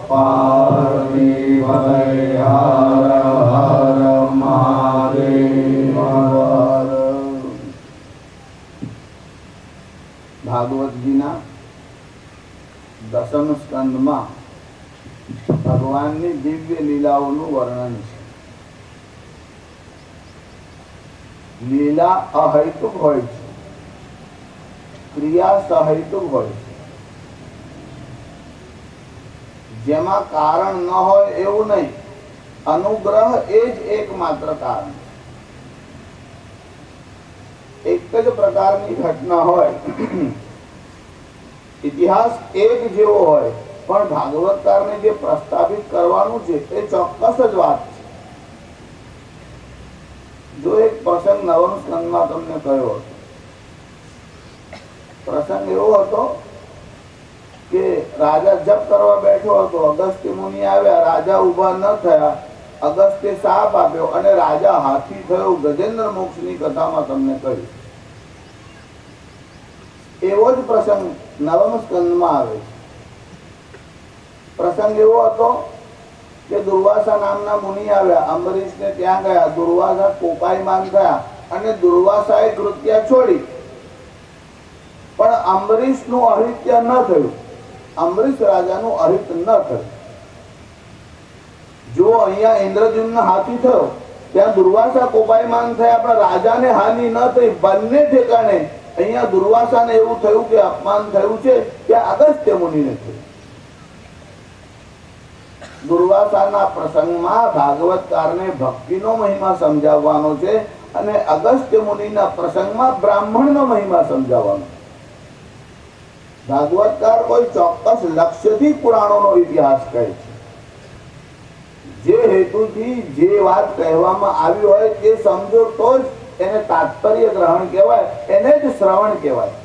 પાર્વતી પતય હર હર મહાદેવ. ભાગવતજીના દસમ સ્કંદમાં ભગવાનની દિવ્ય લીલાઓનું વર્ણન છે. લીલા અહૈતુક હોય છે, ક્રિયા સહૈતુક હોય છે. જેમાં કારણ ન હોય એવું નહીં, અનુગ્રહ એ જ એકમાત્ર કારણ. એક જ પ્રકારની ઘટના હોય, ઇતિહાસ એક જેવો હોય, પણ ભાગવતકારને જે પ્રસ્થાપિત કરવાનું છે એ ચોક્કસ જ વાત છે. જો એક પ્રસંગ નવમ સ્કંદમાં તમને કહ્યો હતો, પ્રસંગ એવો હતો કે રાજા જપ કરવા બેઠો હતો, અગસ્ત્ય મુનિ આવ્યા, રાજા ઉભા ન થયા, અગસ્ત્ય શાપ આપ્યો અને રાજા હાથી થયો. ગજેન્દ્ર મોક્ષની કથામાં તમને કહ્યું. એવો જ પ્રસંગ નવમ સ્કંદમાં આવે છે. પ્રસંગ એવો હતો કે દુર્વાસા નામના મુનિ આવ્યા, અંબરીશને ત્યાં ગયા. દુર્વાસા કોપાયમાન થયા અને દુર્વાસાએ કૃત્ય છોડી, પણ અંબરીશનું અહિત્ય ન થયું. અંબરીશ રાજાનું અહિત ન થયું. જો અહીંયા ઇન્દ્રદ્યુમ્ન હાથી થયો, ત્યાં દુર્વાસા કોપાયમાન થયા, પણ રાજાને હાનિ ન થઈ. બંને ઠેકાણે અહીંયા દુર્વાસાને એવું થયું કે અપમાન થયું છે, ત્યાં અગસ્ત્ય મુનિને થયું. દુર્વાસાના પ્રસંગમાં ભાગવતકારને ભક્તિનો મહિમા સમજાવવાનો છે અને અગસ્ત્ય મુનિના પ્રસંગમાં બ્રાહ્મણનો મહિમા સમજાવવાનો. ભાગવતકાર કોઈ ચોક્કસ લક્ષ્યથી પુરાણોનો ઇતિહાસ કહે છે. જે હેતુથી જે વાત કહેવામાં આવી હોય તે સમજો તો જ એને તાત્પર્ય ગ્રહણ કહેવાય, એને જ શ્રવણ કહેવાય.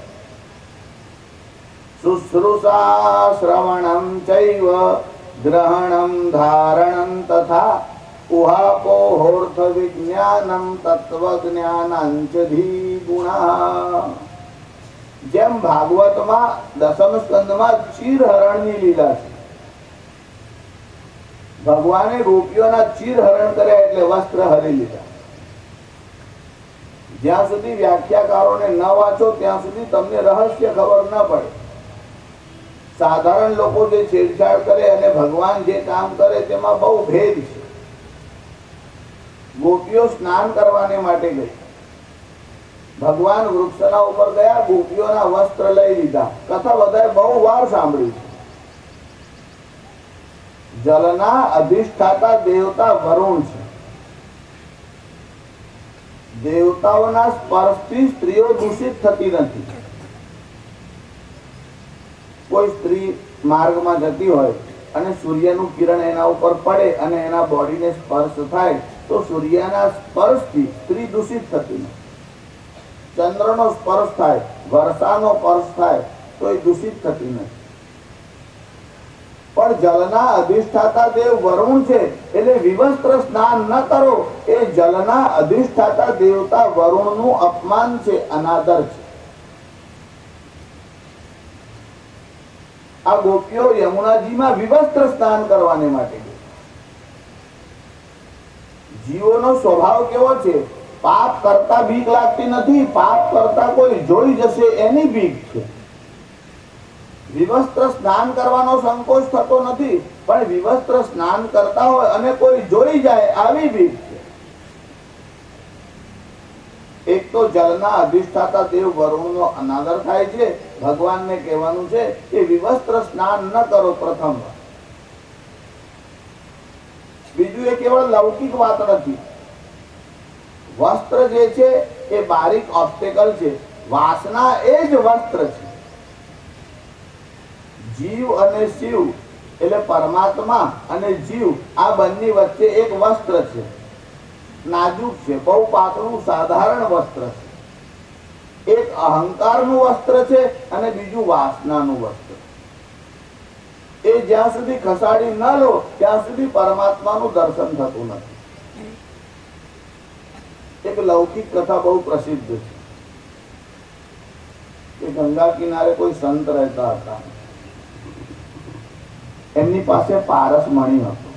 શુશ્રૂષા શ્રવણમ ચૈવ ગ્રહણમ ધારણમ તથા ઉહાપોહોર્થ વિજ્ઞાનમ તત્વજ્ઞાનાંચ ધીગુણા. જેમ ભાગવતમાં દસમ સ્કંદમાં ચીરહરણની લીલા છે. ભગવાને ગોપીઓના ચીરહરણ કર્યા એટલે વસ્ત્ર હરી લીધા. જ્યાં સુધી વ્યાખ્યાકારોને ન વાંચો ત્યાં સુધી તમને રહસ્ય ખબર ન પડે. સાધારણ લોકો જે છેડછાડ કરે અને ભગવાન જે કામ કરે તેમાં બહુ ભેદ છે. ગોપીઓ સ્નાન કરવાને માટે ગઈ, ભગવાન વૃક્ષના ઉપર ગયા, ગોપીઓના વસ્ત્ર લઈ લીધા. કથા બધાએ બહુ વાર સાંભળી છે. જલના અધિષ્ઠાતા દેવતા વરુણ છે. દેવતાઓના સ્પર્શથી સ્ત્રીઓ દૂષિત થતી નથી. કોઈ સ્ત્રી માર્ગમાં જતી હોય અને સૂર્યનું કિરણ એના ઉપર પડે અને એના બોડીને સ્પર્શ થાય તો સૂર્યના સ્પર્શથી સ્ત્રી દૂષિત થતી નથી. ચંદ્રનો સ્પર્શ થાય, વર્ષાનો સ્પર્શ થાય તો એ દૂષિત થતી નથી. પણ જલના અધિષ્ઠાતા દેવ વરુણ છે એટલે વિવસ્ત્ર સ્નાન ન કરો એ જલના અધિષ્ઠાતા દેવતા વરુણનું અપમાન છે, અનાદર છે. આ ગોપીઓ યમુનાજીમાં વિવસ્ત્ર સ્નાન કરવાને માટે ગઈ. જીવોનો સ્વભાવ કેવો છે? પાપ કરતા બીક લાગતી નથી, પાપ કરતા કોઈ જોઈ જશે એની બીક છે. વિવસ્ત્ર સ્નાન કરવાનો સંકોચ થતો નથી, પણ વિવસ્ત્ર સ્નાન કરતા હોય અને કોઈ જોઈ જાય આવી બીક છે. એક તો જળના અધિષ્ઠાતા દેવ વરુણનો અનાદર થાય છે. ભગવાનને કહેવાનું છે કે વિવસ્ત્ર સ્નાન ન કરો પ્રથમ. બીજું એ કેવળ લૌકિક વાત નથી. વસ્ત્ર જે છે એ બારીક ઓબ્સ્ટેકલ છે, વાસના એ જ વસ્ત્ર છે. જીવ અને શિવ એટલે પરમાત્મા અને જીવ આ બંને વચ્ચે એક વસ્ત્ર છે. નાજુક છે, બહુ પાતળું સાધારણ વસ્ત્ર છે. એક અહંકારનું વસ્ત્ર છે અને બીજું વાસનાનું વસ્ત્ર. એ જ્યાં સુધી ખસાડી ન લો ત્યાં સુધી પરમાત્માનું દર્શન થતું નથી. એક લૌકિક કથા બહુ પ્રસિદ્ધ છે કે ગંગા કિનારે કોઈ સંત રહેતા હતા. એમની પાસે પારસમણી હતો.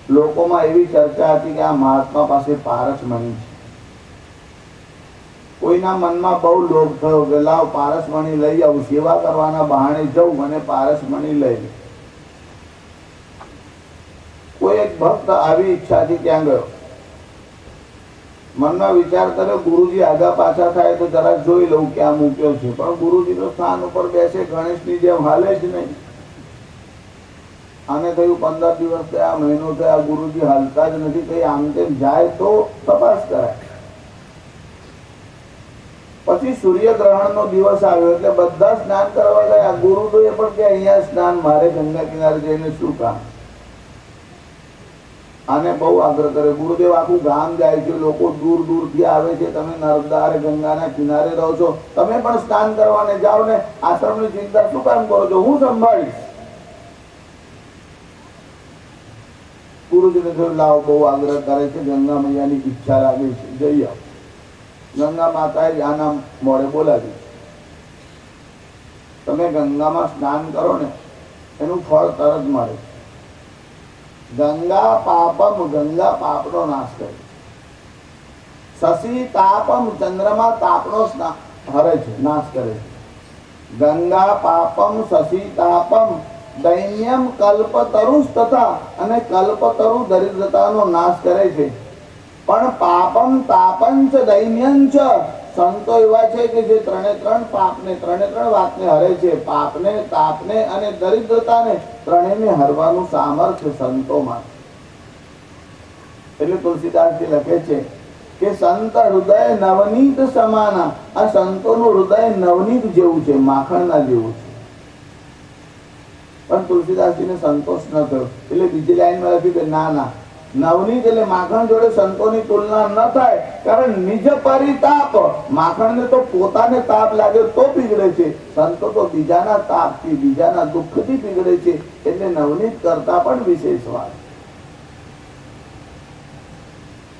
લોકોમાં એવી ચર્ચા હતી કે આ મહાત્મા પાસે પારસમણી છે. કોઈના મનમાં બહુ લોભ થયો કે લાવ પારસમણી લઈ આવું, સેવા કરવાના બહાને જવું અને પારસમણી લઈ લે. કોઈ એક ભક્ત આવી ઈચ્છાથી ત્યાં ગયો. મનમાં વિચાર કર્યો ગુરુજી આગા પાછા થાય તો જરા જોઈ લઉં ક્યાં મૂક્યો છે. પણ ગુરુજી તો સ્થાન ઉપર બેસે, ગણેશની જેમ હાલે જ નહીં. આને થયું 15 દિવસ થયા, મહિનો થયા, ગુરુજી હાલતા જ નથી. કઈ આમ તેમ જાય તો તપાસ કરાય. પછી સૂર્યગ્રહણ નો દિવસ આવ્યો એટલે બધા સ્નાન કરવા ગયા. ગુરુદેવે પણ કે અહીંયા સ્નાન, મારે ગંગા કિનારે જઈને શું કામ. આને બહુ આગ્રહ કર્યો. ગુરુદેવ આખું ગામ જાય છે, લોકો દૂર દૂર થી આવે છે, તમે નર્મદા અને ગંગાના કિનારે રહો છો, તમે પણ સ્નાન કરવાને જાઓ ને આશ્રમની ચિંતા શું કામ કરો છો, હું સંભાળીશ. ગુરુજીને થયું લાવ બહુ આગ્રહ કરે છે, ગંગા મૈયાની ઈચ્છા લાગે છે, જઈ આવો. ગંગા માતાએ આના મોડે બોલાવી, તમે ગંગામાં સ્નાન કરો ને એનું ફળ તરત મળે. ગંગા પાપમ, ગંગા પાપનો નાશ કરે. શશી તાપમ, ચંદ્રમા તાપનો હરે છે, નાશ કરે છે. ગંગા પાપમ શશી તાપમ દૈન્યમ કલ્પતરુ તથા, અને કલ્પતરુ દરિદ્રતાનો નાશ કરે છે. પણ પાપમ તાપંચ દૈન્યંચ, સંતો એવા છે કે જે ત્રણે ત્રણ પાપને, ત્રણે ત્રણ વાતને હરે છે. પાપને, તાપને અને દરિદ્રતાને, ત્રણેયને હરવાનું સામર્થ્ય સંતોમાં. એટલે તુલસીદાસજી લખે છે કે સંત હૃદય નવનીત સમાના. આ સંતોનું હૃદય નવનીત જેવું છે, માખણના જેવું છે. પણ તુલસીદાસજીને સંતોષ ન થયો એટલે બીજી લાઈનમાં લખ્યું કે ના ના, નવનીત એટલે માખણ જોડે સંતોની તુલના ન થાય. કારણ નિજ પરિતાપ, માખણને તો પોતાને તાપ લાગે તો પીગળે છે, સંતો તો બીજાના તાપથી, બીજાના દુઃખથી પીગળે છે. એટલે નવનીત કરતા પણ વિશેષ વાત.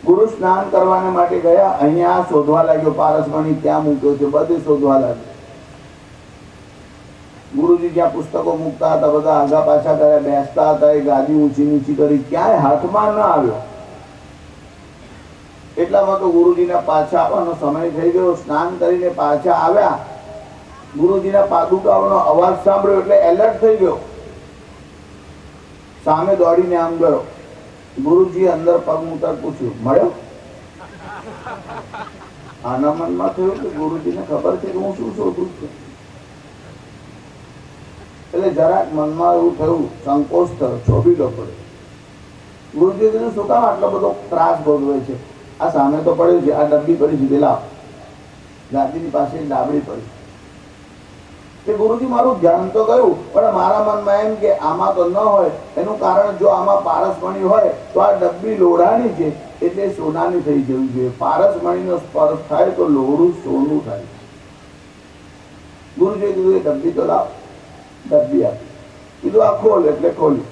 ગુરુ સ્નાન કરવાને માટે ગયા. અહીંયા શોધવા લાગ્યો, પારસમણી ક્યાં મૂક્યો છે, બધે શોધવા લાગ્યો. ગુરુજી જ્યાં પુસ્તકો મૂકતા હતા બધા આગા પાછા કર્યા, બેસતા હતા, એ ગાદી ઊંચી નીચી કરી, ક્યાંય હાથમાં ન આવ્યો. એટલામાં તો ગુરુજીના પાછા આવવાનો સમય થઈ ગયો. સ્નાન કરીને પાછા આવ્યા, ગુરુજીના પાદુકાઓનો અવાજ સાંભળ્યો એટલે એલર્ટ થઈ ગયો. સામે દોડીને આમ ગયો. ગુરુજી અંદર પગ મૂકતા પૂછ્યું, મળ્યો? આના મનમાં થયું કે ગુરુજીને ખબર છે કે હું શું શોધું છું. એટલે જરાક મનમાં એવું થયું, સંકોચ થયો, છોબીલો પડ્યો. ગુરુજી કીધું શું કામ આટલો બધો ત્રાસ ભોગવે છે? આ સામે તો પડ્યું છે, આ ડબ્બી પડી છે, પેલા ગાદીની પાસે ડાબડી પડી. કે ગુરુજી મારું ધ્યાન તો ગયું, પણ મારા મનમાં એમ કે આમાં તો ન હોય. એનું કારણ જો આમાં પારસમણી હોય તો આ ડબ્બી લોઢાની છે એટલે સોનાની થઈ જવી જોઈએ. પારસમણીનો સ્પર્શ થાય તો લોઢું સોનું થાય. ગુરુજીએ કીધું એ ડબ્બી તો લાવ. ડબ્બી આપી, કીધું આ ખોલ, એટલે ખોલી.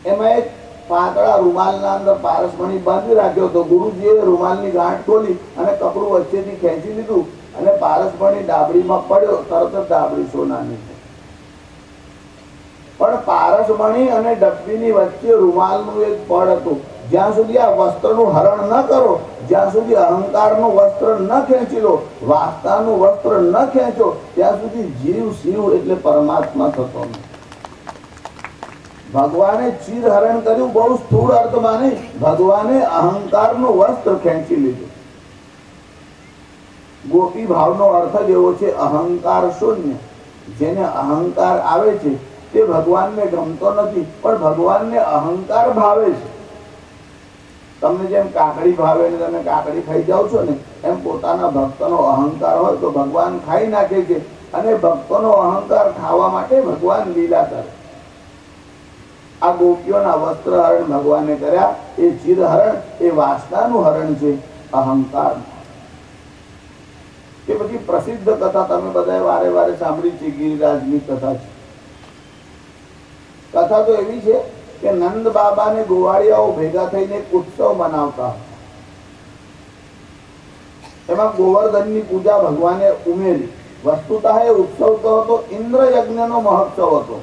એમાં એક પાતળા રૂમાલના અંદર પારસમણી બાંધી રાખ્યો હતો. ગુરુજીએ રૂમાલની ગાંઠ ખોલી અને કપડું વચ્ચેથી ખેંચી લીધું અને પારસમણી ડાબડીમાં પડ્યો. તરત જ ડાબડી સોનાની. પણ પારસમણી અને ડબ્બીની વચ્ચે રૂમાલનું એક પડ હતું. જ્યાં સુધી આ વસ્ત્રનું હરણ ન કરો, જ્યાં સુધી અહંકારનું વસ્ત્ર ન ખેંચી લો, વાસનાનું વસ્ત્ર ન ખેંચો, ત્યાં સુધી જીવ શિવ એટલે પરમાત્મા થતો નથી. ભગવાને ચીર હરણ કર્યું બહુ સ્થૂળ અર્થમાં નહીં, ભગવાને અહંકારનું વસ્ત્ર ખેંચી લીધું. ગોપી ભાવનો અર્થ જ એવો છે, અહંકાર શૂન્ય. જેને અહંકાર આવે છે તે ભગવાનને ગમતો નથી, પણ ભગવાનને અહંકાર ભાવે છે. તમને જેમ કાકડી ભાવે ને તમે કાકડી ખાઈ જાઓ છો ને, એમ પોતાના ભક્તનો અહંકાર હોય તો ભગવાન ખાઈ નાખે છે. અને ભક્તોનો અહંકાર ખાવા માટે ભગવાન લીલા કરે. આ ગોપીઓના વસ્ત્ર હરણ ભગવાને કર્યા. એ ચિર હરણ એ વાસનાનું હરણ છે, અહંકાર. એ બધી પ્રસિદ્ધ કથા તમે બધાએ વારે વારે સાંભળી છે. ગિરિરાજની કથા છે. કથા તો એવી છે કે નંદ બાબા ને ગોવાળિયાઓ ભેગા થઈને એક ઉત્સવ મનાવતા. એમાં ગોવર્ધનની પૂજા ભગવાને ઉમેરી. વસ્તુતઃ એ ઉત્સવ તો હતો, ઇન્દ્ર યજ્ઞનો મહોત્સવ હતો.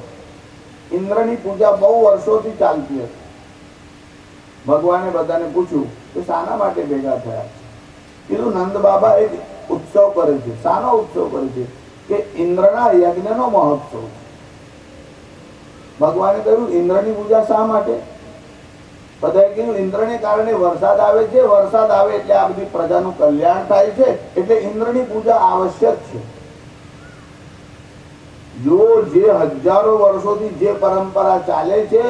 ઇન્દ્રની પૂજા બહુ વર્ષોથી ચાલતી હતી. ભગવાને બધાને પૂછ્યું કે શાના માટે ભેગા થયા? કીધું નંદ બાબા એક ઉત્સવ કરે છે. શાનો ઉત્સવ કરે છે? કે ઇન્દ્રના યજ્ઞનો મહોત્સવ. ભગવાને કહ્યું ઇન્દ્રની પૂજા શા માટે? બધાએ કીધું ઇન્દ્રને કારણે વરસાદ આવે છે, વરસાદ આવે એટલે આ બધી પ્રજાનું કલ્યાણ થાય છે, એટલે ઇન્દ્રની પૂજા આવશ્યક છે. જો જે હજારો વર્ષોથી જે પરંપરા ચાલે છે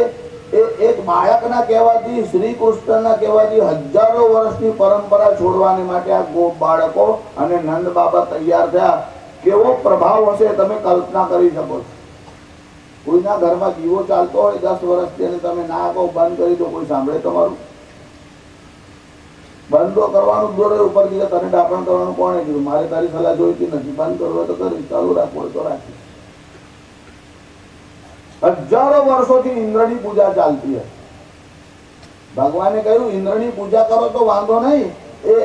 એ એક બાળકના કહેવાથી, શ્રી કૃષ્ણના કહેવાથી હજારો વર્ષની પરંપરા છોડવાને માટે આ ગોપ બાળકો અને નંદ બાબા તૈયાર થયા. કેવો પ્રભાવ હશે તમે કલ્પના કરી શકો છો. કોઈના ઘરમાં દીવો ચાલતો હોય 10 વર્ષથી અને તમે ના કહો બંધ કરી દો, કોઈ સાંભળે તમારું? બંધ તો કરવાનું દોર ઉપર કીધું, તને ડાપણ કરવાનું કોણે કીધું? મારે તારી સલાહ જોઈતી નથી. બંધ કરવું હોય તો કરી, ચાલુ રાખવું હોય તો રાખી. હજારો વર્ષોથી ઇન્દ્રની પૂજા ચાલતી હતી. ભગવાને કહ્યું ઇન્દ્રની પૂજા કરો તો વાંધો નહીં, એ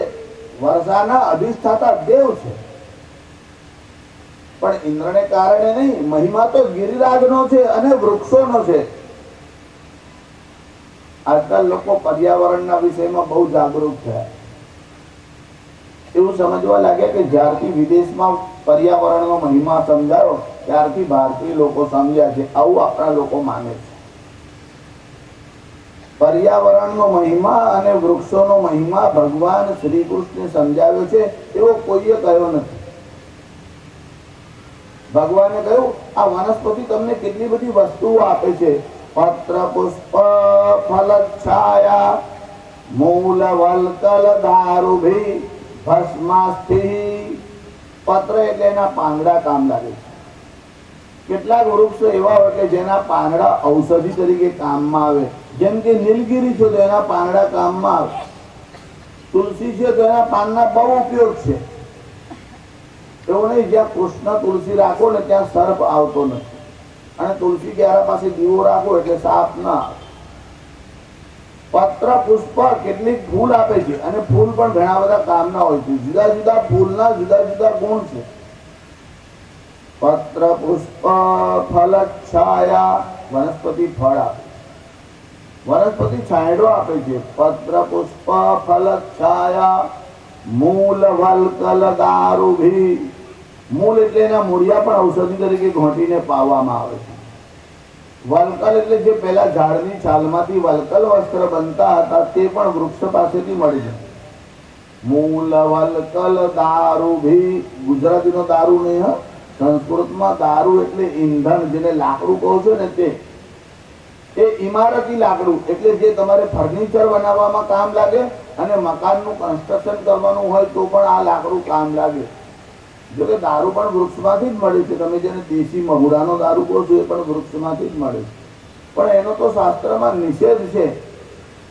વર્ષાના અધિષ્ઠાતા દેવ છે, પણ ઇન્દ્રને કારણે નહીં. મહિમા તો ગિરિરાજનો છે અને વૃક્ષોનો છે. આજકાલ લોકો પર્યાવરણના વિષયમાં બહુ જાગૃત થયા. એવું સમજવા લાગ્યા કે જ્યારથી વિદેશમાં પર્યાવરણનો મહિમા સમજાયો ત્યારથી ભારતીય લોકો સમજ્યા છે. આવું આપણા લોકો માને છે. પર્યાવરણનો મહિમા અને વૃક્ષોનો મહિમા ભગવાન શ્રી કૃષ્ણે સમજાવ્યો છે, એવો કોઈએ કહ્યો નથી. ભગવાને કહ્યું આ વનસ્પતિ તમને કેટલી બધી વસ્તુઓ આપે છે. પત્ર પુષ્પ ફલ છાયા મૂળ વલ્કલ દારૂભી ભસ્માસ્થિ. પત્ર એટલે એના પાંદડા કામ લાગે છે. કેટલાક વૃક્ષો એવા હોય કે જેના પાંદડા ઔષધિ તરીકે કામમાં આવે. જેમ કે નીલગિરી છે તો એના પાંદડા કામમાં આવે. તુલસી છે તો એના પાનના બહુ ઉપયોગ છે. એવું નહીં જ્યાં કૃષ્ણ તુલસી રાખો ને ત્યાં સર્પ આવતો નથી, અને તુલસી ક્યારા પાસે દીવો રાખો એટલે સાપ ના આવે. પત્ર પુષ્પ કેટલીક ફૂલ આપે છે, અને ફૂલ પણ ઘણા બધા કામના હોય છે. જુદા જુદા ફૂલના જુદા જુદા ગુણ છે. પત્ર પુષ્પ ફલ છાયા, વનસ્પતિ ફળ આપે, વનસ્પતિ છાંયડો આપે છે. પત્ર પુષ્પ ફલ છાયા મૂળ વલ્કલ દારૂભી. મૂળ એટલે એના મૂળિયા પણ ઔષધિ તરીકે ઘોંટીને પાવામાં આવે છે. વલ્કલ એટલે જે પેલા ઝાડની છાલમાંથી વલ્કલ વસ્ત્ર બનતા હતા તે પણ વૃક્ષ પાસેથી મળે છે. મૂળ વલ્કલ દારૂભી. ગુજરાતીનો દારૂ નહીં, હ, સંસ્કૃતમાં દારૂ એટલે ઈંધણ, જેને લાકડું કહો છો ને તે. એ ઇમારતી લાકડું એટલે જે તમારે ફર્નિચર બનાવવામાં કામ લાગે અને મકાનનું કન્સ્ટ્રક્શન કરવાનું હોય તો પણ આ લાકડું કામ લાગે. જો કે દારૂ પણ વૃક્ષમાંથી જ મળે છે. તમે જેને દેશી મહુડાનો દારૂ કહો છો એ પણ વૃક્ષમાંથી જ મળે છે, પણ એનો તો શાસ્ત્રમાં નિષેધ છે.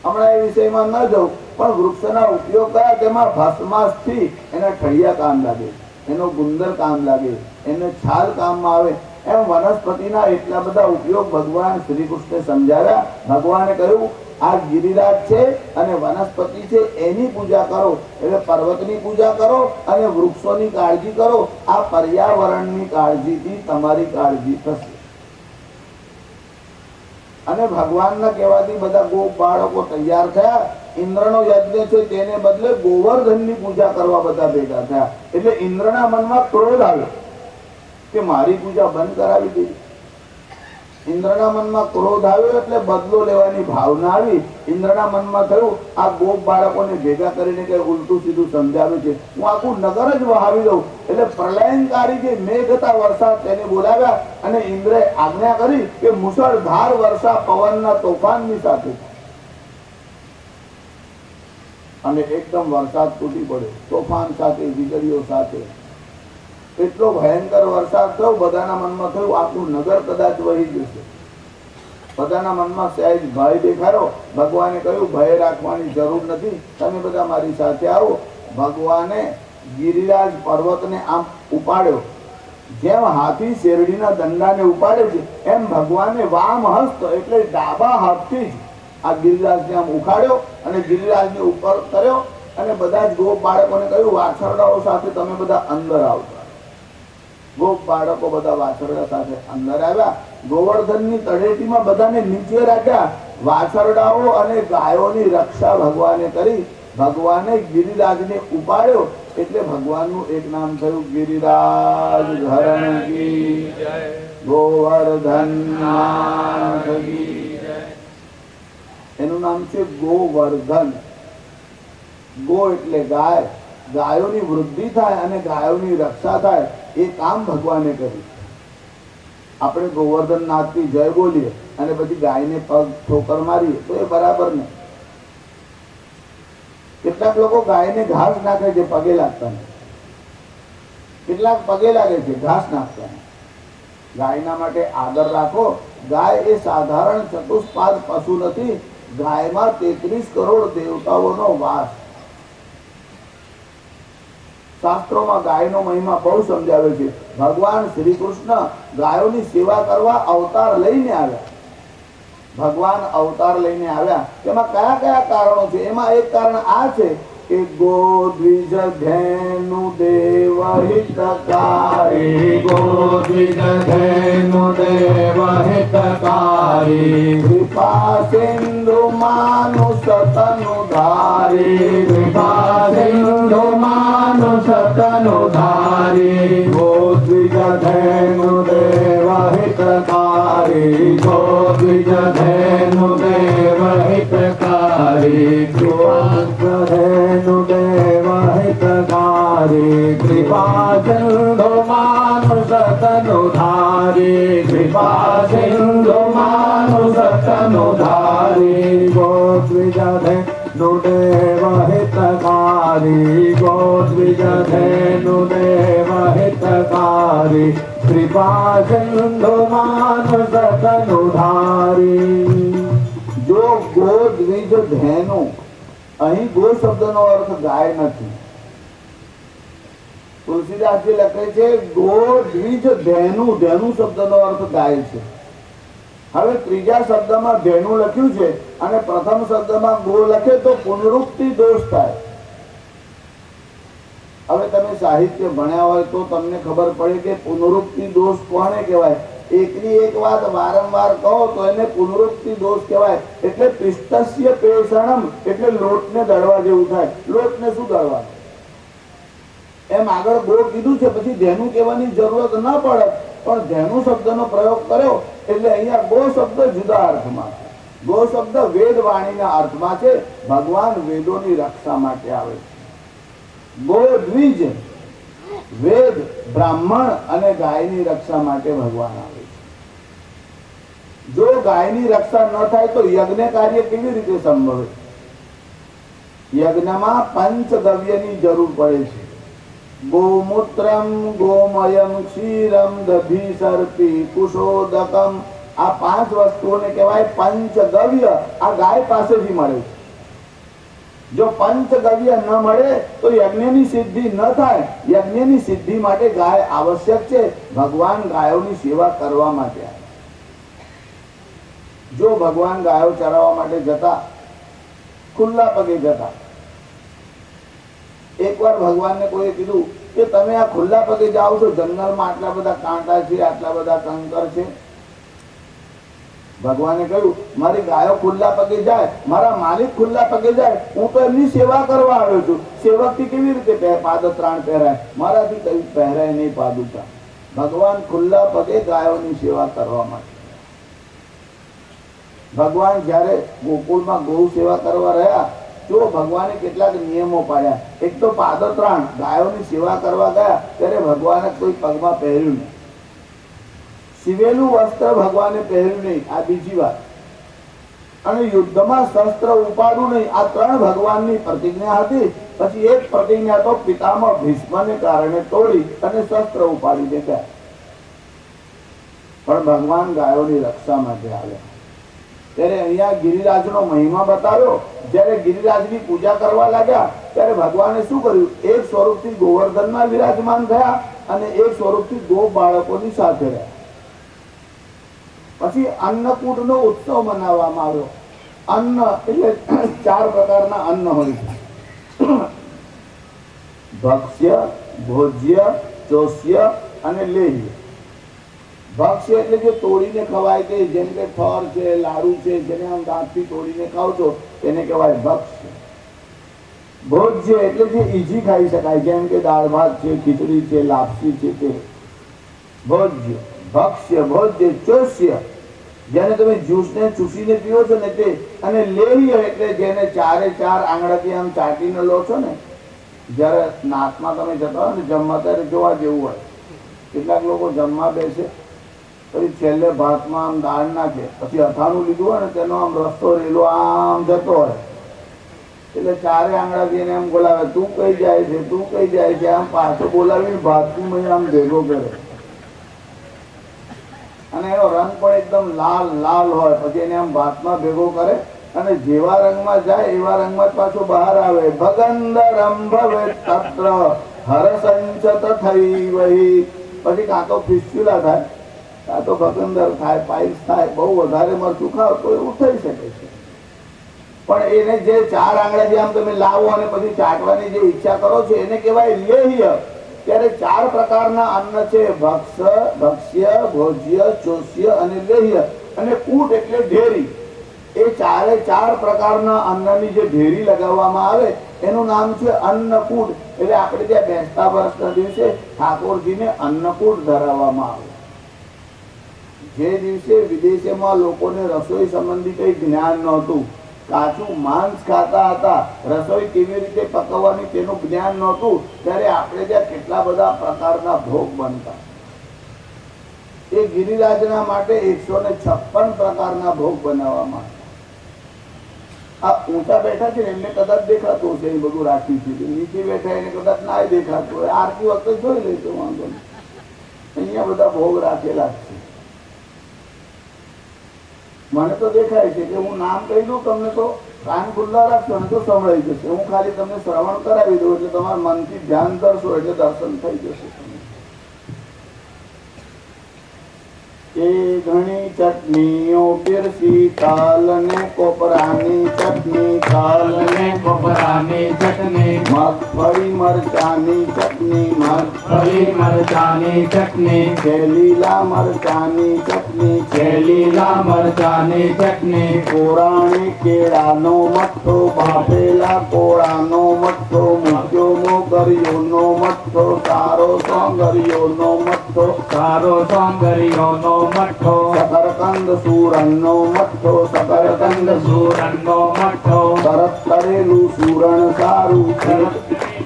હમણાં એ વિષયમાં ન જાઉં, પણ વૃક્ષના ઉપયોગ કયા? તેમાં ભસ્માસ્થિ એના ઠળિયા કામ લાગે, એનો ગુંદર કામ લાગે, એને છાલ કામમાં આવે. એમ વનસ્પતિના એટલા બધા ઉપયોગ ભગવાન શ્રી કૃષ્ણે સમજાવ્યા. ભગવાને કહ્યું આ ગિરિરાજ છે અને વનસ્પતિ છે, એની પૂજા કરો. એટલે પર્વતની પૂજા કરો અને વૃક્ષોની કાળજી કરો. આ પર્યાવરણની કાળજીથી તમારી કાળજી થશે. અને ભગવાનના કહેવાથી બધા ગોપ બાળકો તૈયાર થયા. ઇન્દ્રનો યજ્ઞ છે તેને બદલે ગોવર્ધનની પૂજા કરવા બધા ભેગા થયા. એટલે ઇન્દ્રના મનમાં ક્રોધ આવ્યો કે મારી પૂજા બંધ કરાવી દીધી. ઇન્દ્રના મનમાં ક્રોધ આવ્યો એટલે બદલો લેવાની ભાવના આવી. ઇન્દ્રના મનમાં થયું આ ગોપ બાળકોને ભેગા કરીને કે ઉલટું સીધું સમજાવે છે, હું આખું નગર જ વહાવી દઉં. એટલે પ્રલયંકારી જે મેઘ હતા વરસાદ તેને બોલાવ્યા અને ઇન્દ્રે આજ્ઞા કરી કે મુશળધાર વર્ષા પવનના તોફાનની સાથે, અને એકદમ વરસાદ તૂટી પડ્યો તોફાન સાથે, વીજળીઓ સાથે. એટલો ભયંકર વરસાદ થયો, બધાના મનમાં થયું આખું નગર કદાચ વહી જશે. બધાના મનમાં સહેજ ભય દેખાયો. ભગવાને કહ્યું ભય રાખવાની જરૂર નથી, તમે બધા મારી સાથે આવો. ભગવાને ગિરિરાજ પર્વતને આમ ઉપાડ્યો. જેમ હાથી શેરડીના દંડાને ઉપાડે છે એમ ભગવાને વામ હસ્ત એટલે ડાબા હાથથી જ આ ગિરિરાજને આમ ઉખાડ્યો અને ગિરિરાજને ઉપર કર્યો. અને બધા જ ગોપ બાળકોને કહ્યું વાછરડાઓ સાથે તમે બધા અંદર આવતા. ગોપ બાળકો બધા વાછરડા સાથે અંદર આવ્યા ગોવર્ધનની તળેટીમાં બધાને નીચે રાખ્યા. વાછરડાઓ અને ગાયોની રક્ષા ભગવાને કરી. ભગવાને ગિરિરાજને ઉપાડ્યો એટલે ભગવાનનું એક નામ થયું ગિરિરાજ ધરણ કી જય, ગોવર્ધન નાથ કી જય. એનું નામ છે ગોવર્ધન. ગો એટલે ગાય, ગાયોની વૃદ્ધિ થાય અને ગાયોની રક્ષા થાય એ કામ ભગવાને કર્યું. આપણે ગોવર્ધન નાથની જય બોલીએ અને પછી ગાયને પગ ઠોકર મારીએ તો એ બરાબર નહીં. કેટલાક લોકો ગાયને ઘાસ નાખે છે, પગે લાગતા નહીં. કેટલાક પગે લાગે છે, ઘાસ નાખતા નહીં. ગાયના માટે આદર રાખો. ગાય એ સાધારણ ચતુષ્પાદ પશુ નથી. ગાયમાં 33 કરોડ દેવતાઓનો વાસ. શાસ્ત્રોમાં ગાયનો મહિમા બહુ સમજાવે છે. ભગવાન શ્રી કૃષ્ણ ગાયોની સેવા કરવા અવતાર લઈને આવ્યા. ભગવાન અવતાર લઈને આવ્યા તેમાં કયા કયા કારણો છે? એમાં એક કારણ આ છે કે ગો દ્વિજ ધેનુ દેવ હિતકારી, ગો દ્વિજ ધેનુ દેવ હિતકારી, કૃપા સિંધુ માનુષ તનુ ધારી, કૃપા સિંધુ માનુષ તનુ ધારી, ગો દ્વિજ ધેનુ દેવ હિતકારી, ગો દ્વિજ ધેનુ દેવ હિતકારી, કૃપા ધેનુ દેવ હિતકારી, કૃપા સિંધુ માનુષ તનુ ધારી, કૃપા સિંધુ માનુષ તનુ ધારી, ગો દ્વિજ ધેનુ દેવ હિતકારી, ગો દ્વિજ ધેનુ દેવ હિતકારી, કૃપા સિંધુ માનુષ તનુ ધારી. જો ગો દ્વિજ ધેનુ, અહીં ગો શબ્દનો અર્થ ગાય નથી. તુલસીદાસજી લખે છે ગો દ્વિજ ધેનુ. ધેનુ શબ્દનો અર્થ ગાય છે. હવે ત્રીજા શબ્દમાં ધેનુ લખ્યું છે અને પ્રથમ શબ્દમાં ગો લખે તો પુનરુક્તિ દોષ થાય. હવે તમે સાહિત્ય ભણ્યા હોય તો તમને ખબર પડે કે પુનરુક્તિ દોષ કોને કહેવાય. એકની એક વાત વારંવાર કહો તો એને પુનરુક્તિ દોષ કહેવાય. એટલે પિષ્ટસ્ય પેષણમ એટલે લોટને દળવા જેવું થાય. લોટને શું દળવા? એમ આગળ ગો કીધું છે, પછી ધેનુ કહેવાની જરૂરત ન પડે, પણ ધેનુ શબ્દનો પ્રયોગ કર્યો એટલે અહીંયા ગો શબ્દ જુદા અર્થમાં છે. ગો શબ્દ વેદ વાણીના અર્થમાં છે. ભગવાન વેદોની રક્ષા માટે આવે છે. ગો દ્વિજ વેદ, બ્રાહ્મણ અને ગાયની રક્ષા માટે ભગવાન આવે છે. જો ગાયની રક્ષા ન થાય તો યજ્ઞ કાર્ય કેવી રીતે સંભવે? યજ્ઞમાં પંચગવ્યની જરૂર પડે છે. ગોમૂત્રમ, ગોમયમ, ક્ષીરમ, દધી, સર્પી, કુશોદકમ. આ 5 વસ્તુઓને કહેવાય પંચગવ્ય. આ ગાય પાસેથી મળે છે. જો પંચગવ્ય ન મળે તો યજ્ઞની સિદ્ધિ ન થાય. યજ્ઞની સિદ્ધિ માટે ગાય આવશ્યક છે. ભગવાન ગાયોની સેવા કરવા માટે. જો ભગવાન ગાયો ચરાવવા માટે જતા, ખુલ્લા પગે જતા. એકવાર ભગવાનને કોઈએ કીધું કે તમે આ ખુલ્લા પગે જાઓ છો, જંગલમાં આટલા બધા કાંટા છે, આટલા બધા કંકર છે. ભગવાને કહ્યું મારી ગાયો ખુલ્લા પગે જાય, મારા માલિક ખુલ્લા પગે જાય, હું તો એમની સેવા કરવા આવ્યો છું. સેવકથી કેવી રીતે પાદત્રાણ પહેરાય? મારાથી કઈ પહેરાય નહીં પાદુકા. ભગવાન ખુલ્લા પગે ગાયોની સેવા કરવા માટે. ભગવાન જયારે ગોકુળમાં ગૌ સેવા કરવા રહ્યા તો ભગવાને કેટલાક નિયમો પાડ્યા. એક તો પાદત્રાણ, ગાયોની સેવા કરવા ગયા ત્યારે ભગવાને કોઈ પગમાં પહેર્યું નહીં. સિવેલું વસ્ત્ર ભગવાને પહેર્યું નહીં. આ બીજી વાત. અને યુદ્ધમાં શસ્ત્ર ઉપાડવું નહીં. આ 3 ભગવાનની પ્રતિજ્ઞા હતી. પછી એક પ્રતિજ્ઞા તો પિતામહ ભીષ્મને કારણે તોડી અને શસ્ત્ર ઉપાડીને ગયા. પણ ભગવાન ગાયોની રક્ષા માટે આવ્યા. ત્યારે અહીંયા ગિરિરાજનો મહિમા બતાવ્યો. જ્યારે ગિરિરાજની પૂજા કરવા લાગ્યા ત્યારે ભગવાને શું કર્યું? એક સ્વરૂપથી ગોવર્ધનમાં વિરાજમાન થયા અને એક સ્વરૂપથી ગો બાળકોની સાથે રહ્યા. પછી અન્નકૂટનો ઉત્સવ મનાવવામાં આવ્યો. અન્ન એટલે 4 પ્રકારના અન્ન હોય છે. ભક્ષ્ય, ભોજ્ય, ચોસ્ય અને લેહ્ય. ભક્ષ્ય એટલે જે તોડીને ખવાય તે, જેમ કે ફળ છે, લાડુ છે, જેને આમ દાંતથી તોડીને ખાવ છો તેને કહેવાય ભક્ષ્ય. ભોજ્ય એટલે જે ઈજી ખાઈ શકાય, જેમ કે દાળ ભાત છે, ખીચડી છે, લાપસી છે, તે ભોજ્ય. ભક્ષ્ય, ભોજ્ય. ચોષ્ય જેને તમે જ્યુસને ચૂસીને પીવો છો ને તે. અને લેહ્ય એટલે જેને ચારે ચાર આંગળાથી આમ ચાટીને લો છો ને. જ્યારે નાકમાં તમે જતા હોય ને જમવા ત્યારે જોવા જેવું હોય, કેટલાક લોકો જમવા બેસે પછી છેલ્લે ભાતમાં આમ દાળ નાખે, પછી અથાણું લીધું હોય ને તેનો આમ રસ્તો રેલો આમ જતો હોય, એટલે ચારે આંગળાથી એને આમ બોલાવે, તું કઈ જાય છે, તું કઈ જાય છે, આમ પાછો બોલાવીને ભાતનું આમ ભેગો કરે. અને એનો રંગ પણ એકદમ લાલ લાલ હોય, પછી એને આમ ભાતમાં ભેગો કરે અને જેવા રંગમાં જાય એવા રંગમાં જ પાછો બહાર આવે. ભગંદરમ ભવે તત્ર હરસંચત થઈ વહી. પછી કાં તો ફિસ્ચ્યુલા થાય, કાં તો ભગંદર થાય, પાઇલ્સ થાય. બહુ વધારે મરચું ખાવ તો એવું થઈ શકે છે. પણ એને જે ચાર આંગળાથી આમ તમે લાવો અને પછી ચાટવાની જે ઈચ્છા કરો છો એને કહેવાય લેહ્ય. ત્યારે ચાર પ્રકારના અન્ન છે: ભક્ષ્ય, ભોજ્ય, ચોષ્ય અને લેહ્ય. અને કૂટ એટલે ઢેરી. એ ચારે ચાર પ્રકારના અન્નની જે ઢેરી લગાવવામાં આવે એનું નામ છે અન્નકૂટ. એટલે આપણે ત્યાં બેસતા વર્ષના દિવસે ઠાકોરજીને અન્નકૂટ ધરાવવામાં આવે. જે દિવસે વિદેશમાં લોકોને રસોઈ સંબંધી કઈ જ્ઞાન નહોતું, કાચું માંસ ખાતા હતા, રસોઈ કેવી રીતે પકવવાની તેનું જ્ઞાન નહોતું, ત્યારે આપણે ત્યાં કેટલા બધા પ્રકારના ભોગ બનતા. એ ગિરિરાજના માટે 156 પ્રકારના ભોગ બનાવવામાં. આ ઊંચા બેઠા છે ને એમને કદાચ દેખાતું હશે, એ બધું રાખ્યું છે. નીચે બેઠા એને કદાચ ના દેખાતું હોય, આરતી વખતે જોઈ લેજો, વાંધો નહીં. અહીંયા બધા ભોગ રાખેલા છે. મને તો દેખાય છે કે હું નામ કહી દઉં તમને તો કાન ખુલ્લા રાખશો ને તો સંભળાઈ જશે. હું ખાલી તમને શ્રવણ કરાવી દઉં એટલે તમારા મનથી ધ્યાન ધરશો એટલે દર્શન થઈ જશે. એ ઘણી ચટણીઓ પીરસી, તાલ ને કોપરાની ચટણી, તાલ ને કોપરાની ચટણી, મગફળી મરચાની ચટણી, મગફળી મરચાની ચટણી, લીલા મરચાની ચટણી, લીલા મરચાની ચટણી, કોરાણી કેળાનો મઠ્ઠો, બાફેલા કોળાનો મઠ્ઠો, મૂક્યો મોગરીઓનો મઠ્ઠો, સારો સોંગરીઓનો મઠ્ઠો, સારો સોંગરીઓનો મઠ્ઠો, શકરકંદ સુરણનો મઠ્ઠો, શકરકંદ સુરણનો મઠ્ઠો, સરસ તળેલું સુરણ સારું,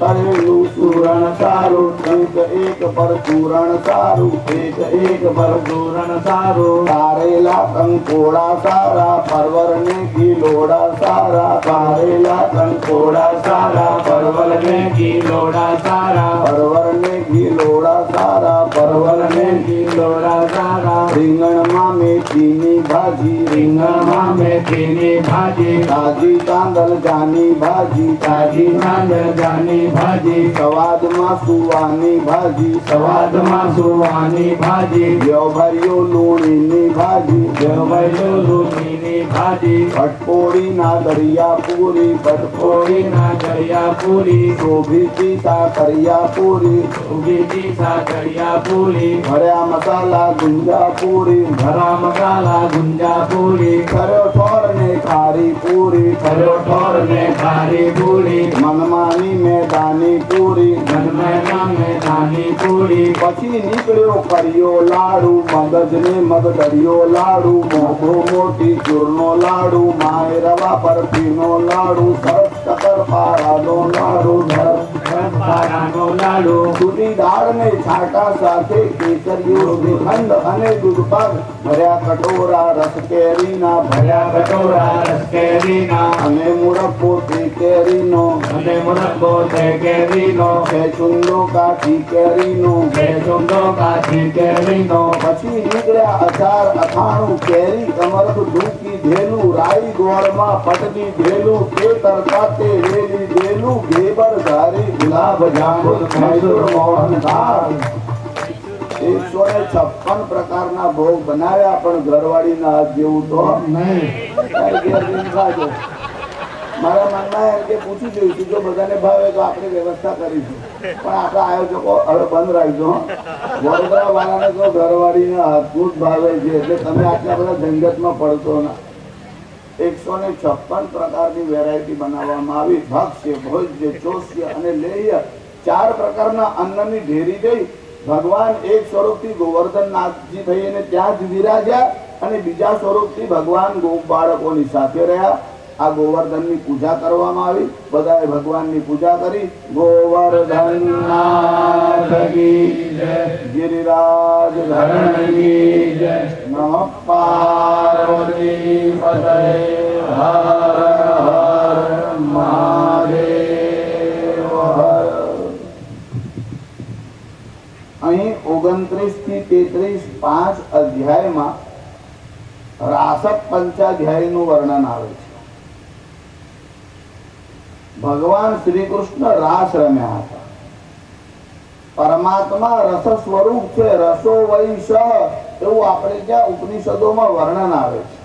તળેલું સુરણ સારું, એક પર ચૂરણ સારું, એક પર ચૂરણ સારું, કારેલા કંકોડા સારા, પરવર ને ગીલોડા સારા, કારેલા કંકોડા સારા, પરવર ને ગીલોડા સારા, પરવર ને ગીલોડા સારા, પરવર ને ગીલોડા સારા, રીંગણમાં મેથીની ભાજી, રીંગણમાં મેથીની ભાજી, તાજી તાંદલજાની ભાજી, તાજી તાંદલજાની ભાજી, સવાદમાં સુવાની ભાજી, સવાદમાં સુવાની ભાજી, વ્યવભર્યો લૂણીની ભાજી, વ્યવભર્યો લૂણીની ભાજી, ભટકોડીના દરિયા પૂરી, ભટકોડીના દરિયા પૂરી, શોભીતી સાકરિયા પૂરી, શોભીતી સાકરિયા પૂરી, ભર્યા મસાલા ગુંજા પૂરી, ભરા મસાલા ગુંજા પૂરી, ખર્યો ઠોર ને ખારી પૂરી, ખર્યો ઠોર ને ખારી પૂરી, મનમાની મેદાની પૂરી, મનમાની મેદાની પૂરી, પછી નીકળ્યો કર્યો લાડુ, મગજ ને મગદરિયો લાડુ, મોઘો મોટી ચૂરનો લાડુ, માય રવા બરફીનો લાડુ, સરસ શક્કરપારાનો લાડુ, શક્કરપારાનો લાડુ, સુરી દાળ ને છાટા સાથે કેસરીઓ શ્રીખંડ અને દૂધપાક, ભર્યા કટોરા રસ કેરીના, ભર્યા કટોરા રસ કેરીના, અને મુરબ્બો તે કેરીનો, અને મુરબ્બો તે કેરીનો, છે ચુંદો કાચી કેરીનો, છે ચુંદો કાચી કેરીનો, પછી નીકળ્યા અચાર અથાણું, કેરી અમરખ ડૂકી ધેલું, રાઈ ગોળમાં પટકી ધેલું, તે તરતા તે વેલી ધેલું, ઘેબર ધારી ગુલાબ જાંબુ મૈસૂર મોહન થાળ. 156 પ્રકારના ભોગ બનાવ્યા, પણ ઘરવાળીના હાથ જેવું તો નહીં. મારા મનમાં એમ કે પૂછી જોઈશું, જો બધાને ભાવે તો આપણે વ્યવસ્થા કરીશું, પણ આપણા આયોજકો હવે બંધ રાખજો. વડોદરા વાળાને તો ઘરવાળીને હાથનું જ ભાવે છે, એટલે તમે આટલા બધા ઝંઝટમાં પડશો ના. 156 પ્રકારની વેરાયટી બનાવવામાં આવી. ભક્ષ્ય, ભોજ્ય, ચોષ્ય અને લેહ્ય 4 પ્રકારના અન્નની ઢેરી થઈ. ભગવાન એક સ્વરૂપથી ગોવર્ધનનાથજી થઈને ત્યાં જ વિરાજ્યા અને બીજા સ્વરૂપથી ભગવાન ગોપ બાળકોની સાથે રહ્યા. આ ગોવર્ધનની પૂજા કરવામાં આવી. બધાએ ભગવાનની પૂજા કરી. ગોવર્ધનનાથ કી જય, ગિરિરાજ ધરણ કી જય, નમઃ પાર્વતી પતય, હર હર મહાદેવ હર. અહીં 29 થી 33 5 અધ્યાયમાં રાસક પંચાધ્યાયનું વર્ણન આવે છે. ભગવાન શ્રી કૃષ્ણ રાસ રમ્યા હતા. પરમાત્મા રસ સ્વરૂપ છે. રસો વૈશ એવું આપણે ત્યાં ઉપનિષદોમાં વર્ણન આવે છે.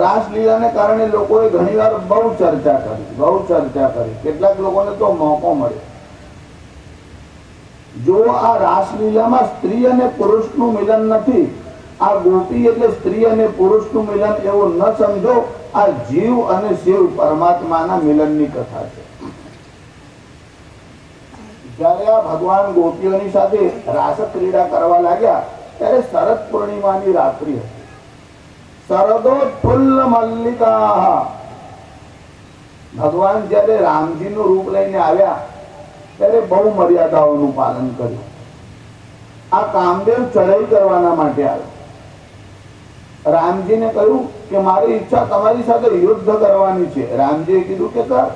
રાસલીલાને કારણે લોકોએ ઘણીવાર બહુ ચર્ચા કરી. કેટલાક લોકોને તો મોકો મળ્યો. જો આ રાસલીલામાં સ્ત્રી અને પુરુષનું મિલન નથી, આ ગોપી એટલે સ્ત્રી અને પુરુષનું મિલન એવું ન સમજો. આ જીવ અને શિવ પરમાત્માના મિલનની કથા છે. જ્યારે આ ભગવાન ગોપીઓની સાથે રાસ ક્રીડા કરવા લાગ્યા ત્યારે શરદ પૂર્ણિમાની રાત્રિ હતી. શરદોત્ફુલ્લ મલ્લિકા. ભગવાન જ્યારે રામજીનું રૂપ લઈને આવ્યા ત્યારે બહુ મર્યાદાઓનું પાલન કર્યું. આ કામદેવ ચડાઈ કરવાના માટે આવ્યો. રામજીને કહ્યું કે મારી ઈચ્છા તમારી સાથે યુદ્ધ કરવાની છે. રામજીએ કીધું કે કર.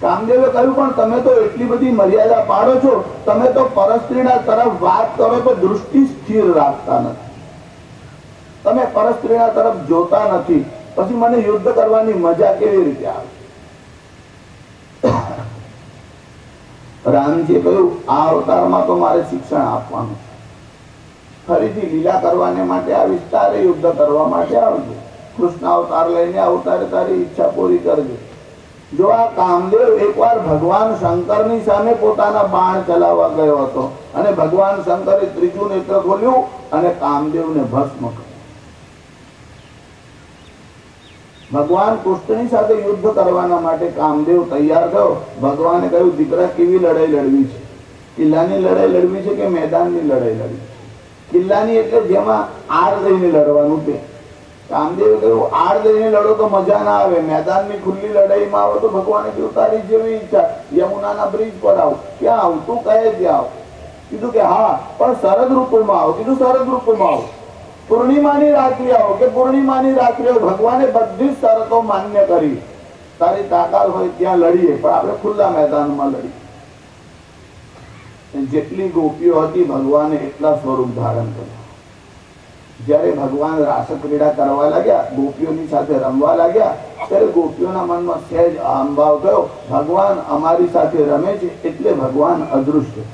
કામદેવે કહ્યું પણ તમે તો એટલી બધી મર્યાદા પાડો છો, તમે તો પરસ્ત્રીના તરફ વાત કરો તો દૃષ્ટિ સ્થિર રાખતા નથી, તમે પરસ્ત્રીના તરફ જોતા નથી, પછી મને યુદ્ધ કરવાની મજા કેવી રીતે આવે? રામજીએ કહ્યું આ અવતારમાં તો મારે શિક્ષણ આપવાનું છે. ફરીથી લીલા કરવાને માટે આવીશ, તારે યુદ્ધ કરવા માટે આવજે. કૃષ્ણ અવતાર લઈને અવતારે તારી ઈચ્છા પૂરી કરજે. જો આ કામદેવ એકવાર ભગવાન શંકરની સામે પોતાના બાણ ચલાવવા ગયો હતો અને ભગવાન શંકરે ત્રીજું નેત્ર ખોલ્યું અને કામદેવને ભસ્મ કર્યો. ભગવાન કૃષ્ણની સાથે યુદ્ધ કરવાના માટે કામદેવ તૈયાર થયો. ભગવાને કહ્યું દીકરા કેવી લડાઈ લડવી છે? કિલ્લાની લડાઈ લડવી છે કે મેદાનની લડાઈ લડવી? કિલ્લાની એટલે જેમાં આડ લઈને લડવાનું તે. કામદેવે કહ્યું આડ લઈને લડો તો મજા ના આવે, મેદાનની ખુલ્લી લડાઈમાં આવો તો ભગવાને કહ્યું તારી જેવી ઈચ્છા, યમુનાના બ્રિજ પર આવ. ક્યાં આવ? તું કહે ત્યાં આવ. કીધું કે હા પણ શરદ ઋતુમાં આવ. કીધું શરદ ઋતુમાં આવ. પૂર્ણિમાની રાત્રિ આવો કે પૂર્ણિમાની રાત્રિ. ભગવાને બધી જ શરતો માન્ય કરી. તારી તાકાત હોય ત્યાં લડીએ, પણ આપણે ખુલ્લા મેદાનમાં લડીએ. જેટલી ગોપીઓ હતી ભગવાને એટલા સ્વરૂપ ધારણ કર્યા. જ્યારે ભગવાન રાસ ક્રીડા કરવા લાગ્યા, ગોપીઓની સાથે રમવા લાગ્યા, ત્યારે ગોપીઓના મનમાં સહેજ અહંભાવ થયો. ભગવાન અમારી સાથે રમે છે એટલે ભગવાન અદૃશ્ય.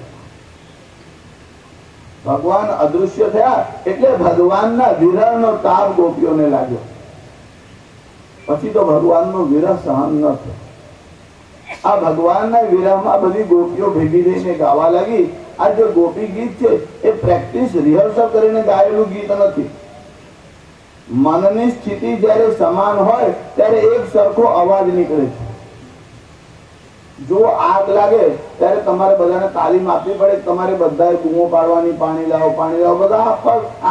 ભગવાન અદૃશ્ય થયા એટલે ભગવાનના વિરહનો તાપ ગોપીઓને લાગ્યો. પછી તો ભગવાનનો વિરહ સહન ન થયો. આ ભગવાનના વિરહમાં બધી ગોપીઓ ભેગી થઈને ગાવા લાગી. આ જે ગોપી ગીત છે એ પ્રેક્ટિસ રિહર્સલ કરીને ગાયેલું ગીત નથી. મનની સ્થિતિ જ્યારે સમાન હોય ત્યારે એક સરખો અવાજ નીકળે છે. જો આગ લાગે ત્યારે તમારે બધાને તાલીમ આપવી પડે. તમારે બધાએ બૂમો પાડવાની, પાણી લાવો, પાણી લાવો. બધા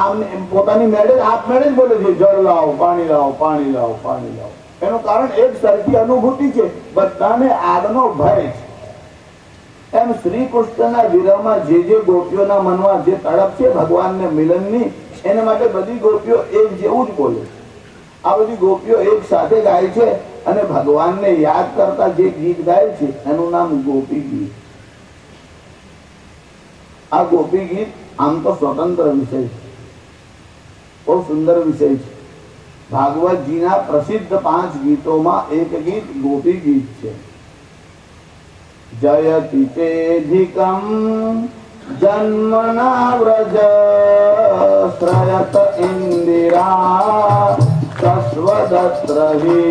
આમ પોતાની મેળે આપમેળે જ બોલે છે જળ લાવો, પાણી લાવો, પાણી લાવો, પાણી લાવો. એનું કારણ એક સરખી અનુભૂતિ છે, બધાને આગનો ભય છે. એમ શ્રી કૃષ્ણના વિરહમાં જે ગોપીઓના મનમાં જે તડપ છે ભગવાનને મિલનની, એના માટે બધી ગોપીઓ એક જેવું જ બોલે. આ બધી ગોપીઓ એક સાથે ગાય છે અને ભગવાનને યાદ કરતા જે ગીત ગાય છે એનું નામ ગોપી ગીત. આ ગોપી ગીત આમ તો સ્વતંત્ર વિષય છે, બહુ સુંદર વિષય છે. ભાગવતજીના પ્રસિદ્ધ 5 ગીતોમાં એક ગીત ગોપી ગીત છે. જયતિ તેધિકમ જન્મના વ્રજ શ્રયત ઇન્દિરા તસ્ય શશ્વદત્રહિ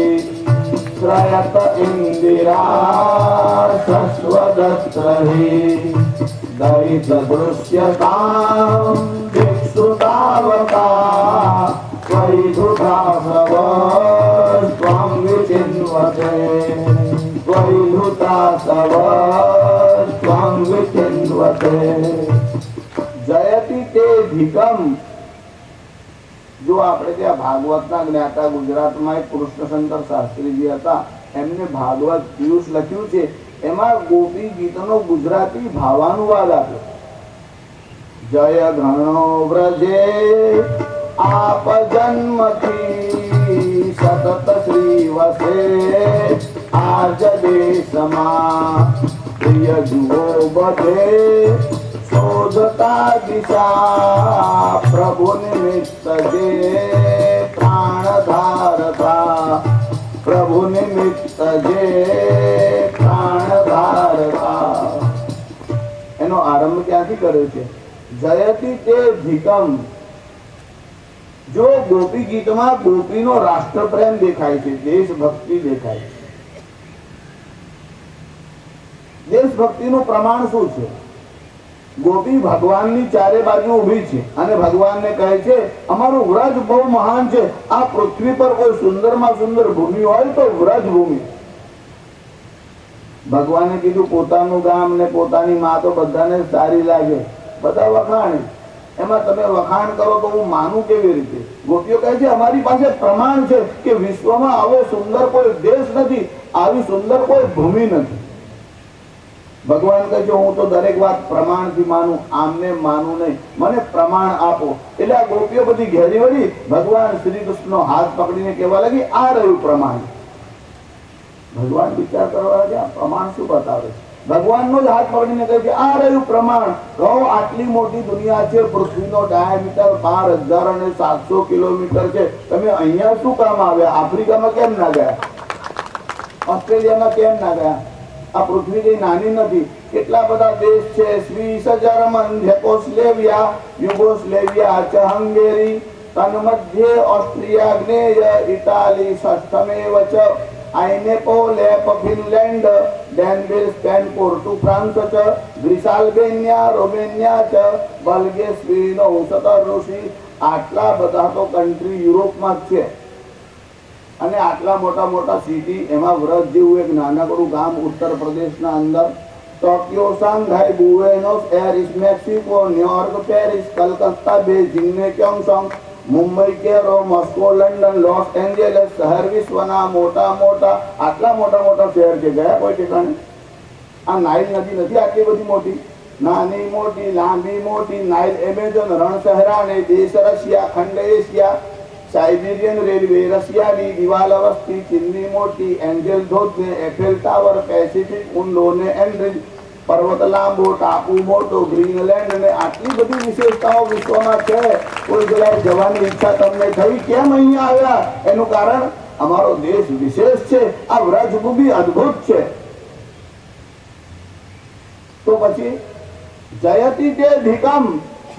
શ્રયત ઇન્દિરા શશ્વદત્રહિ દૈત દૃશ્યતામ વિક્ષુતાવતા વૈધુતાસવ ત્વં વિચિન્વતે વૈધુતાસવ ત્વં વિચિન્વતે જયતિ તે ધીકમ. જો આપણે ત્યાં ભાગવતના જ્ઞાતા ગુજરાતમાં એક કૃષ્ણશંકર શાસ્ત્રીજી હતા, એમને ભાગવત પિયુષ લખ્યું છે, એમાં ગોપી ગીતનો ગુજરાતી ભાવાનુવાદ આપ્યો. જય ઘણો વ્રજે આપ જન્મથી સતત શ્રી વસે આજ દેશમાં પ્રિય જુઓ બધે શોધતા દિશા પ્રભુ નિમિત્ત જે પ્રાણ ધારતા પ્રભુ નિમિત્ત જે પ્રાણ ધારતા. એનો આરંભ ક્યાંથી કર્યો છે? જયતિ તે ધીકમ. જો ગોપી ગીતમાં ગોપીનો રાષ્ટ્ર પ્રેમ દેખાય છે, દેશભક્તિ દેખાય છે. દેશભક્તિનું પ્રમાણ શું છે? ગોપી ભગવાનની ચારે બાજુ ઊભી છે અને ભગવાનને કહે છે અમારું વ્રજ બહુ મહાન છે. આ પૃથ્વી પર કોઈ સુંદરમાં સુંદર ભૂમિ હોય તો વ્રજ ભૂમિ. ભગવાને કીધું પોતાનું ગામ ને પોતાની માં તો બધાને સારી લાગે, બધા વખાણે. એમાં તમે વખાણ કરો તો હું માનું કેવી રીતે? ગોપીઓ કહે છે અમારી પાસે પ્રમાણ છે કે વિશ્વમાં આવો સુંદર કોઈ દેશ નથી, આવી સુંદર કોઈ ભૂમિ નથી. ભગવાન કહે છે હું તો દરેક વાત પ્રમાણથી માનું, આમને માનું નહીં, મને પ્રમાણ આપો. એટલે આ ગોપીઓ બધી ઘેરી વળી ભગવાન શ્રી કૃષ્ણનો હાથ પકડીને કહેવા લાગી આ રહ્યું પ્રમાણ. ભગવાન વિચાર કરવા લાગ્યા પ્રમાણ શું બતાવે? ભગવાનનો જ હાથ પકડીને કહે છે આ રહ્યું પ્રમાણ. કહો આટલી મોટી દુનિયા છે, પૃથ્વીનો ડાયામીટર 12,700 કિલોમીટર છે, તમે અહીંયા શું કામ આવ્યા? આફ્રિકામાં કેમ ના ગયા? ઓસ્ટ્રેલિયામાં કેમ ના ગયા? આ પૃથ્વી કઈ નાની નથી. કેટલા બધા દેશ છે, Swiss, German, Czechoslovakia, Yugoslavia, Hungary, તન્મધ્યે ઓસ્ટ્રિયા, જ્ઞેય, ઇટાલી, ષષ્ઠમેવ ચ આઇનેપોલેપ, ફિનલેન્ડ, ડેનવિલ, સ્પેન, પોર્ટુ, ફ્રાન્સ ચ ગ્રીસ, આલ્બેનિયા, રોમેનિયા ચ બલ્ગે, સ્વીન, ઉસતર ઋષિ. આટલા બધા તો કન્ટ્રી યુરોપમાં જ છે. અને આટલા મોટા મોટા સિટી, એમાં વ્રજ જેવું એક નાનકડું ગામ ઉત્તર પ્રદેશના અંદર. Tokyo, Shanghai, Buenos Aires, Mexico, New York, Paris, Calcutta, Beijing ને ક્યોંગસોંગ, Mumbai, Cairo, Moscow, London, Los Angeles શહેર વિશ્વના મોટા મોટા, આટલા મોટા મોટા શહેર છે. ગયા કોઈ ઠેકાણે? આ નાઇલ નદી નથી આટલી બધી મોટી? નાની મોટી, લાંબી મોટી નાઇલ, એમેઝોન, રણ સહરા ને દેશ રશિયા, ખંડ એશિયા, સાઇબેરિયન રેલવે, રશિયાની દિવાલ વસ્તી, ચીનની મોટી એન્જલ ધોધ ને એફેલ ટાવર, પેસિફિક ઊંડો ને એન્ડ્રિજ, પર્વત લાંબો, ટાપુ મોટો, ગ્રીનલેન્ડ ને આટલી બધી વિશેષતાઓ વિશ્વમાં છે. કોઈ જગ્યાએ જવાની ઈચ્છા તમને થઈ? કેમ અહીંયા આવ્યા? એનું કારણ અમારો દેશ વિશેષ છે, આ વ્રજભૂમિ અદ્ભુત છે. તો પછી જયતિ તે ધીકમ,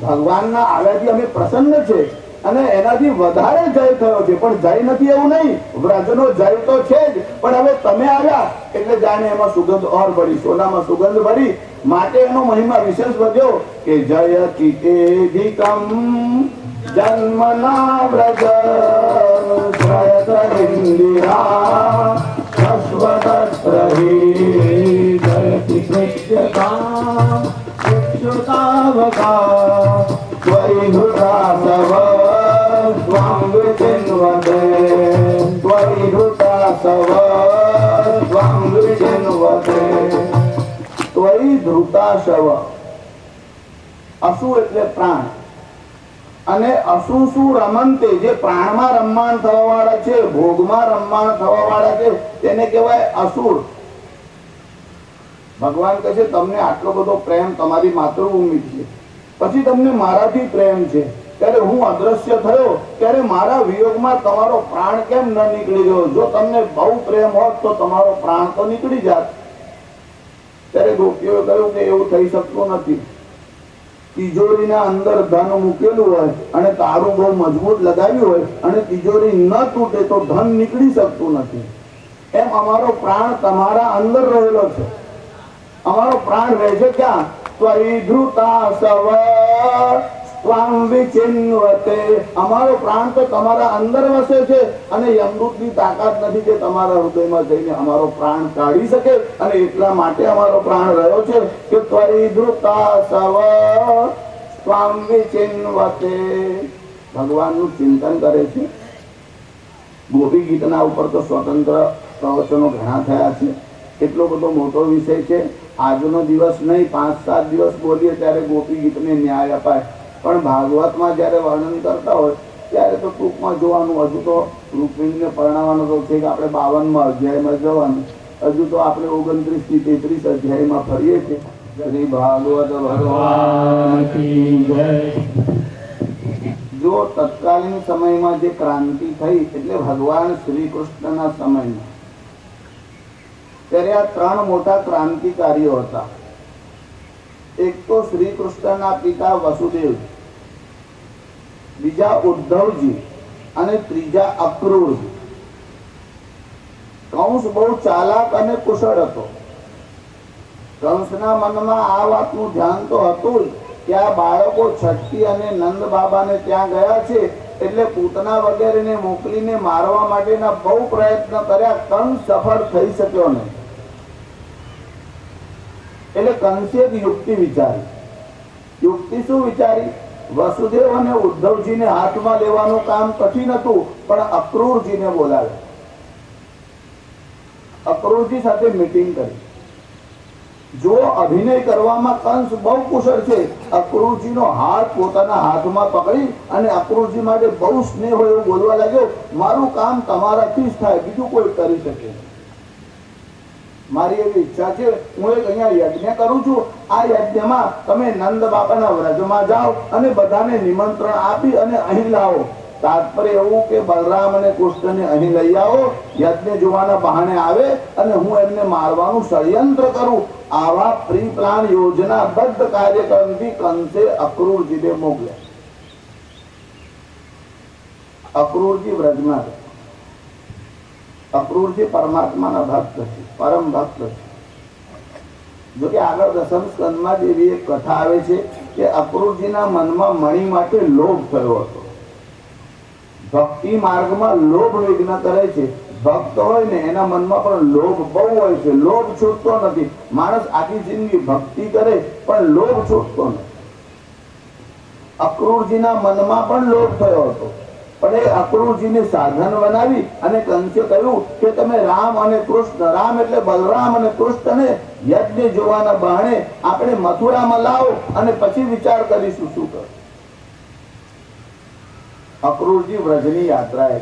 ભગવાનના આવ્યાથી અમે પ્રસન્ન છે અને એનાથી વધારે જય થયો છે. પણ જય નથી એવું નહીં, વ્રજનો જય તો છે જ, પણ હવે તમે આવ્યા એટલે જાણે એમાં સુગંધ ઓર ભરી, સોનામાં સુગંધ ભરી, માટે એનો મહિમા વિશેષ વધ્યો કે જયતિ તે ધીકમ જન્મના વ્રજ શ્રયત ઇન્દિરા શશ્વદત્રહિ જયતિ કૃષ્યતા વિક્ષુતાવકા ત્વૈધુતાસવ ત્વં વિચિન્વતે ત્વૈધુતાસવ ત્વં વિચિન્વતે. ત્વૈધુતાસવ, અસુ એટલે પ્રાણ, અને અસુ શું રમંતે, જે પ્રાણમાં રમમાણ થવા વાળા છે, ભોગમાં રમમાણ થવા વાળા છે, તેને કહેવાય અસુર. ભગવાન કહે છે તમને આટલો બધો પ્રેમ તમારી માતૃભૂમિ છે, પછી તમને મારાથી પ્રેમ છે, ત્યારે હું અદ્રશ્ય થયો ત્યારે મારા વિયોગમાં તમારો પ્રાણ કેમ ન નીકળી ગયો? જો તમને બહુ પ્રેમ હોત તો તમારો પ્રાણ તો નીકળી જાત. ત્યારે ગોપીઓએ કહ્યું કે એવું થઈ શકતું નથી. તિજોરીના અંદર ધન મૂકેલું હોય અને તાળું બહુ મજબૂત લગાવ્યું હોય અને તિજોરી ન તૂટે તો ધન નીકળી શકતું નથી, એમ અમારો પ્રાણ તમારા અંદર રહેલો છે. અમારો પ્રાણ રહે છે ક્યાં? ત્વૈધૃતા સવ ત્વાં વિચિન્વતે. અમારો પ્રાણ તો તમારા અંદર વસે છે અને યમદૂતની તાકાત નથી કે તમારા હૃદયમાં જઈને અમારો પ્રાણ કાઢી શકે, અને એટલા માટે અમારો પ્રાણ રહ્યો છે કે ત્વૈધૃતા સવ ત્વાં વિચિન્વતે. ભગવાનનું ચિંતન કરે છે. ગોપી ગીતના ઉપર તો સ્વતંત્ર પ્રવચનો ઘણા થયા છે. એટલો બધો મોટો વિષય છે. આજનો દિવસ નહીં, 5-7 દિવસ બોલીએ ત્યારે ગોપી ગીતને ન્યાય અપાય. પણ ભાગવતમાં જ્યારે વર્ણન કરતા હોય ત્યારે તો ટૂંકમાં જોવાનું. હજુ તો રૂકમિણીને પરણાવવાનો તો છે કે આપણે 52મા અધ્યાયમાં જવાનું. હજુ તો આપણે 29 થી 33 અધ્યાયમાં ફરીએ છીએ. શ્રી ભાગવત ભગવાન કી જય. જો તત્કાલીન સમયમાં જે ક્રાંતિ થઈ એટલે ભગવાન શ્રી કૃષ્ણના સમયમાં, ત્યારે આ 3 મોટા ક્રાંતિકારીઓ હતા. એક તો શ્રી કૃષ્ણના પિતા વસુદેવ, બીજા ઉદ્ધવજી અને ત્રીજા અક્રૂરજી. કંસ બહુ ચાલાક અને કુશળ હતો. કંસના મનમાં આ વાતનું ધ્યાન તો હતું કે આ બાળકો છઠ્ઠી અને નંદ બાબાને ત્યાં ગયા છે એટલે પૂતના વગેરેને મોકલીને મારવા માટેના બહુ પ્રયત્ન કર્યા. કંસ સફળ થઈ શક્યો નહીં. એટલે કંસે એક યુક્તિ વિચારી. યુક્તિ શું વિચારી? વસુદેવ અને ઉદ્ધવજીને હાથમાં લેવાનું કામ કઠિન હતું, પણ અક્રૂરજીને બોલાવે. અક્રૂરજી સાથે મીટિંગ કરી. જો અભિનય કરવામાં કંસ બહુ કુશળ છે, અક્રૂરજીનો હાથ પોતાના હાથમાં પકડી અને અક્રૂરજી માટે બહુ સ્નેહ હોય એવું બોલવા લાગ્યો, મારું કામ તમારાથી જ થાય, બીજું કોઈ કરી શકે. મારી એવી ઈચ્છા છે, હું એક અહીંયા યજ્ઞ કરું છું. આ યજ્ઞમાં તમે નંદ બાબાના વ્રજમાં જાઓ અને બધાને નિમંત્રણ આપી અને અહીં લાવો. તાત્પર્ય એવું કે બલરામ અને કૃષ્ણને અહીં લઈ આવો, યજ્ઞ જોવાના બહાને આવે અને હું એમને મારવાનું ષડયંત્ર કરું. આવા પ્રી પ્લાન યોજનાબદ્ધ કાર્યક્રમથી કંસે અક્રૂરજીને મોકલ્યા. અક્રૂરજી વ્રજમાં ગયા. અક્રૂરજી પરમાત્માના ભક્ત છે, પરમ ભક્ત છે. જો કે આગળ 10મ સ્કંદમાં જેવી એક કથા આવે છે કે અક્રૂરજીના મનમાં મણી માટે લોભ થયો હતો. ભક્તિ માર્ગમાં લોભ વિઘ્ન કરે છે. ભક્ત હોય ને એના મનમાં પણ લોભ બહુ હોય છે. લોભ છૂટતો નથી. માણસ આખી જિંદગી ભક્તિ કરે પણ લોભ છૂટતો નથી. અક્રૂરજીના મનમાં પણ લોભ થયો હતો, પણ એ અક્રૂરજીને સાધન બનાવી અને કંસે કહ્યું કે તમે રામ અને કૃષ્ણ, રામ એટલે બલરામ અને કૃષ્ણને યજ્ઞ જોવાના બહાને આપણે મથુરામાં લાવો અને પછી વિચાર કરીશું શું કરું. અક્રૂરજી વ્રજની યાત્રાએ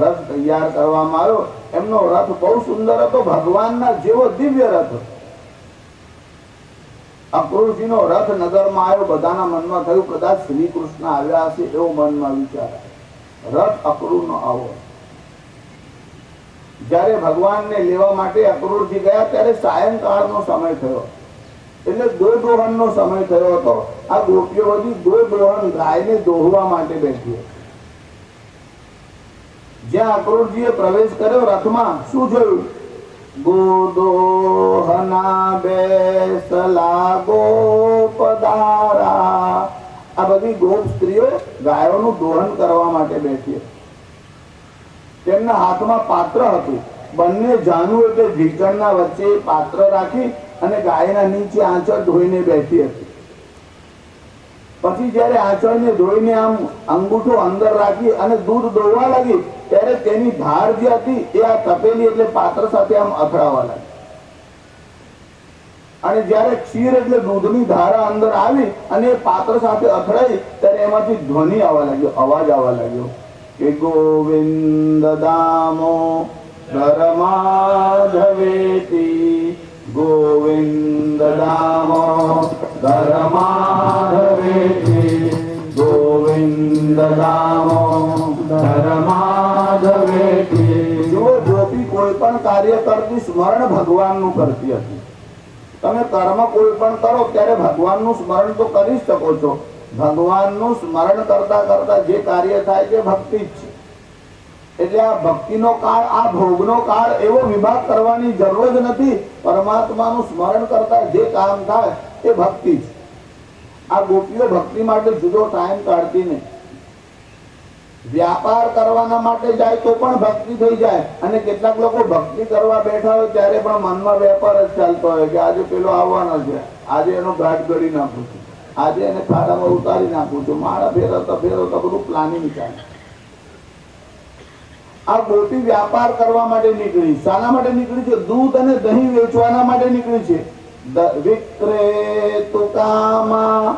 રથ તૈયાર કરવામાં આવ્યો. એમનો રથ બહુ સુંદર હતો, ભગવાનના જેવો દિવ્ય રથ હતો. અક્રૂરજીનો રથ નગરમાં આવ્યો. બધાના મનમાં થયું કદાચ શ્રી કૃષ્ણ આવ્યા હશે એવો મનમાં વિચાર આવ્યો. રથ અક્રૂરનો આવો. જ્યારે ભગવાનને લેવા માટે અક્રૂરજી ગયા ત્યારે સાયંકાળનો સમય થયો, એટલે ગોદોહનનો સમય થયો હતો. આ ગોપીઓ બધી ગોદોહન, ગાયને દોહવા માટે બેઠી હતી. જ્યાં અક્રૂરજીએ પ્રવેશ કર્યો રથમાં, શું જોયું? ગોદોહના બેસલા ગોપદારા. આ બધી ગોપ સ્ત્રીઓ ગાયોનું દોહન કરવા માટે બેઠી હતી. તેમના હાથમાં પાત્ર હતું. બંને જાનુ એટલે ઢીકણના વચ્ચે પાત્ર રાખી અને ગાયના નીચે આંચળ ધોઈને બેઠી હતી. પછી જયારે આંચળને ધોઈને આમ અંગૂઠો અંદર રાખી અને દૂધ દોહવા લાગી ત્યારે તેની ધાર જે હતી એ આ તપેલી એટલે પાત્ર સાથે આમ અથડાવા લાગી. અને જયારે ક્ષીર એટલે દૂધની ધારા અંદર આવી અને પાત્ર સાથે અથડાઈ ત્યારે એમાંથી ધ્વનિ આવવા લાગ્યો, અવાજ આવવા લાગ્યો કે ગોવિંદ દામો ધર્માધવેતી, ગોવિંદ દામો ધર્માધવેતી, ગોવિંદ દામો ધર્માધવેતી. જો ગોપી કોઈ પણ કાર્ય કરતી સ્મરણ ભગવાનનું કરતી હતી. તમે કર્મ કોઈ પણ કરો ત્યારે ભગવાનનું સ્મરણ તો કરી જ શકો છો. ભગવાનનું સ્મરણ કરતા કરતા જે કાર્ય થાય તે ભક્તિ જ છે. એટલે આ ભક્તિનો કાળ, આ ભોગનો કાળ એવો વિભાગ કરવાની જરૂર જ નથી. પરમાત્માનું સ્મરણ કરતા જે કામ થાય એ ભક્તિ છે. આ ગોપીઓ ભક્તિ માટે જુદો ટાઈમ કાઢતી નહીં. વ્યાપાર કરવાના માટે જાય તો પણ ભક્તિ થઈ જાય. અને કેટલાક લોકો ભક્તિ કરવા બેઠા હોય ત્યારે પણ મનમાં વેપાર જ ચાલતો હોય કે આજે પેલો આવવાનો છે, આજે એનો ઘાટ ગળી નાખું છું, આજે એને ખાડામાં ઉતારી નાખું છું, માળા ફેરવતા ફેરવતા બધું પ્લાનિંગ ચાલે. આ ગોપી વ્યાપાર કરવા માટે નીકળી. શાના માટે નીકળી છે? દૂધ અને દહીં વેચવાના માટે નીકળી છે. વિક્રેતુ કામા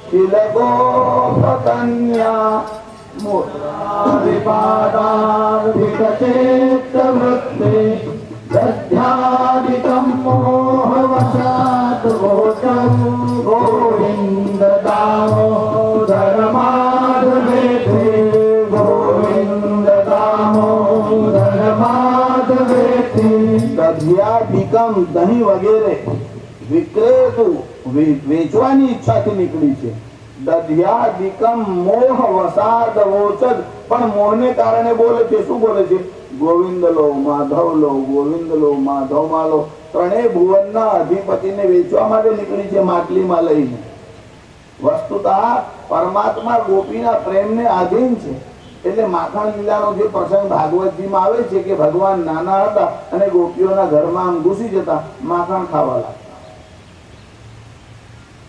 શિલગોપકન્યા મુદ્રાવિપાદાર્ધિકચેત્તવૃત્તે દધ્યાદિકં મોહવશાત ગોચં ગોવિંદ દામોદર માધવેતિ ગોવિંદ દામોદર માધવેતિ. દધ્યાદિકં દહીં વગેરે વિક્રેતુ વેચવાની ઈચ્છાથી નીકળી છે. દધ્યાદિકમ મોહ વસાદ વોચદ પણ મોહને કારણે બોલે છે. શું બોલે છે? ગોવિંદ લો, માધવ લો, ગોવિંદ લો, માધવ માં લો. ત્રણેય ભુવનના અધિપતિને વેચવા માટે નીકળી છે માટલીમાં લઈને. વસ્તુતઃ પરમાત્મા ગોપીના પ્રેમને આધીન છે. એટલે માખણ લીલાનો જે પ્રસંગ ભાગવતજીમાં આવે છે કે ભગવાન નાના હતા અને ગોપીઓના ઘરમાં આમ ઘૂસી જતા, માખણ ખાવા લાગતા.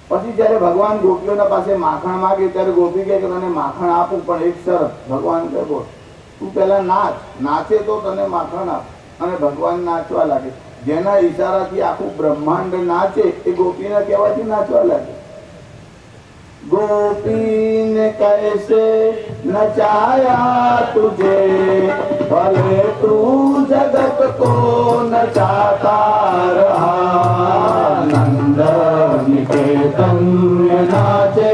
પછી જયારે ભગવાન ગોપીઓના પાસે માખણ માંગે ત્યારે ગોપી કહે કે તને માખણ આપું, પણ એક શરત. ભગવાન કહે બોલ, તું પેલા નાચ, નાચે તો તને માખણ આપ. અને ભગવાન નાચવા લાગે. જેના ઈશારાથી આખું બ્રહ્માંડ નાચે એ ગોપીના કહેવાથી નાચવા લાગે. गोपी कैसे नचाया तुझे, भले तू जगत को नचाता रहा। नंद निकेतन में नाचे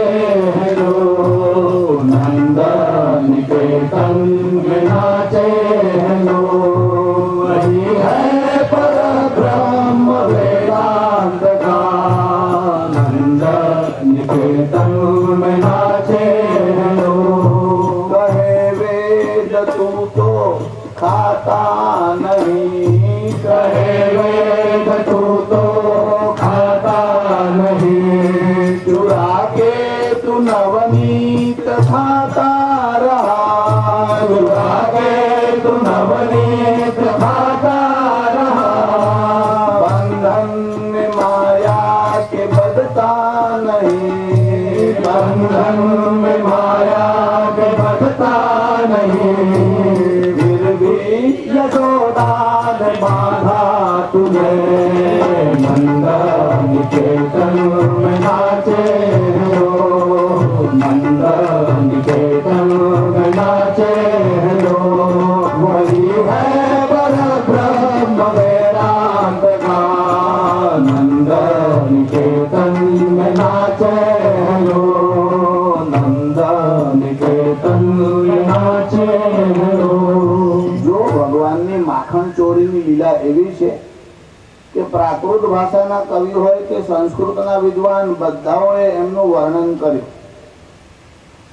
हैं जो, नंद निकेतन में नाचे हैं जो, वही है पर ब्रह्म वेदांत का। नंद निकेतन में नाचे हैं लोग, कहे वेद तू तो खाता नहीं, कहे वेद तू तो खाता नहीं, चुरा के तू नवनीत खाता रहा, चुरा के तू नवनीत खाता रहा। बंधन में माया के बदता नहीं, बंधन में माया के बदता नहीं, फिर भी यशोदा ने बांधा तुझे। नंद निकेतन में नाचे लो, नंद निकेतन में नाचे लो, वही है पर ब्रह्म वेदांत का। नंद निकेतन में नाचे लो, नंद निकेतन में नाचे लो। जो ભગવાનની માખણ ચોરીની લીલા એવી છે કે પ્રાકૃત ભાષાના કવિ હોય કે સંસ્કૃતના વિદ્વાન બધાઓએ એમનું વર્ણન કર્યું.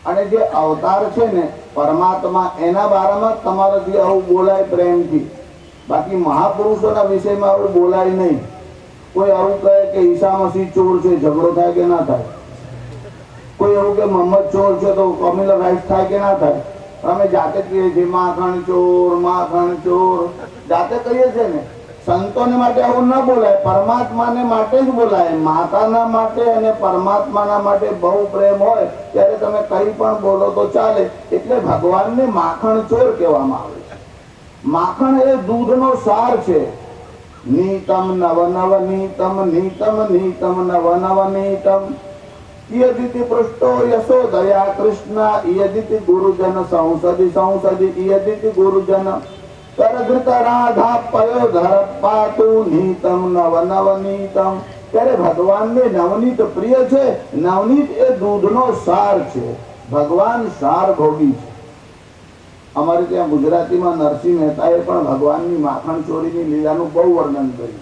અને જે અવતાર છે ને પરમાત્મા, એના બારામાં તમારાથી આવું બોલાય પ્રેમથી. બાકી મહાપુરુષોના વિષયમાં આવું બોલાય નહીં. કોઈ આવું કહે કે ઈસા મસીહ ચોર છે, ઝઘડો થાય કે ના થાય? કોઈ એવું કે મોહમ્મદ ચોર છે તો કોમ્યુનલ રાઇટ થાય કે ના થાય? અમે જાતે કહીએ છીએ માખણ ચોર, જાતે કહીએ છીએ ને. સંતોને માટે આવું ન બોલાય, પરમાત્માને માટે જ બોલાય. માતાના માટે અને પરમાત્માના માટે બહુ પ્રેમ હોય ત્યારે તમે કઈ પણ બોલો તો ચાલે. એટલે ભગવાનને માખણ ચોર કહેવામાં આવે છે. માખણ એ દૂધનો સાર છે. નીતમ નવ નવ નીતમ, નીતમ નીતમ નવ નવ નીતમ, યદિતિ પૃષ્ટો યશોદયા કૃષ્ણ, યદિતિ ગુરુજન સંસદિ સંસદિ, યદિતિ ગુરુજન કરધૃત રાધા પયોધર પાતુ, નીતમ નવ નવ નીતમ. ત્યારે ભગવાનને નવનીત પ્રિય છે. નવનીત એ દૂધનો સાર છે. ભગવાન સાર ભોગી છે. અમારે ત્યાં ગુજરાતીમાં નરસિંહ મહેતાએ પણ ભગવાનની માખણ ચોરીની લીલાનું બહુ વર્ણન કર્યું.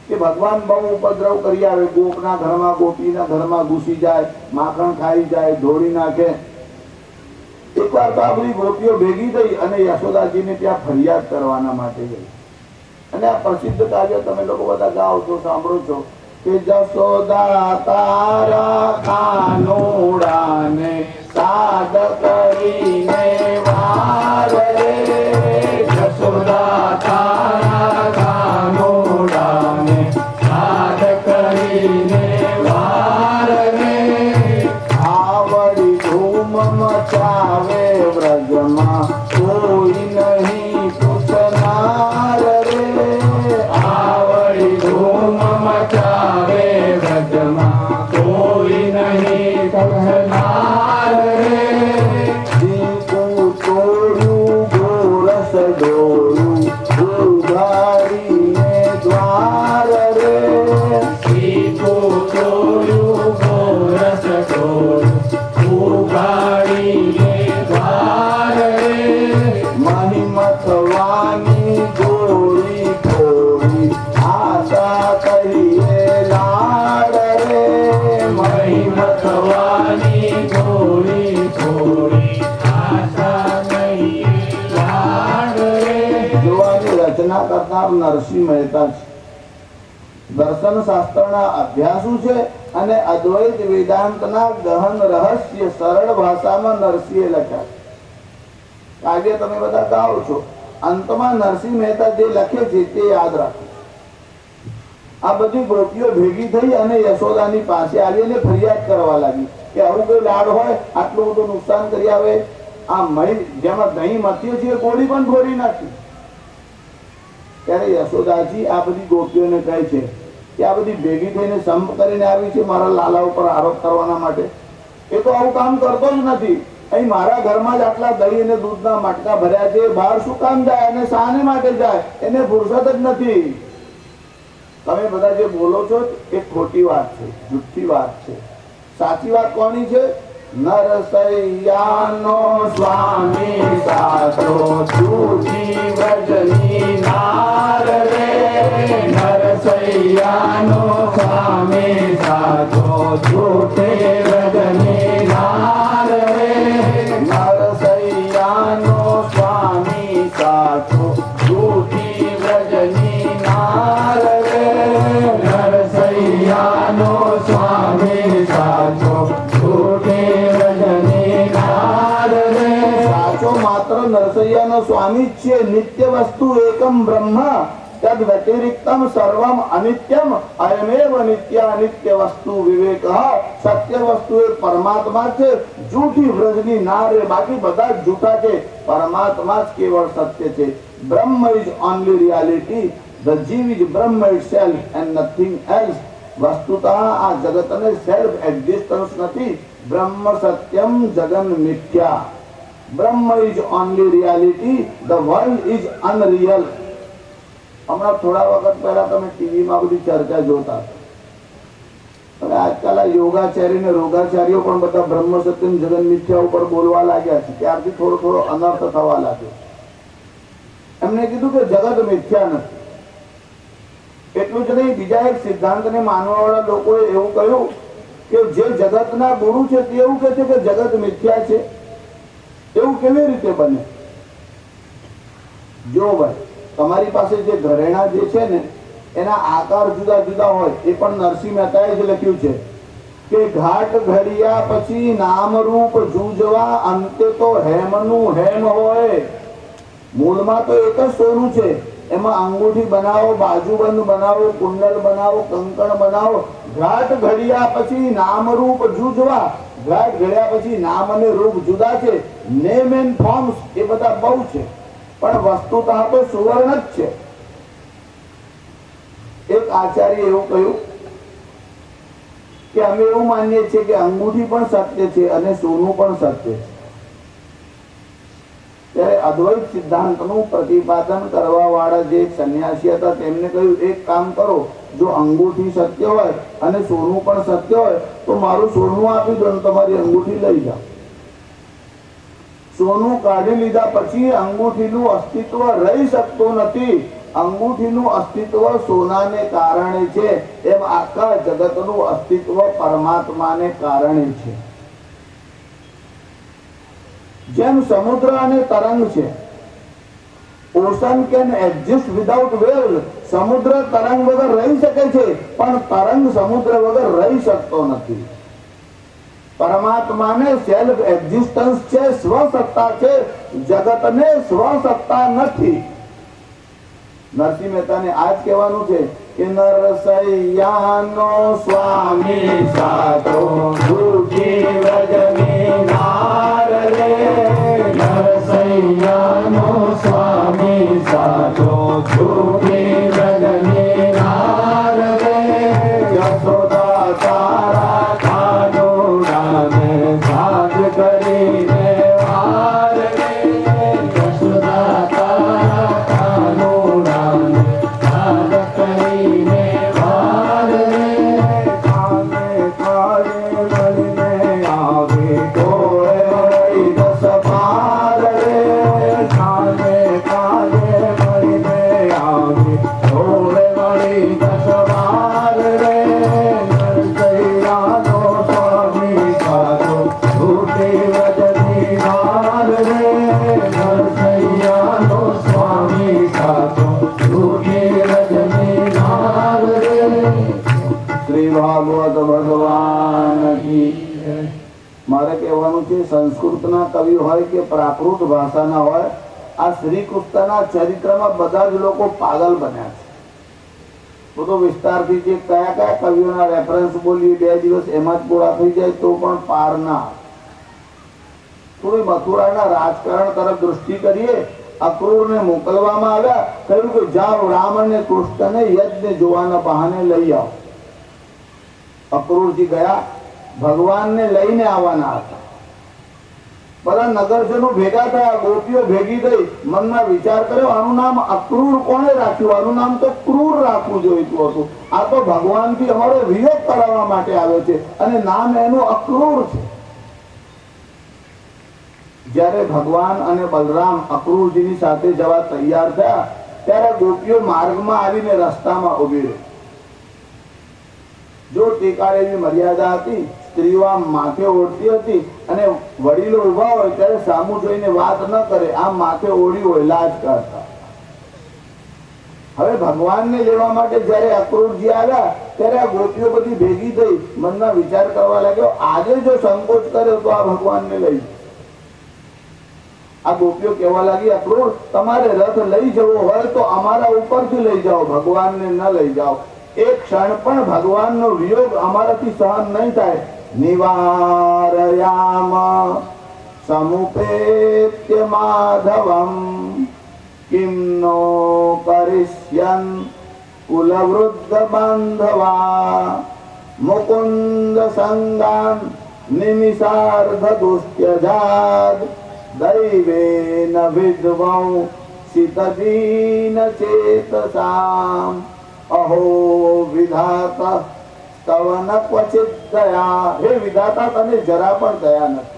કે ભગવાન બહુ ઉપદ્રવ કરી આવે, ગોપના ઘરમાં ગોપીના ઘરમાં ઘૂસી જાય, માખણ ખાઈ જાય, ધોળી નાખે. એકવાર તો આ બધી ગોપીઓ ભેગી થઈ અને યશોદાજીને ત્યાં ફરિયાદ કરવાના માટે ગઈ. અને આ પ્રસિદ્ધ કાવ્ય તમે લોકો બધા ગાઓ છો, સાંભળો છો કે જશોદા તારા કાનુડાને સાદ કરીને વાર રે, જશોદા તારા કાનુડાને સાદ કરીને વાર રે, આવડી ધૂમ મચાવે વ્રજમાં કોઈ નહીં પૂછનાર રે, આવડી ધૂમ મચાવે વ્રજમાં કોઈ નહીં પૂછનાર રે, દીકું તોડ્યું ગોરસ ડોળું ઉઘાડીને દ્વાર રે, દીકું તોડ્યું ગોરસ ડોળું ઉઘાડીને દ્વાર રે, મહિમતવાની ગોળી ખોળી આશા કહીએ લાડ રે, મહિમતવાની ગોળી ખોળી આશા કહીએ લાડ રે. જોવાની રચના કરનાર નરસિંહ મહેતા છે. દર્શન શાસ્ત્રના અભ્યાસુ છે અને અદ્વૈત વેદાંતના ગહન રહસ્ય સરળ ભાષામાં નરસિંહે લખ્યા. કાવ્ય તમે બધા ગાઓ છો, અંતમાં નરસિંહ મહેતા જે લખે છે તે યાદ રાખો. આ બધી ગોપીઓ ભેગી થઈ અને યશોદાની પાસે આવી અને ફરિયાદ કરવા લાગી કે આવું કોઈ લાડ હોય, આટલું બધું નુકસાન કરી આવે, આ મહી જેમાં દહીં મથીએ છીએ ગોળી પણ ફોડી નાખી. ત્યારે યશોદાજી આ બધી ગોપીઓને કહે છે કે આ બધી ભેગી થઈને સંપ કરીને આવી છે મારા લાલા ઉપર આરોપ કરવાના માટે. એ તો આવું કામ કરતો જ નથી. અહીં મારા ઘરમાં જ આટલા દહીં અને દૂધના મટકા ભર્યા છે, બહાર શું કામ જાય અને શાને માટે જાય, એને ફુરસત જ નથી. તમે બધા જે બોલો છો એ ખોટી વાત છે, જુઠ્ઠી વાત છે. સાચી વાત કોની છે? નરસૈયાનો સ્વામી સાચો જૂઠી વ્રજની નાર રે, નરસૈયાનો સ્વામી સાચો જૂઠે વ્રજની નાર રે, નરસૈયાનો સ્વામી સાચો જૂઠી વ્રજની નાર રે, નરસૈયાનો સ્વામી સાચો માત્ર નરસૈયાનો સ્વામી છે. નિત્ય વસ્તુ એકમ બ્રહ્મ તદ વ્યતિરિક્તમ સર્વમ અનિત્યમ અયમેવ નિત્ય અનિત્ય વસ્તુ વિવેક. સત્ય વસ્તુ એ પરમાત્મા છે, જૂઠી વ્રજની નાર રે, બાકી બધા જ જૂઠા છે, પરમાત્મા જ કેવળ સત્ય છે. બ્રહ્મ ઇઝ ઓનલી રિયાલિટી, ધ જીવ ઇઝ બ્રહ્મ ઇટસેલ્ફ એન્ડ નથિંગ એલ્સ. વસ્તુતઃ આ જગતને સેલ્ફ એક્ઝિસ્ટન્સ નથી. બ્રહ્મ સત્યમ જગન મિથ્યા. બ્રહ્મ is only reality, the world is unreal. હમણાં થોડા વખત પહેલા તમે ટીવીમાં બધી ચર્ચા જોતા હતા. આજકાલ આ યોગાચારી ને રોગાચારીઓ પણ બધા બ્રહ્મ સત્યમ જગન મિથ્યા ઉપર બોલવા લાગ્યા છે. ત્યારથી થોડો થોડો અનર્થ થવા લાગ્યો. એમને કીધું કે જગત મિથ્યા નથી. એટલું જ નહીં, બીજા એક સિદ્ધાંતને માનવાવાળા લોકોએ એવું કહ્યું કે જે જગતના ગુરુ છે તે એવું કહે છે કે જગત મિથ્યા છે. એવું કેવી રીતે બને? જો ભાઈ, તમારી પાસે જે ઘરેણા જે છે ને એના આકાર જુદા જુદા હોય, એ પણ નરસિંહ મહેતાએ જ લખ્યું છે કે ઘાટ ઘડિયા પછી નામરૂપ જૂજવા, અંતે તો હેમનું હેમ હોય. મૂળમાં તો એક જ સોનું છે, એમાં અંગૂઠી બનાવો, બાજુબંધ બનાવો, કુંડલ બનાવો, કંકણ બનાવો. ઘાટ ઘડિયા પછી નામરૂપ જૂજવા, ઘાટ ઘડ્યા પછી નામ અને રૂપ જુદા છે. નેમ એન્ડ ફોર્મ્સ એ બધા બહુ છે, પણ વસ્તુતઃ તો સુવર્ણ જ છે. એક આચાર્ય એવું કહ્યું કે અમે એવું માનીએ છીએ કે અંગૂઠી પણ સત્ય છે અને સોનું પણ સત્ય છે. ત્યારે અદ્વૈત સિદ્ધાંતનું પ્રતિપાદન કરવા વાળા જે સંન્યાસી હતા તેમને કહ્યું, એક કામ કરો, જો અંગૂઠી સત્ય હોય અને સોનું પણ સત્ય હોય તો મારું સોનું આપી દો અને તમારી અંગૂઠી લઈ જાઓ. સોનું કાઢી લીધા પછી અંગૂઠીનું અસ્તિત્વ રહી શકતું નથી. અંગૂઠીનું અસ્તિત્વ સોનાને કારણે છે, એમ આખા જગતનું અસ્તિત્વ પરમાત્માને કારણે છે. જેમ સમુદ્ર અને તરંગ છે, ocean can exist without wave. સમુદ્ર તરંગ વગર રહી શકે છે, પણ તરંગ સમુદ્ર વગર રહી શકતો નથી. પરમાત્માને સેલ્ફ એક્ઝિસ્ટન્સ છે, સ્વસત્તા છે, જગતને સ્વસત્તા નથી. નરસિંહ મહેતાને આજ કહેવાનું છે કે નરસૈયાનો સ્વામી સાચો દુઃખી વ્રજની નાર રે. નરસૈયાનો સ્વામી સાચો દુઃખી વ્રજની નાર રે. યશોદા તારા કાનુડાને સાજ કરીને વાર રે. યશોદા તારા કાનુડાને સાજ કરીને વાર રે. કાને કાળે મળીને આવે ટોળે વળી દસ પાર રે. કાને કાળે મળીને આવે ટોળે વળી દસ પાર રે. નરસૈયાનો સ્વામી સાચો દુઃખી વ્રજની નાર રે. નરસૈયાનો સ્વામી સાચો દુઃખી વ્રજની નાર રે. શ્રી ભાગવત ભગવાન કી જય. મારે કહેવાનું છે, સંસ્કૃતના કવિ હોય કે પ્રાકૃત ભાષાના હોય, આ શ્રી કૃષ્ણના ચરિત્રમાં બધા જ લોકો પાગલ બન્યા છે. બધો વિસ્તારથી જે કયા કયા કવિઓના રેફરન્સ બોલીએ 2 દિવસ એમાં જ પૂરા થઈ જાય તો પણ પાર ના. થોડી મથુરાના રાજકારણ તરફ દૃષ્ટિ કરીએ. અક્રૂરને મોકલવામાં આવ્યા, કહ્યું કે જાઓ રામ અને કૃષ્ણને યજ્ઞ જોવાના બહાને લઈ આવો. અક્રૂરજી ગયા, ભગવાનને લઈને આવવાના હતા. બધા નગરજનો ભેગા થયા, ગોપીઓ ભેગી થઈ, મનમાં વિચાર કર્યો આનું નામ અક્રૂર કોણે રાખ્યું? આનું નામ તો ક્રૂર રાખવું જોઈતું હતું. આ તો ભગવાનથી અમારો વિયોગ કરાવવા માટે આવ્યો છે અને નામ એનું અક્રૂર છે. જ્યારે ભગવાન અને બલરામ અક્રૂરજીની સાથે જવા તૈયાર થયા, ત્યારે ગોપીઓ માર્ગમાં આવીને રસ્તામાં ઉભી રહી. જો ટેકાળ એવી મર્યાદા હતી, સ્ત્રીઓ આમ માથે ઓઢતી હતી અને વડીલો ઉભા હોય ત્યારે સામું જોઈને વાત ન કરે, આમ માથે ઓઢી હોય લાજ કરતા. હવે ભગવાનને લેવા માટે જયારે અક્રૂરજી આવ્યા ત્યારે આ ગોપીઓ બધી ભેગી થઈ, મનમાં વિચાર કરવા લાગ્યો, આજે જો સંકોચ કર્યો તો આ ભગવાનને લઈ. આ ગોપીઓ કહેવા લાગી, અક્રૂર તમારે રથ લઈ જવો હોય તો અમારા ઉપરથી લઈ જાઓ, ભગવાનને ન લઈ જાઓ. એક ક્ષણ પણ ભગવાનનો વિયોગ અમારાથી સહન નહીં થાય. નિવારયામ સમુપેત્ય માધવમ કિમ નો કરિષ્યન કુલવૃદ્ધ બાંધવા. મુકુંદ સંગાન નિમિષાર્ધ દુષ્ટ્યજાદ દૈવેન વિદ્વં સિતદીન ચેતસામ. અહો વિધાતા તવન ક્વચિત દયા. હે વિધાતા, તને જરા પણ દયા નથી.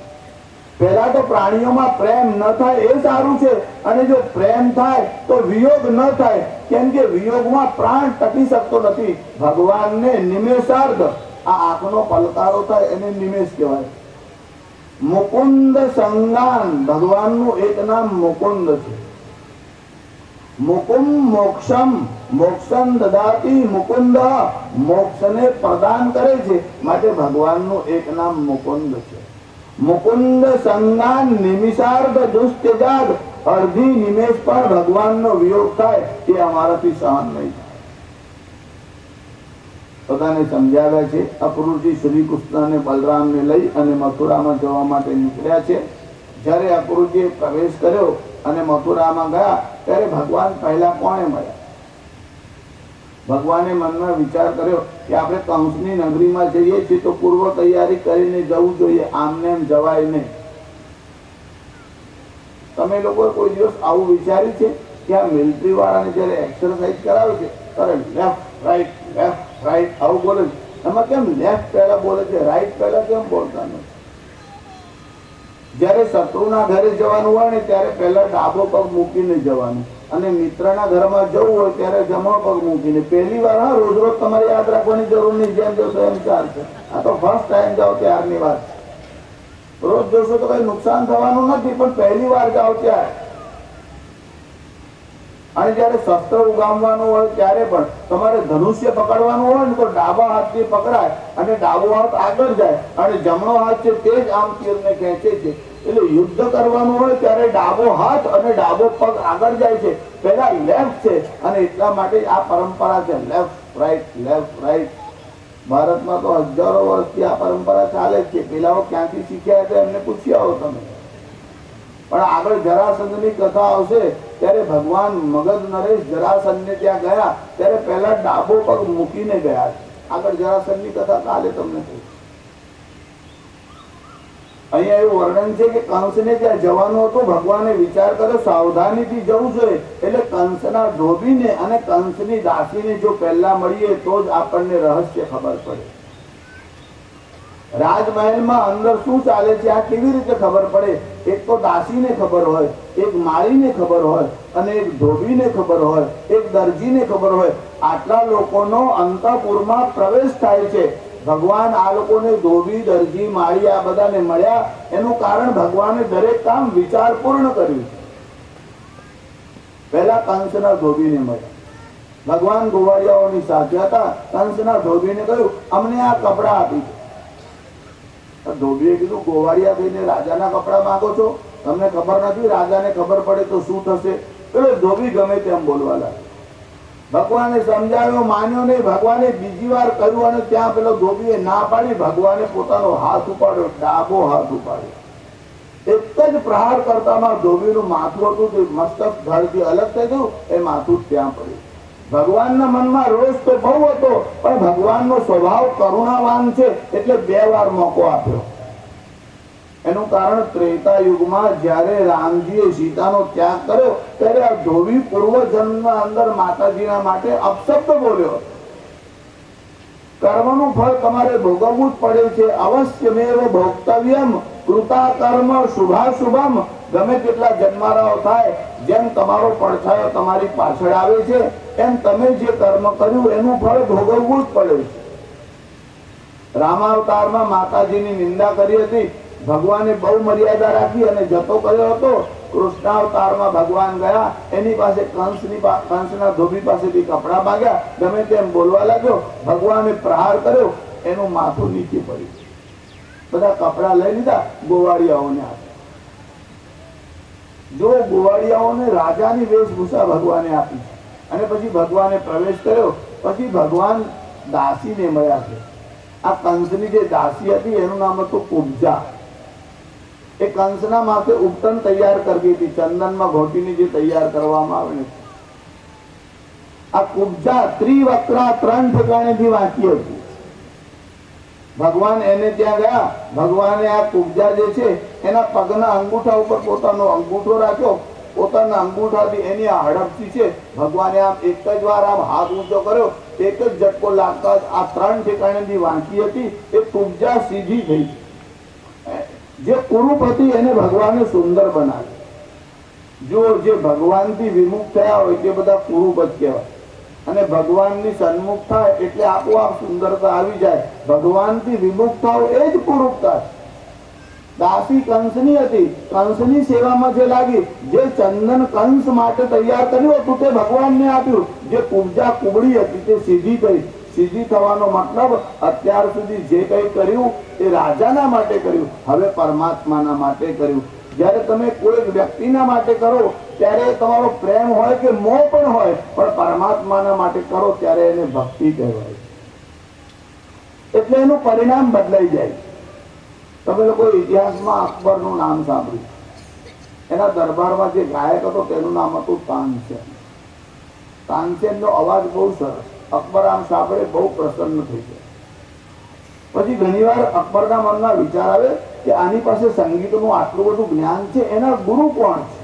પહેલા તો પ્રાણીઓમાં પ્રેમ ન થાય એ સારું છે, અને જો પ્રેમ થાય તો વિયોગ ન થાય, કેમ કે વિયોગમાં પ્રાણ ટકી શકતો નથી. ભગવાનને નિમેષાર્ધ, આ આંખનો પલકારો થાય એને નિમેષ કહેવાય. મુકુંદ સંગાન, ભગવાનનું એક નામ મુકુંદ છે. મુકુંદ મોક્ષમ, મોક્ષમ દદાતી મુકુંદ, મોક્ષને પ્રદાન કરે છે, માટે ભગવાનનું એક નામ મુકુંદ છે. મુકુંદ સંગાન નિમિષાર્ધ દુષ્ટ્યજાદ, અડધી નિમેષ પણ ભગવાનનો વિયોગ થાય એ અમારાથી સહન નહીં થાય. બધાને સમજાવ્યા છે. અક્રૂરજી શ્રી કૃષ્ણ અને બલરામને લઈ અને મથુરામાં જવા માટે નીકળ્યા છે. જ્યારે અક્રૂરજીએ પ્રવેશ કર્યો અને મથુરામાં ગયા ત્યારે ભગવાન પહેલા કોણે મળ્યા? ભગવાને મનમાં વિચાર કર્યો કે આપણે કંસની નગરીમાં જઈએ છીએ તો પૂર્વ તૈયારી કરીને જવું જોઈએ, આમને એમ જવાય નહીં. તમે લોકો કોઈ દિવસ આવું વિચાર્યું છે કે આ મિલિટરી વાળાને જયારે એક્સરસાઇઝ કરાવે છે ત્યારે લેફ્ટ રાઈટ આવું બોલે છે, એમાં કેમ લેફ્ટ પહેલા બોલે છે, રાઈટ પહેલા કેમ બોલતા નથી? જયારે શત્રુના ઘરે જવાનું હોય ને ત્યારે પહેલા ડાબો પગ મૂકીને જવાનું, અને મિત્રના ઘરમાં જવું હોય ત્યારે જમણો પગ મૂકીને. પહેલી વાર હા, રોજ રોજ તમારે યાદ રાખવાની જરૂર નહીં, જેમ જશો એમ ચાલશે. આ તો ફર્સ્ટ ટાઈમ જાઓ ત્યારની વાત. રોજ જોશો તો કઈ નુકસાન થવાનું નથી, પણ પહેલી વાર જાઓ ત્યારે. અને જયારે શસ્ત્ર ઉગામવાનું હોય ત્યારે પણ તમારે ધનુષ્ય પકડવાનું હોય ને તો ડાબા હાથથી પકડાય અને ડાબો હાથ આગળ જાય અને જમણો હાથ છે તે જ આમ તીરને ખેંચે છે. એટલે યુદ્ધ કરવાનું હોય ત્યારે ડાબો હાથ અને ડાબો પગ આગળ જાય છે, પેલા લેફ્ટ છે. અને એટલા માટે આ પરંપરા છે લેફ્ટ રાઈટ લેફ્ટ રાઈટ. ભારતમાં તો હજારો વર્ષથી આ પરંપરા ચાલે જ છે. પેલાઓ ક્યાંથી શીખ્યા હતા એમને પૂછી આવો તમે. પણ આગળ જરાસંધની કથા આવશે ત્યારે ભગવાન મગધ નરેશ જરાસંધને ત્યાં ગયા ત્યારે પહેલા ડાબો પગ મૂકીને ગયા. આગળ જરાસંધની કથા કાલે તમને કહી. અહીંયા એવું વર્ણન છે કે કંસને ત્યાં જવાનું હતું. ભગવાને વિચાર કર્યો સાવધાનીથી જવું જોઈએ. એટલે કંસના ધોબીને અને કંસની દાસીને જો પહેલા મળીએ તો જ આપણને રહસ્ય ખબર પડે. રાજમહેલમાં અંદર શું ચાલે છે આ કેવી રીતે ખબર પડે? એક તો દાસીને ખબર હોય, એક માળીને ખબર હોય, અને એક ધોબીને ખબર હોય, એક દરજીને ખબર હોય. આટલા લોકોનો અંતઃપુરમાં પ્રવેશ થાય છે. ભગવાન આ લોકોને ધોબી, દરજી, માળી આ બધાને મળ્યા એનું કારણ ભગવાને દરેક કામ વિચારપૂર્ણ કર્યું. પહેલા કંસના ધોબીને મળ્યા. ભગવાન ગોવાળિયાઓની સાથે હતા. કંસના ધોબીને કહ્યું અમને આ કપડા આપી દો. ધોબીએ કીધું ગોવાળિયા થઈને રાજાના કપડા માંગો છો? તમને ખબર નથી રાજાને ખબર પડે તો શું થશે? પેલો ધોબી ગમે તેમ બોલવા લાગ્યો. ભગવાને સમજાવ્યો, માન્યો નહીં. ભગવાને બીજી વાર કર્યું અને ત્યાં પેલો ધોબીએ ના પાડી. ભગવાને પોતાનો હાથ ઉપાડ્યો, ડાબો હાથ ઉપાડ્યો. એક જ પ્રહાર કરતામાં ધોબીનું માથું હતું તે મસ્તક ધડથી અલગ થઈ ગયું. એ માથું ત્યાં પડ્યું. ભગવાનના મનમાં રોષ તો બહુ હતો, પણ ભગવાનનો સ્વભાવ કરુણાવાન છે એટલે બે વાર મોકો આપ્યો. એનું કારણ ત્રેતા યુગમાં જ્યારે રામજીએ સીતાનો ત્યાગ કર્યો ત્યારે આ ધોબી પૂર્વજન્મના અંદર માતાજીના માટે અપશબ્દ બોલ્યો. કર્મનું ફળ તમારે ભોગવવું જ પડે છે. અવશ્યમેવ ભોક્તવ્યમ કૃતા કર્મ શુભાશુભમ. ગમે તેટલા જન્મારાઓ થાય, જેમ તમારો પડછાયો તમારી પાછળ આવે છે એમ તમે જે કર્મ કર્યું એનું ફળ ભોગવવું જ પડે છે. રામાવતારમાં માતાજીની નિંદા કરી હતી. ભગવાને બહુ મર્યાદા રાખી અને જતો કર્યો હતો. કૃષ્ણાવતારમાં ભગવાન ગયા, એની પાસે કંસના ધોબી પાસેથી કપડા માંગ્યા, ગમે તેમ બોલવા લાગ્યો. ભગવાને પ્રહાર કર્યો, એનું માથું નીચે પડ્યું. બધા કપડા લઈ લીધા, ગોવાળિયાઓને આપ્યા. જો ગોવાળિયાઓને રાજાની વેશભૂષા ભગવાને આપી અને પછી ભગવાને પ્રવેશ કર્યો. પછી ભગવાન દાસીને મળ્યા છે. આ કંસની જે દાસી હતી એનું નામ હતું કુબ્જા. એ કંસના માથે ઉપટન તૈયાર કરતી હતી, ચંદનમાં ઘોટીને જે તૈયાર કરવામાં આવે. આ કુબ્જા ત્રિવક્રા 3 ઠેકાણેથી વાંચી હતી. ભગવાન એને ત્યાં ગયા. ભગવાને આ કુબ્જા જે છે એના પગના અંગૂઠા ઉપર પોતાનો અંગૂઠો રાખ્યો. પોતાના અંગૂઠાથી એની આ હડપચી છે. ભગવાને આમ એક જ વાર આમ હાથ ઊંચો કર્યો, એક જ ઝટકો લાગતા જ આ 3 ઠેકાણેથી વાંચી હતી એ કુબ્જા સીધી થઈ. જે કુરૂપ હતી એને ભગવાને સુંદર બનાવી. જો જે ભગવાનથી વિમુખ થયા હોય તે બધા કુરૂપ જ કહેવાય, અને ભગવાનની સન્મુખ થાય એટલે આપોઆપ સુંદરતા આવી જાય. ભગવાનથી વિમુખ થાવ એ જ કુરૂપતા. દાસી કંસની હતી. કંસની સેવામાં જે લાગી, જે ચંદન કંસ માટે તૈયાર કર્યું હતું તે ભગવાનને આપ્યું. જે કુબ્જા કુબડી હતી તે સીધી થઈ. સીધી થવાનો મતલબ અત્યાર સુધી જે કંઈ કર્યું એ રાજાના માટે કર્યું, હવે પરમાત્માના માટે કર્યું. જ્યારે તમે કોઈ વ્યક્તિના માટે કરો ત્યારે તમારો પ્રેમ હોય કે મોહ પણ હોય, પણ પરમાત્માના માટે કરો ત્યારે એને ભક્તિ કહેવાય. એટલે એનું પરિણામ બદલાઈ જાય. તમે લોકો ઇતિહાસમાં અકબરનું નામ સાંભળ્યું. એના દરબારમાં જે ગાયક હતો તેનું નામ હતું તાનસેન. તાનસેનનો અવાજ બહુ સરસ. અકબર આમ સાંભળે બહુ પ્રસન્ન થઈ જાય. પછી ઘણીવાર અકબરના મનમાં વિચાર આવે કે આની પાસે સંગીતનું આટલું બધું જ્ઞાન છે, એના ગુરુ કોણ છે?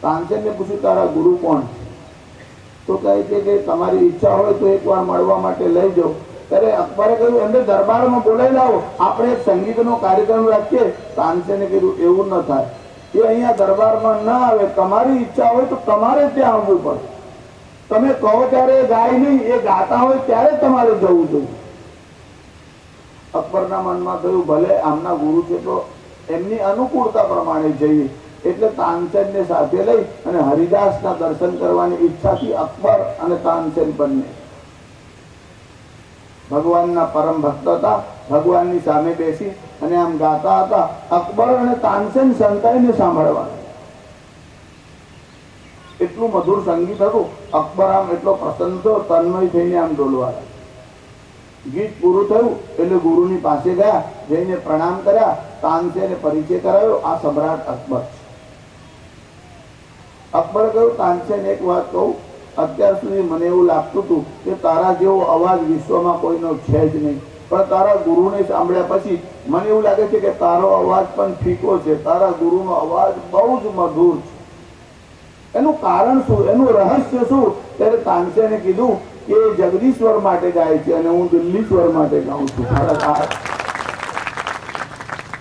તાનસેનને પૂછ્યું તારા ગુરુ કોણ છે? તો કહે છે કે તમારી ઈચ્છા હોય તો એકવાર મળવા માટે લઈ જાઓ. ત્યારે અકબરે કહ્યું એમને દરબારમાં બોલાવી લાવો, આપણે એક સંગીતનો કાર્યક્રમ રાખીએ. તાનસેને કીધું એવું ન થાય. એ અહીંયા દરબારમાં ના આવે. તમારી ઈચ્છા હોય તો તમારે ત્યાં આવવું પડે. તમે કહો ત્યારે ગાય નહીં, એ ગાતા હોય ત્યારે તમારે જવું જોઈએ. અકબરના મનમાં થયું ભલે આમના ગુરુ છે તો એમની અનુકૂળતા પ્રમાણે જઈએ. એટલે તાનસેનને સાથે લઈ અને હરિદાસના દર્શન કરવાની ઈચ્છાથી અકબર અને તાનસેન બંને ભગવાનના પરમ ભક્ત હતા. ભગવાનની સામે બેસી અને આમ ગાતા હતા. અકબર અને તાનસેન સંતાઈને સાંભળવા. એટલું મધુર સંગીત હતું. અકબર આમ એટલો પ્રસન્ન થયો, તન્મય થઈને આમ ડોલવા લાગ્યો. ગીત પૂરું થયું એટલે ગુરુની પાસે ગયા, જઈને પ્રણામ કર્યા. તાનસેને પરિચય કરાવ્યો, આ સમ્રાટ અકબર છે. અકબરે કહ્યું, તાનસેન એક વાત કહું, અત્યાર સુધી મને એવું લાગતું હતું કે તારા જેવો અવાજ વિશ્વમાં કોઈનો છે જ નહીં, પણ તારા ગુરુને સાંભળ્યા પછી મને એવું લાગે છે કે તારો અવાજ પણ ફીકો છે. તારા ગુરુનો અવાજ બહુ જ મધુર છે. એનું કારણ શું, એનું રહસ્ય શું? ત્યારે તાનસેને કીધું કે જગદીશ્વર માટે ગાય છે અને હું દિલ્હીશ્વર માટે ગાઉં છું.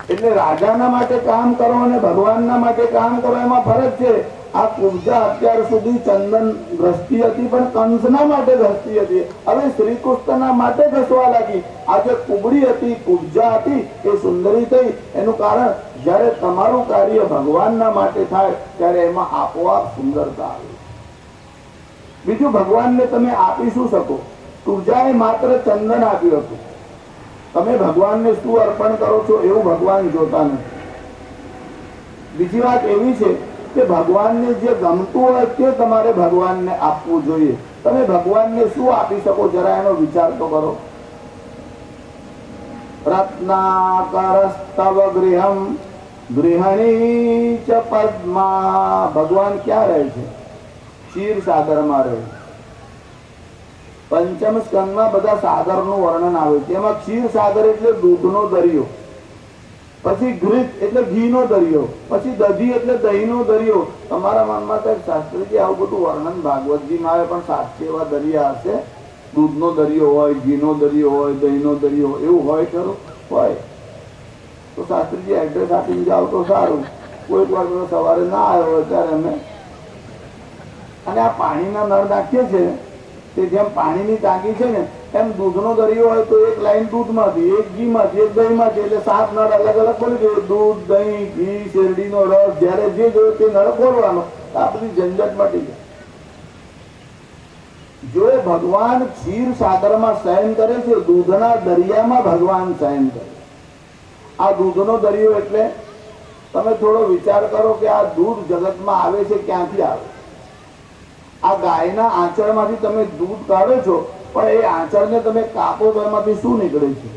એટલે રાજાના માટે કામ કરો અને ભગવાનના માટે કામ કરો એમાં ફરક છે. આ કુબ્જા અત્યાર સુધી ચંદન દ્રષ્ટિ હતી, પણ કંસના માટે દ્રષ્ટિ હતી. હવે શ્રી કૃષ્ણના માટે ઘસવા લાગી. આજે કુબડી હતી, કુબ્જા હતી, એ સુંદરી થઈ. એનું કારણ જ્યારે તમારું કાર્ય ભગવાનના માટે થાય ત્યારે એમાં આપોઆપ સુંદરતા આવે. બીજું, ભગવાનને તમે આપી શું શકો? કુબ્જાએ માત્ર ચંદન આપ્યું હતું. તમે ભગવાનને શું અર્પણ કરો છો એવું ભગવાન જોતા નથી. બીજી વાત એવી છે કે ભગવાનને જે ગમતું હોય તે તમારે ભગવાનને આપવું જોઈએ. તમે ભગવાનને શું આપી શકો જરા એનો વિચાર તો કરો. રત્નાકરસ્તવ ગૃહમ ગૃહિણી ચ પદ્મા. ભગવાન ક્યાં રહે છે? ક્ષીર સાગરમાં રહે છે. પંચમ સ્કંદમાં બધા સાગરનું વર્ણન આવે છે. એમાં ક્ષીર સાગર એટલે દૂધનો દરિયો, પછી ઘૃત એટલે ઘીનો દરિયો, પછી દધી એટલે દહીંનો દરિયો. તમારા મનમાં તો શાસ્ત્રીજી આવું બધું વર્ણન ભાગવતજીમાં આવે, પણ સાચી એવા દરિયા હશે? દૂધનો દરિયો હોય, ઘીનો દરિયો હોય, દહીંનો દરિયો હોય, એવું હોય ખરું? હોય તો શાસ્ત્રીજી એડ્રેસ આપીને જાઓ તો સારું. કોઈક વાર સવારે ના આવ્યો હોય ત્યારે અમે અને આ પાણીના નળ નાખીએ છીએ તે જેમ પાણીની ટાંકી છે ને એમ દૂધનો દરિયો હોય તો એક લાઈન દૂધમાંથી, એક ઘીમાંથી, એક દહીંમાંથી, એટલે 7 નળ અલગ અલગ ખોલી દે. દૂધ, દહીં, ઘી, શેરડીનો રસ, જ્યારે જે જોયું તે નળ ખોલવાનો. આ બધી ઝંઝટ મટી જાય. જો એ ભગવાન ક્ષીર સાગરમાં શયન કરે છે, દૂધના દરિયામાં ભગવાન શયન કરે. આ દૂધનો દરિયો એટલે તમે થોડો વિચાર કરો કે આ દૂધ જગતમાં આવે છે ક્યાંથી આવે? આ ગાયના આંચળમાંથી તમે દૂધ કાઢો છો, પણ એ આંચળને તમે કાપો તો એમાંથી શું નીકળે છે?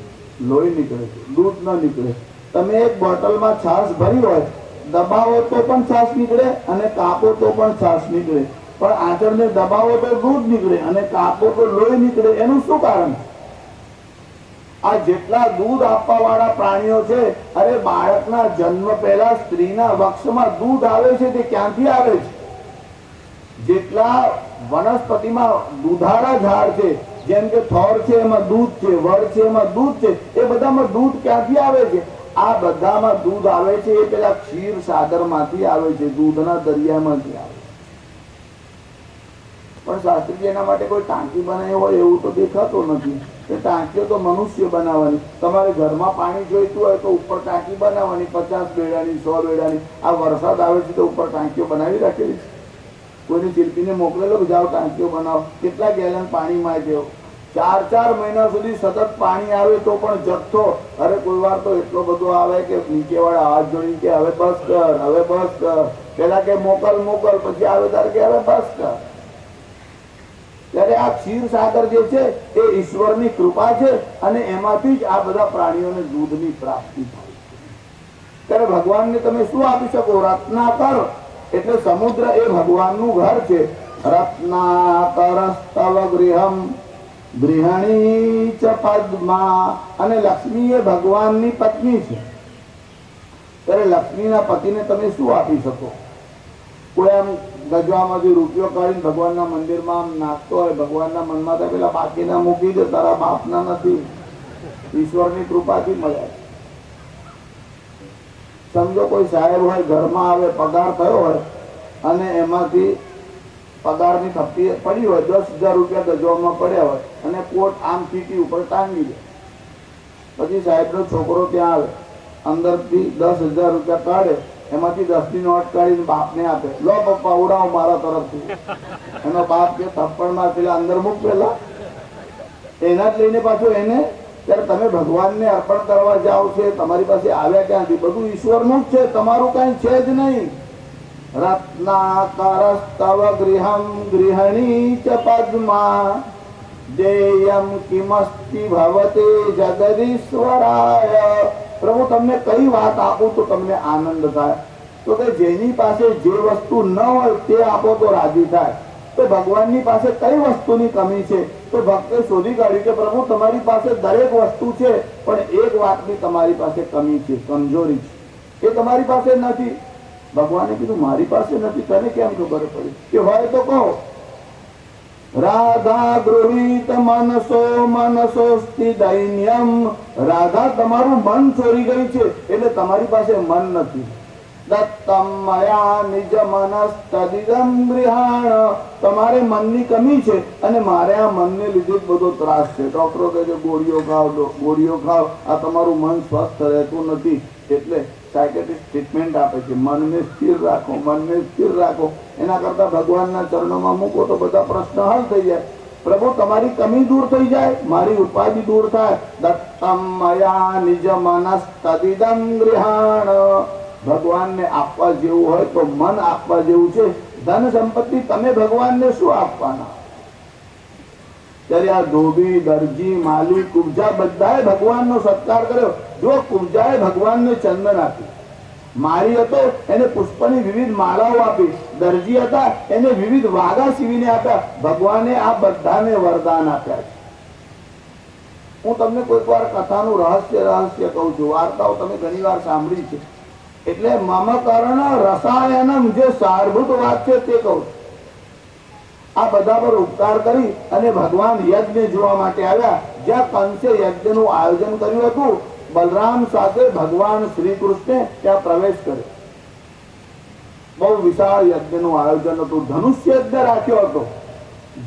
લોહી નીકળે છે, દૂધ ન નીકળે. તમે એક બોટલમાં છાશ ભરી હોય, દબાવો તો પણ છાશ નીકળે અને કાપો તો પણ છાશ નીકળે. પણ આંચળને દબાવો તો દૂધ નીકળે અને કાપો તો લોહી નીકળે. એનું શું કારણ? આ જેટલા દૂધ આપવા વાળા પ્રાણીઓ છે, અરે બાળકના જન્મ પહેલા સ્ત્રીના વક્ષમાં દૂધ આવે છે, તે ક્યાંથી આવે છે? જેટલા વનસ્પતિમાં દૂધાળા ઝાડ છે, જેમ કે થોર છે એમાં દૂધ છે, વડ છે એમાં દૂધ છે, એ બધામાં દૂધ ક્યાંથી આવે છે? આ બધામાં દૂધ આવે છે એ પેલા ક્ષીર સાગરમાંથી આવે છે, દૂધના દરિયામાંથી આવે. પણ શાસ્ત્રીજી એના માટે કોઈ ટાંકી બનાવી હોય એવું તો દેખાતો નથી. એ ટાંકીઓ તો મનુષ્ય બનાવવાની. તમારે ઘરમાં પાણી જોઈતું હોય તો ઉપર ટાંકી બનાવવાની, 50 બેડાની, 100 બેડાની. આ વરસાદ આવે છે તો ઉપર ટાંકીઓ બનાવી રાખેલી છે. કોઈને શિલ્પીને મોકલેલો કે જાઓ ટાંકીઓ બનાવો. કેટલા ગેલન પાણીમાં દેવો? 4 મહિના સુધી સતત પાણી આવે તો પણ જથ્થો. અરે કોઈ વાર તો એટલો બધો આવે કે નીચે વાળા હાથ જોડી કે હવે બસ કર, હવે બસ કર. પેલા કે મોકલ મોકલ, પછી આવે ત્યારે કે હવે બસ કર. ત્યારે આ ક્ષીર સાગર જે છે એ ઈશ્વરની કૃપા છે અને એમાંથી જ આ બધા પ્રાણીઓને દૂધની પ્રાપ્તિ થાય. ત્યારે ભગવાનને તમે શું આપી શકો? રત્નાકર એટલે સમુદ્ર એ ભગવાનનું ઘર છે. રત્નાકરસ્તવ ગૃહમ ગૃહિણી ચ પદ્મા. અને લક્ષ્મી એ ભગવાનની પત્ની છે. ત્યારે લક્ષ્મીના પતિને તમે શું આપી શકો? કોઈ આમ ગજવામાંથી રૂપિયો કાઢીને ભગવાનના મંદિરમાં આમ નાખતો હોય, ભગવાનના મનમાં તો પેલા બાકીના મૂકી દે, તારા બાપના નથી, ઈશ્વરની કૃપાથી મળ્યા. સમજો કોઈ સાહેબ હોય, ઘરમાં આવે, પગાર થયો હોય અને એમાંથી પગારની થપ્પી પડી હોય, 10,000 રૂપિયા ગજવામાં પડ્યા હોય અને કોટ આમ ચીટી ઉપર ટાંગી દે. પછી સાહેબનો છોકરો ત્યાં આવે, અંદરથી 10,000 રૂપિયા કાઢે, એમાંથી 10ની નોટ કાઢીને બાપને આપે, લો પપ્પા ઉડાવો મારા તરફથી. એનો બાપ કે થપ્પડમાં પેલા અંદર મૂક પેલા, એના જ લઈને પાછો એને. ત્યારે તમે ભગવાનને અર્પણ કરવા જાઓ છે, તમારી પાસે આવ્યા ક્યાંથી? બધું ઈશ્વરનું જ છે, તમારું કઈ છે જ નહીં. રત્નાકરસ્તવ ગૃહમ ગૃહિણી ચ પદ્મા દેયમ કિમસ્તિ ભવતે જગદીશ્વરાય. પ્રભુ તમને કઈ વાત આપું તો તમને આનંદ થાય? તો કે જેની પાસે જે વસ્તુ ન હોય તે આપો તો રાજી થાય. તો ભગવાનની પાસે કઈ વસ્તુની કમી છે? તો ભક્તે શોધી કાઢ્યું કે પ્રભુ તમારી પાસે દરેક વસ્તુ છે, પણ એક વાતની તમારી પાસે કમી છે, કમજોરી છે, એ તમારી પાસે નથી. ભગવાને કીધું મારી પાસે નથી, તને કેમ ખબર પડી? કે હોય તો કહો. રાધા ગૃહીત મનસો મનસોસ્તિ દૈન્યમ. રાધા તમારું મન ચોરી ગઈ છે, એટલે તમારી પાસે મન નથી. દત્તમ મયા નિજ મનસ્તદિદમ ગૃહાણ. તમારે મનની કમી છે અને મારે આ મનને લીધે બધો ત્રાસ છે. ડોક્ટરો કહે છે ગોળીઓ ખાવ, ગોળીઓ ખાવ, આ તમારું મન સ્વસ્થ રહેતું નથી. એટલે સાયકેટ્રિસ્ટ ટ્રીટમેન્ટ આપે છે, મનને સ્થિર રાખો, મનને સ્થિર રાખો. એના કરતા ભગવાનના ચરણોમાં મૂકો તો બધા પ્રશ્ન હલ થઈ જાય. પ્રભુ તમારી કમી દૂર થઈ જાય, મારી ઉપાધિ દૂર થાય. દત્તમ મયા નિજ મનસ્તદિદમ ગૃહાણ. ભગવાનને આપવા જેવું હોય તો મન આપવા જેવું છે. ધન સંપત્તિ તમે ભગવાનને શું આપવાના? ત્યારે આ ધોબી, દરજી, માલી, કુબજા બધાએ ભગવાનનો સત્કાર કર્યો. જો કુબજાએ ભગવાનને ચંદન આપી, માળી હતો એને પુષ્પની વિવિધ માળાઓ આપી, દરજી હતા એને વિવિધ વાગા સીવીને આપ્યા. ભગવાને આ બધાને વરદાન આપ્યા છે. હું તમને કોઈક વાર કથાનું રહસ્ય કહું છું, વાર્તાઓ તમે ઘણી વાર સાંભળી છે. એટલે મમકર્ણ રસાયણમ, જે સારભૂત વાત છે તે કહું. આ બધા પર ઉપકાર કરી અને ભગવાન યજ્ઞ જોવા માટે આવ્યા. જ્યાં કંસે યજ્ઞનું આયોજન કર્યું હતું, બલરામ સાથે ભગવાન શ્રી કૃષ્ણે ત્યાં પ્રવેશ કર્યો. બહુ વિશાળ યજ્ઞનું આયોજન હતું, ધનુષ્ય યજ્ઞ રાખ્યો હતો.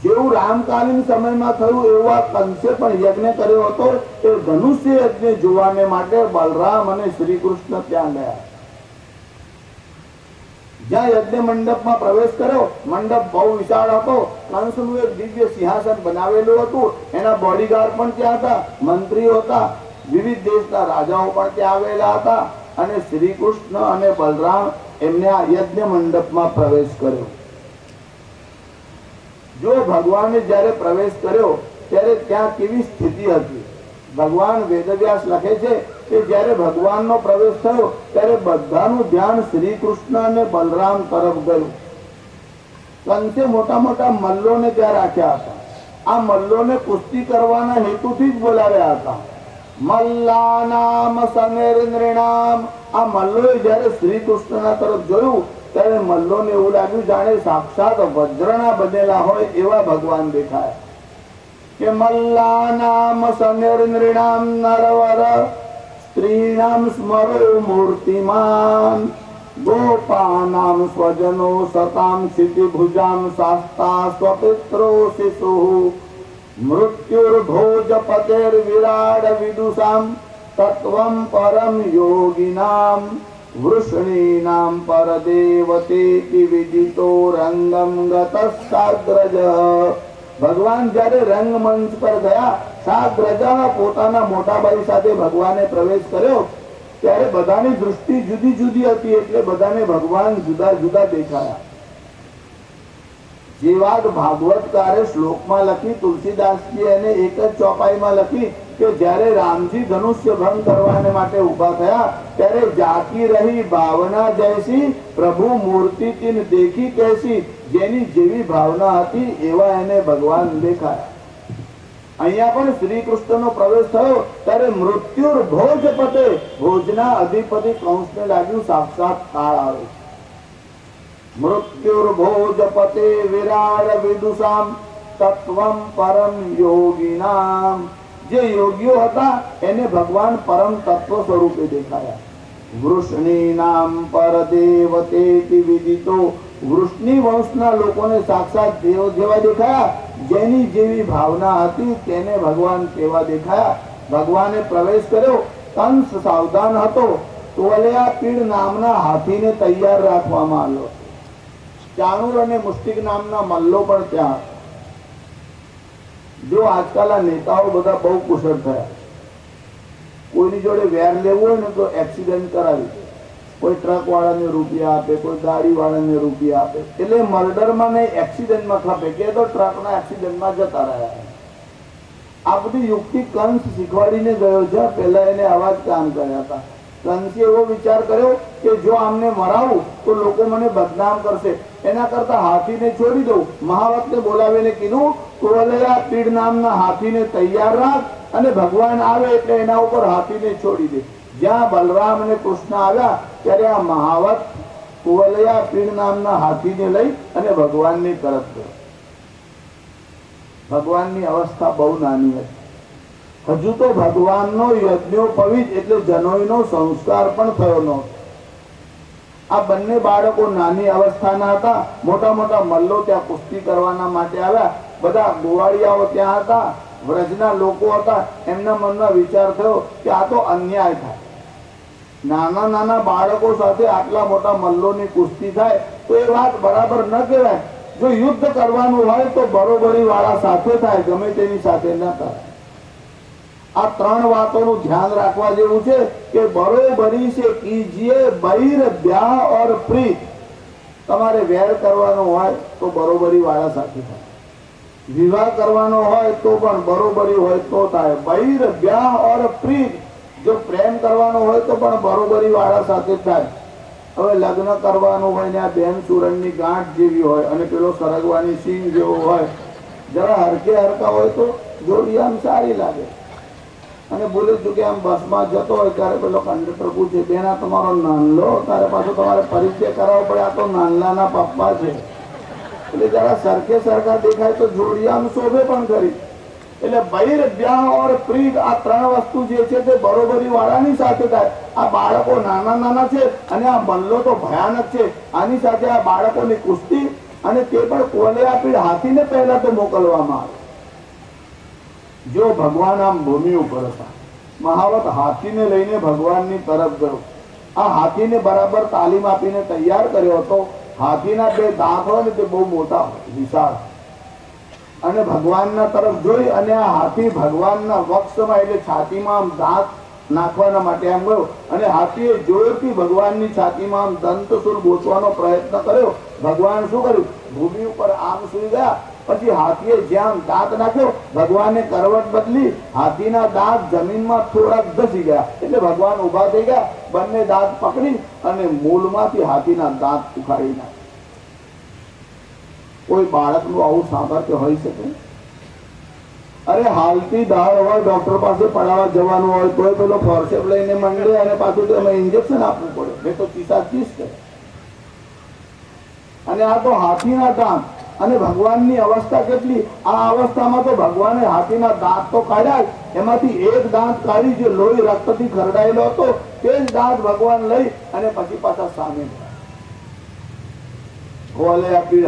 જેવું રામકાલીન સમયમાં થયું એવું આ કંસે પણ યજ્ઞ કર્યો હતો. એ ધનુષ્ય યજ્ઞ જોવાને માટે બલરામ અને શ્રી કૃષ્ણ ત્યાં ગયા. જ્યાં યજ્ઞ મંડપમાં પ્રવેશ કર્યો, મંડપ બહુ વિશાળ હતો. કંસનું એક દિવ્ય સિંહાસન બનાવેલું હતું. એના બોડીગાર્ડ પણ ત્યાં હતા, મંત્રીઓ હતા, વિવિધ દેશના રાજાઓ પણ ત્યાં આવેલા હતા. અને શ્રી કૃષ્ણ અને બલરામ એમને આ યજ્ઞ મંડપમાં પ્રવેશ કર્યો. જો ભગવાને જ્યારે પ્રવેશ કર્યો ત્યારે ત્યાં કેવી સ્થિતિ હતી? ભગવાન વેદવ્યાસ લખે છે કે જ્યારે ભગવાનનો પ્રવેશ થયો ત્યારે બધાનું ધ્યાન શ્રી કૃષ્ણ અને બલરામ તરફ ગયું. કંસે મોટા મોટા મલ્લોને ત્યાં રાખ્યા હતા. આ મલ્લોને કુસ્તી કરવાના હેતુથી જ બોલાવ્યા હતા. મલ્લાનામ સનેન્દ્રણામ. આ મલ્લોએ જ્યારે શ્રી કૃષ્ણના તરફ જોયું ત્યારે મલ્લોને એવું લાગ્યું જાણે સાક્ષાત વજ્રના બનેલા હોય એવા ભગવાન દેખાયા. કે મલ્લાનામ સનેન્દ્રણામ નરવર સ્ત્રીણામ સ્મરો મૂર્તિમાન ગોપાનામ સ્વજનો સતામ ક્ષિતિભુજામ શાસ્તા સ્વપિત્રો શિશુઃ મૃત્યુર્ભોજપતેર વિરાડ વિદુષામ તત્વમ પરમ યોગિનામ વૃષણીનામ પરદેવતેતિ વિદિતો રંગમ ગતસાગ્રજ. ભગવાન જ્યારે રંગમંચ પર ગયા, સાગ્રજ પોતાના મોટાભાઈ સાથે ભગવાને પ્રવેશ કર્યો ત્યારે બધાની દૃષ્ટિ જુદી જુદી હતી. એટલે બધાને ભગવાન જુદા જુદા દેખાયા. જે વાત ભાગવતકારે શ્લોકમાં લખી, તુલસીદાસજી એને એક જ ચોપાઈમાં લખી કે જ્યારે રામજી ધનુષ્ય ભંગ કરવાને માટે ઉભા થયા ત્યારે જાતી રહી ભાવના જૈસી પ્રભુ મૂર્તિ તીન દેખી કેસી. જેની જેવી ભાવના હતી એવા એને ભગવાન દેખાયા. અહીંયા પણ શ્રી કૃષ્ણનો પ્રવેશ થયો ત્યારે મૃત્યુર ભોજ પતે, ભોજના અધિપતિ કંસને લાગ્યું સાક્ષાત કાળ આવે. મૃત્યુર ભોજ પતે વિરાડ વિદુષામ તત્વમ પરમ યોગિનામ. જે યોગીઓ હતા એને ભગવાન પરમ તત્વ સ્વરૂપે દેખાયા. વૃષ્ણિ નામ પરદેવતેતિ વિદિતો, વૃષ્ણિ વંશના લોકોને સાક્ષાત દેવ જેવા દેખાયા. જેની જેવી ભાવના હતી તેને ભગવાન તેવા દેખાયા. ભગવાને પ્રવેશ કર્યો. કંસ સાવધાન હતો. તોલયા પીડ નામના હાથીને તૈયાર રાખવામાં આવ્યો. ચાણુર અને મુષ્ટિક નામના મલ્લો પણ ત્યાં. જો આજકાલના નેતાઓ બધા બહુ કુશળ થયા. કોઈની જોડે વેર લેવું હોય ને તો એક્સિડન્ટ કરાવી દે. કોઈ ટ્રક વાળાને રૂપિયા આપે, કોઈ ગાડી વાળાને રૂપિયા આપે. એટલે મર્ડરમાં ને એક્સિડન્ટમાં ખપે કે તો ટ્રકના એક્સિડન્ટમાં જતા રહ્યા. આ બધી યુક્તિ કંસ શીખવાડીને ગયો છે. પહેલા એને આવા જ કામ કર્યા હતા. કંસે એવો વિચાર કર્યો કે જો આમને મરાવું તો લોકો મને બદનામ કરશે, એના કરતા હાથીને છોડી દઉં. મહાવતને બોલાવીને કીધું તોલયા પીડ નામના હાથીને તૈયાર રાખ અને ભગવાન આવે એટલે એના ઉપર હાથીને છોડી દે. જ્યાં બલરામ અને કૃષ્ણ આવ્યા ત્યારે આ મહાવત કુવલયા પીડ નામના હાથીને લઈ અને ભગવાનની તરફ ગયો. ભગવાનની અવસ્થા બહુ નાની હતી. હજુ તો ભગવાનનો યજ્ઞોપવિત એટલે જનોઈનો સંસ્કાર પણ થયો નહોતો. આ બંને બાળકો નાની અવસ્થાના હતા. મોટા મોટા મલ્લો ત્યાં કુસ્તી કરવાના માટે આવ્યા. બધા ગોવાળિયાઓ ત્યાં હતા, વ્રજના લોકો હતા. એમના મનમાં વિચાર થયો કે આ તો અન્યાય થાય. નાના નાના બાળકો સાથે આટલા મોટા મલ્લોની કુસ્તી થાય તો એ વાત બરાબર ન કહેવાય. જો યુદ્ધ કરવાનું હોય તો બરોબરી વાળા સાથે થાય, ગમે તેની સાથે ન થાય. આ ત્રણ વાતોનું ધ્યાન રાખવા જેવું છે કે બરોબરી છે કીજીએ બૈર બ્યાહ ઓર પ્રીત. તમારે વેર કરવાનો હોય તો બરોબરી વાળા સાથે થાય. વિવાહ કરવાનો હોય તો પણ બરોબરી હોય તો થાય. બૈર બ્યાહ ઓર પ્રીત. જો પ્રેમ કરવાનો હોય તો પણ બરોબરી વાળા સાથે થાય. હવે લગ્ન કરવાનું હોય ને આ બેન સુરણની ગાંઠ જેવી હોય અને પેલો સરગવાની સિંગ જેવો હોય, જરા હરકે હરકા હોય તો જોડી આમ સારી લાગે. અને બોલે છું કે આમ બસમાં જતો હોય ત્યારે પેલો કંડક્ટર પૂછે બેન આ તમારો નાનલો, ત્યારે પાછો તમારે પરિચય કરાવવો પડે આ તો નાનલાના પપ્પા છે. એટલે જરા સરખે સરખા દેખાય તો જોડી આમ શોભે પણ ખરી. એટલે બૈર બ્યાહ ઓર પ્રીત આ ત્રણ વસ્તુ જે છે તે બરોબરી વાળાની સાથે થાય. આ બાળકો નાના નાના છે અને આ મલ્લો તો ભયાનક છે. આની સાથે આ બાળકોની કુસ્તી અને તે પણ કોલેયા પીડ હાથીને પહેલા તો મોકલવામાં આવે. જો ભગવાન આમ ભૂમિ ઉપર હતા, મહાવત હાથીને લઈને ભગવાનની તરફ ગયો. આ હાથીને બરાબર તાલીમ આપીને તૈયાર કર્યો હતો. હાથીના બે દાંત હોય ને તે બહુ મોટા હોય, વિશાળ. અને ભગવાનના તરફ જોઈ અને આ હાથી ભગવાનના વક્ષમાં એટલે છાતીમાં આમ દાંત નાખવાના માટે આમ ગયો અને હાથીએ જોરથી ભગવાનની છાતીમાં આમ દંતશૂળ ગોચવાનો પ્રયત્ન કર્યો. ભગવાન શું કર્યું? ભૂમિ ઉપર આમ સુઈ ગયા. પછી હાથીએ જ્યાં દાંત નાખ્યો, ભગવાને કરવટ બદલી, હાથીના દાંત જમીનમાં થોડાક ધસી ગયા. એટલે ભગવાન ઉભા થઈ ગયા, બંને દાંત પકડી અને મૂળમાંથી હાથીના દાંત ઉખાડી નાખ્યા. કોઈ બાળકનું આવું સામર્થ્ય હોઈ શકે? અરે હાલતી દાળ હોય, ડોક્ટર પાસે પડાવવા જવાનું હોય તો પેલો ફોર્સેપ લઈને મંડે અને પાછું તમે ઇન્જેક્શન આપવું પડે. મેં તો ચીસા ચીસ કરે. અને આ તો હાથીના દાંત. અને ભગવાનની અવસ્થા કેટલી! આ અવસ્થામાં તો ભગવાને હાથીના દાંત તો કાઢ્યા, એમાંથી એક દાંત કાઢી જે લોહી રક્તથી ખરડાયેલો હતો તે જ દાંત ભગવાન લઈ અને પછી પાછા સામે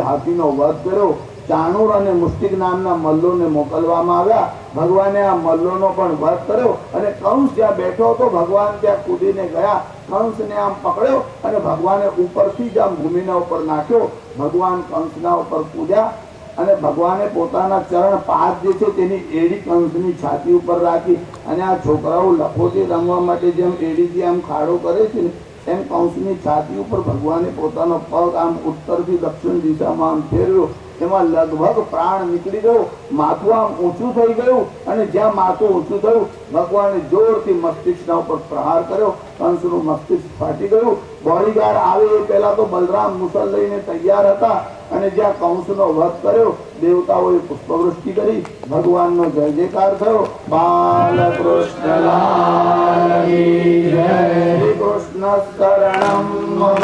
હાથીનો વધ કર્યો. ચાણુર અને મુષ્ટિક નામના મલ્લોને મોકલવામાં આવ્યા. ભગવાને આ મલ્લોનો પણ વધ કર્યો અને કંસ જ્યાં બેઠો હતો ભગવાન ત્યાં કૂદીને ગયા. કંસને આમ પકડ્યો અને ભગવાને ઉપરથી જ આમ ભૂમિના ઉપર નાખ્યો. ભગવાન કંસના ઉપર કૂદ્યા અને ભગવાને પોતાના ચરણ પાંચ જે છે તેની એડી કંસની છાતી ઉપર રાખી. અને આ છોકરાઓ લખોટી રમવા માટે જેમ એડીથી આમ ખાડો કરે છે ને એમ કંસની છાતી ઉપર ભગવાને પોતાનો પગ આમ ઉત્તરથી દક્ષિણ દિશામાં આમ ફેરવ્યો. એમાં લગભગ પ્રાણ નીકળી ગયો. માથું આમ ઊંચું થઈ ગયું અને જ્યાં માથું ઊંચું થયું ભગવાને જોરથી મસ્તિષ્કના ઉપર પ્રહાર કર્યો. કંસનું મસ્તિષ્ક ફાટી ગયું. બોડીગાર્ડ આવે એ પહેલા તો બલરામ મુસલ લઈને તૈયાર હતા અને જ્યાં કંસનો વધ કર્યો દેવતાઓએ પુષ્પવૃષ્ટિ કરી. ભગવાનનો જય જયકાર થયો. બાલકૃષ્ણ લાલ કી જય. શ્રી કૃષ્ણ શરણમ મમ,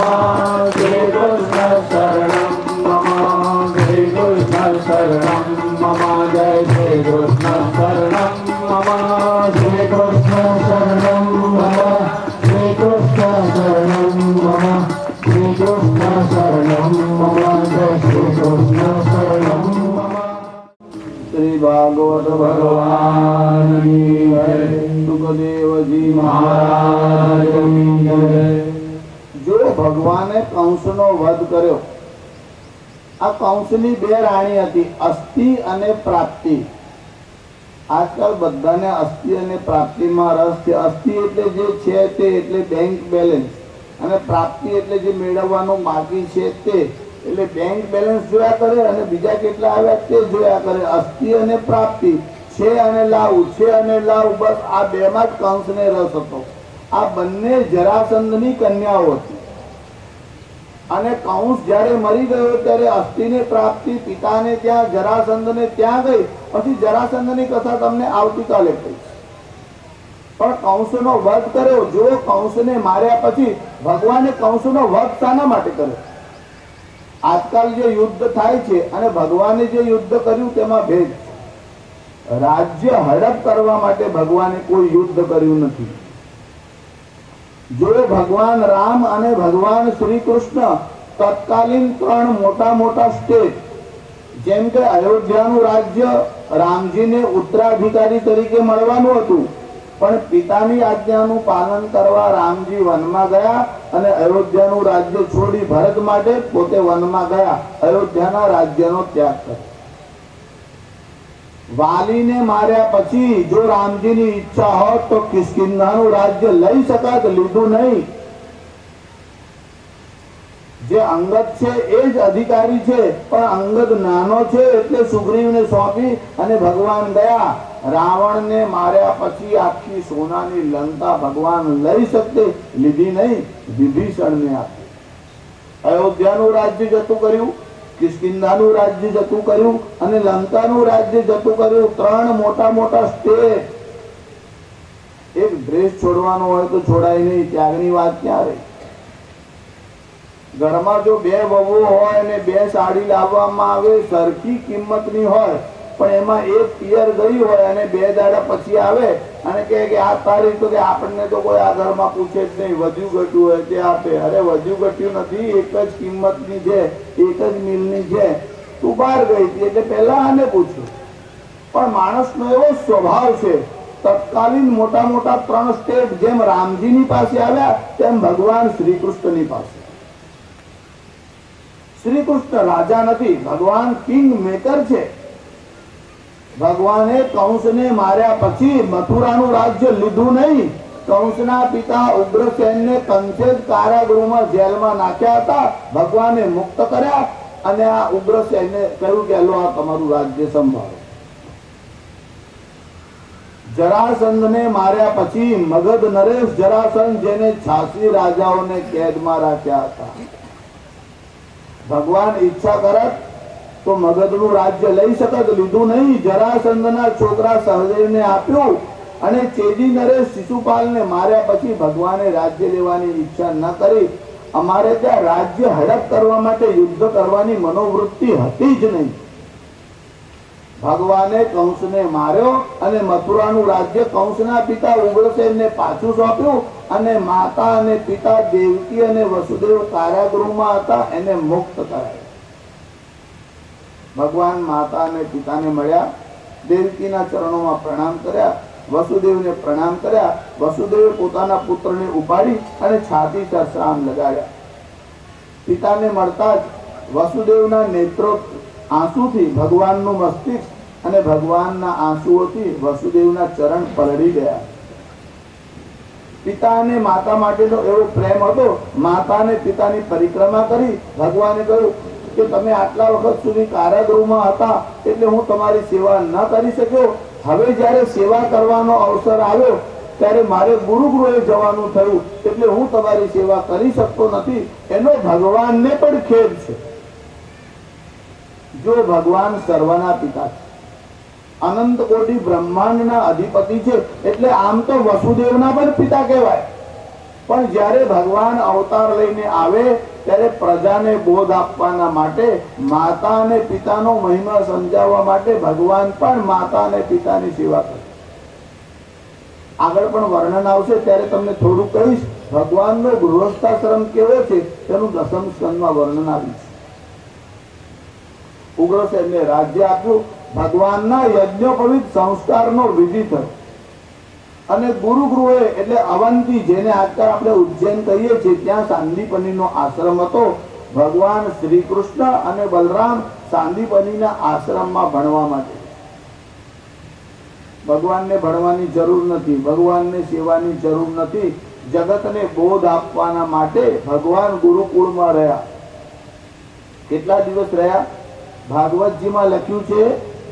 શ્રી કૃષ્ણ શરણમ મમ, શ્રી કૃષ્ણ શરણમ મમ, જય શ્રી કૃષ્ણ શરણમ મમ, શ્રી કૃષ્ણ શરણમ મમ, શ્રી કૃષ્ણ श्री भागवत भगवान की जय। सुखदेव जी महाराज की जय। जो भगवाने कंसનો વધ કર્યો, આ કંસની બે રાણી હતી, અસ્થિ અને પ્રાપ્તિ. આજકાલ બધાને અસ્થિ અને પ્રાપ્તિમાં રસ છે. અસ્થિ એટલે જે છે તે, એટલે બેંક બેલેન્સ, અને પ્રાપ્તિ એટલે જે મેળવવાનું બાકી છે તે, એટલે બેંક બેલેન્સ જોયા કરે અને બીજા કેટલા આવ્યા તે જોયા કરે. અસ્થિ અને પ્રાપ્તિ, છે અને લાવું, છે અને લાવું, બસ આ બેમાં જ કંસને રસ હતો. આ બંને જરાસંધની કન્યાઓ હતી. અને કંસ જ્યારે મરી ગયો ત્યારે અસ્થિને પ્રાપ્તિ પિતાને ત્યાં, જરાસંધને ત્યાં ગઈ. પછી જરાસંધની કથા તમને આવતીકાલે કહીશ. પણ કંસનો વધ કર્યો. જો કંસને માર્યા પછી ભગવાને કંસનો વધ શાના માટે કર્યો? આજકાલ જે યુદ્ધ થાય છે અને ભગવાને જે યુદ્ધ કર્યું તેમાં ભેદ છે. રાજ્ય હડપ કરવા માટે ભગવાને કોઈ યુદ્ધ કર્યું નથી. જો ભગવાન રામ અને ભગવાન શ્રી કૃષ્ણ તત્કાલીન ત્રણ મોટા મોટા સ્ટેટ, જેમ કે અયોધ્યાનું રાજ્ય રામજીને ઉત્તરાધિકારી તરીકે મળવાનું હતું, પણ પિતાની આજ્ઞાનું પાલન કરવા રામજી વનમાં ગયા અને અયોધ્યાનું રાજ્ય છોડી ભરત માટે પોતે વનમાં ગયા. અયોધ્યાના રાજ્યનો ત્યાગ કર્યો. વાલીને માર્યા પછી જો રામજીની ઈચ્છા હોત તો કિષ્કિંધાનું રાજ્ય લઈ શકાત, લીધું નહીં. જે અંગદ છે એ જ અધિકારી છે, પણ અંગદ નાનો છે એટલે સુગ્રીવને સોંપી અને ભગવાન ગયા. રાવણને માર્યા પછી આખી સોનાની લંકા ભગવાન લઈ શકતે, લીધી નહીં, વિભીષણને આપી. અયોધ્યાનું રાજ્ય જતું કર્યું, કિષ્કિંધાનું રાજ્ય જતું કર્યું અને લંકાનું રાજ્ય જતું કર્યું. ત્રણ મોટા મોટા સ્ટેટ. એક ડ્રેસ છોડવાનો હોય તો છોડાય નહીં, ત્યાગની વાત ક્યાં રહી? ઘરમાં જો બે વહુઓ હોય અને બે સાડી લાવવામાં આવે, સરખી કિંમતની હોય, પણ એમાં એક પિયર ગઈ હોય અને બે દાડા પછી આવે અને કહે કે આ તારી, તો કે આપણને તો કોઈ આ ઘરમાં પૂછે જ નહીં, વધ્યું ઘટ્યું હોય તે આપે. અરે વધ્યું ઘટ્યું નથી, એક જ કિંમતની છે, એક જ મિલની છે. તું બહાર ગઈ હતી એટલે પહેલા આને પૂછ્યું. પણ માણસનો એવો સ્વભાવ છે, તત્કાલીન મોટા મોટા ત્રણ સ્ટેટ જેમ રામજીની પાસે આવ્યા તેમ ભગવાન શ્રી કૃષ્ણની પાસે. શ્રી કૃષ્ણ રાજા નથી, ભગવાન કિંગ મેકર છે. ભગવાને કંસને માર્યા પછી મથુરાનું રાજ્ય લીધું નહીં. કંસના પિતા ઉગ્રસેનને કંસે જ કારાગૃહમાં જેલમાં નાખ્યા હતા. ભગવાને મુક્ત કર્યા અને આ ઉગ્રસેનને કહ્યું કે લો આ તમારું રાજ્ય સંભાળો. જરાસંધને માર્યા પછી મગધ નરેશ જરાસંધ, જેને 86 રાજાઓને કેદમાં રાખ્યા હતા, ભગવાન ઈચ્છા કરત તો મગધનું રાજ્ય લઈ શકત, લીધું નહીં. જરાસંધના છોકરા સહદેવને આપ્યું અને ચેદી નરેશ શિશુપાલને માર્યા પછી ભગવાને રાજ્ય લેવાની ઈચ્છા ન કરી. અમારે ત્યાં રાજ્ય હડપ કરવા માટે યુદ્ધ કરવાની મનોવૃત્તિ હતી જ નહીં. ભગવાને કંસને માર્યો અને મથુરાનું રાજ્ય કંસના પિતા ઉગ્રસેનને પાછું સોંપ્યું અને માતા અને પિતા દેવકી અને વસુદેવ કારાગૃહમાં હતા, એને મુક્ત કરાયા. ભગવાન માતા અને પિતાને મળ્યા, દેવકીના ચરણોમાં પ્રણામ કર્યા, વસુદેવને પ્રણામ કર્યા. વસુદેવે પોતાના પુત્રને ઉપાડી અને છાતી પર શ્રામ લગાડ્યા. પિતાને મળતા જ વસુદેવના નેત્રો આંસુથી ભગવાનનું મસ્તિષ્ક અને ભગવાનના આંસુઓથી વસુદેવના ચરણ પલળી ગયા. પિતા અને માતા માટેનો એવો પ્રેમ હતો. માતા અને પિતાની પરિક્રમા કરી. ભગવાને કહ્યું કે તમે આટલા વખત સુધી કારાગૃહમાં હતા એટલે હું તમારી સેવા ન કરી શક્યો. હવે જ્યારે સેવા કરવાનો અવસર આવ્યો ત્યારે મારે ગુરુગૃહે જવાનું થયું એટલે હું તમારી સેવા કરી શકતો નથી. એનો ભગવાનને પણ ખેદ છે. જો ભગવાન સર્વના પિતા છે, અનંત કોટી બ્રહ્માંડના અધિપતિ છે, એટલે આમ તો વસુદેવના પણ પિતા કહેવાય. પણ જ્યારે ભગવાન અવતાર લઈને આવે ત્યારે પ્રજાને બોધ આપવાના માટે, માતા અને પિતાનો મહિમા સમજાવવા માટે ભગવાન પણ માતા અને પિતાની સેવા કરે. આગળ પણ વર્ણન આવશે ત્યારે તમને થોડું કહીશ ભગવાનનો ગૃહસ્થાશ્રમ કેવો છે તેનું દસમ સ્કંદમાં વર્ણન આવ્યું છે. ઉગ્રસેનને રાજ્ય આપ્યું, ભગવાનના યજ્ઞોપવિત સંસ્કારનો વિધિ થયો અને ગુરુગૃહે એટલે અવંતી, જેને આજકાલ આપણે ઉજ્જૈન કહીએ છીએ, ત્યાં સાંદીપનીનો આશ્રમ હતો. ભગવાન શ્રી કૃષ્ણ અને બલરામ સાંદીપનીના આશ્રમમાં ભણવા માટે. ભગવાનને ભણવાની જરૂર નથી, ભગવાનને સેવાની જરૂર નથી, જગતને બોધ આપવાના માટે ભગવાન ગુરુકુળમાં રહ્યા. કેટલા દિવસ રહ્યા? ભાગવતજીમાં લખ્યું છે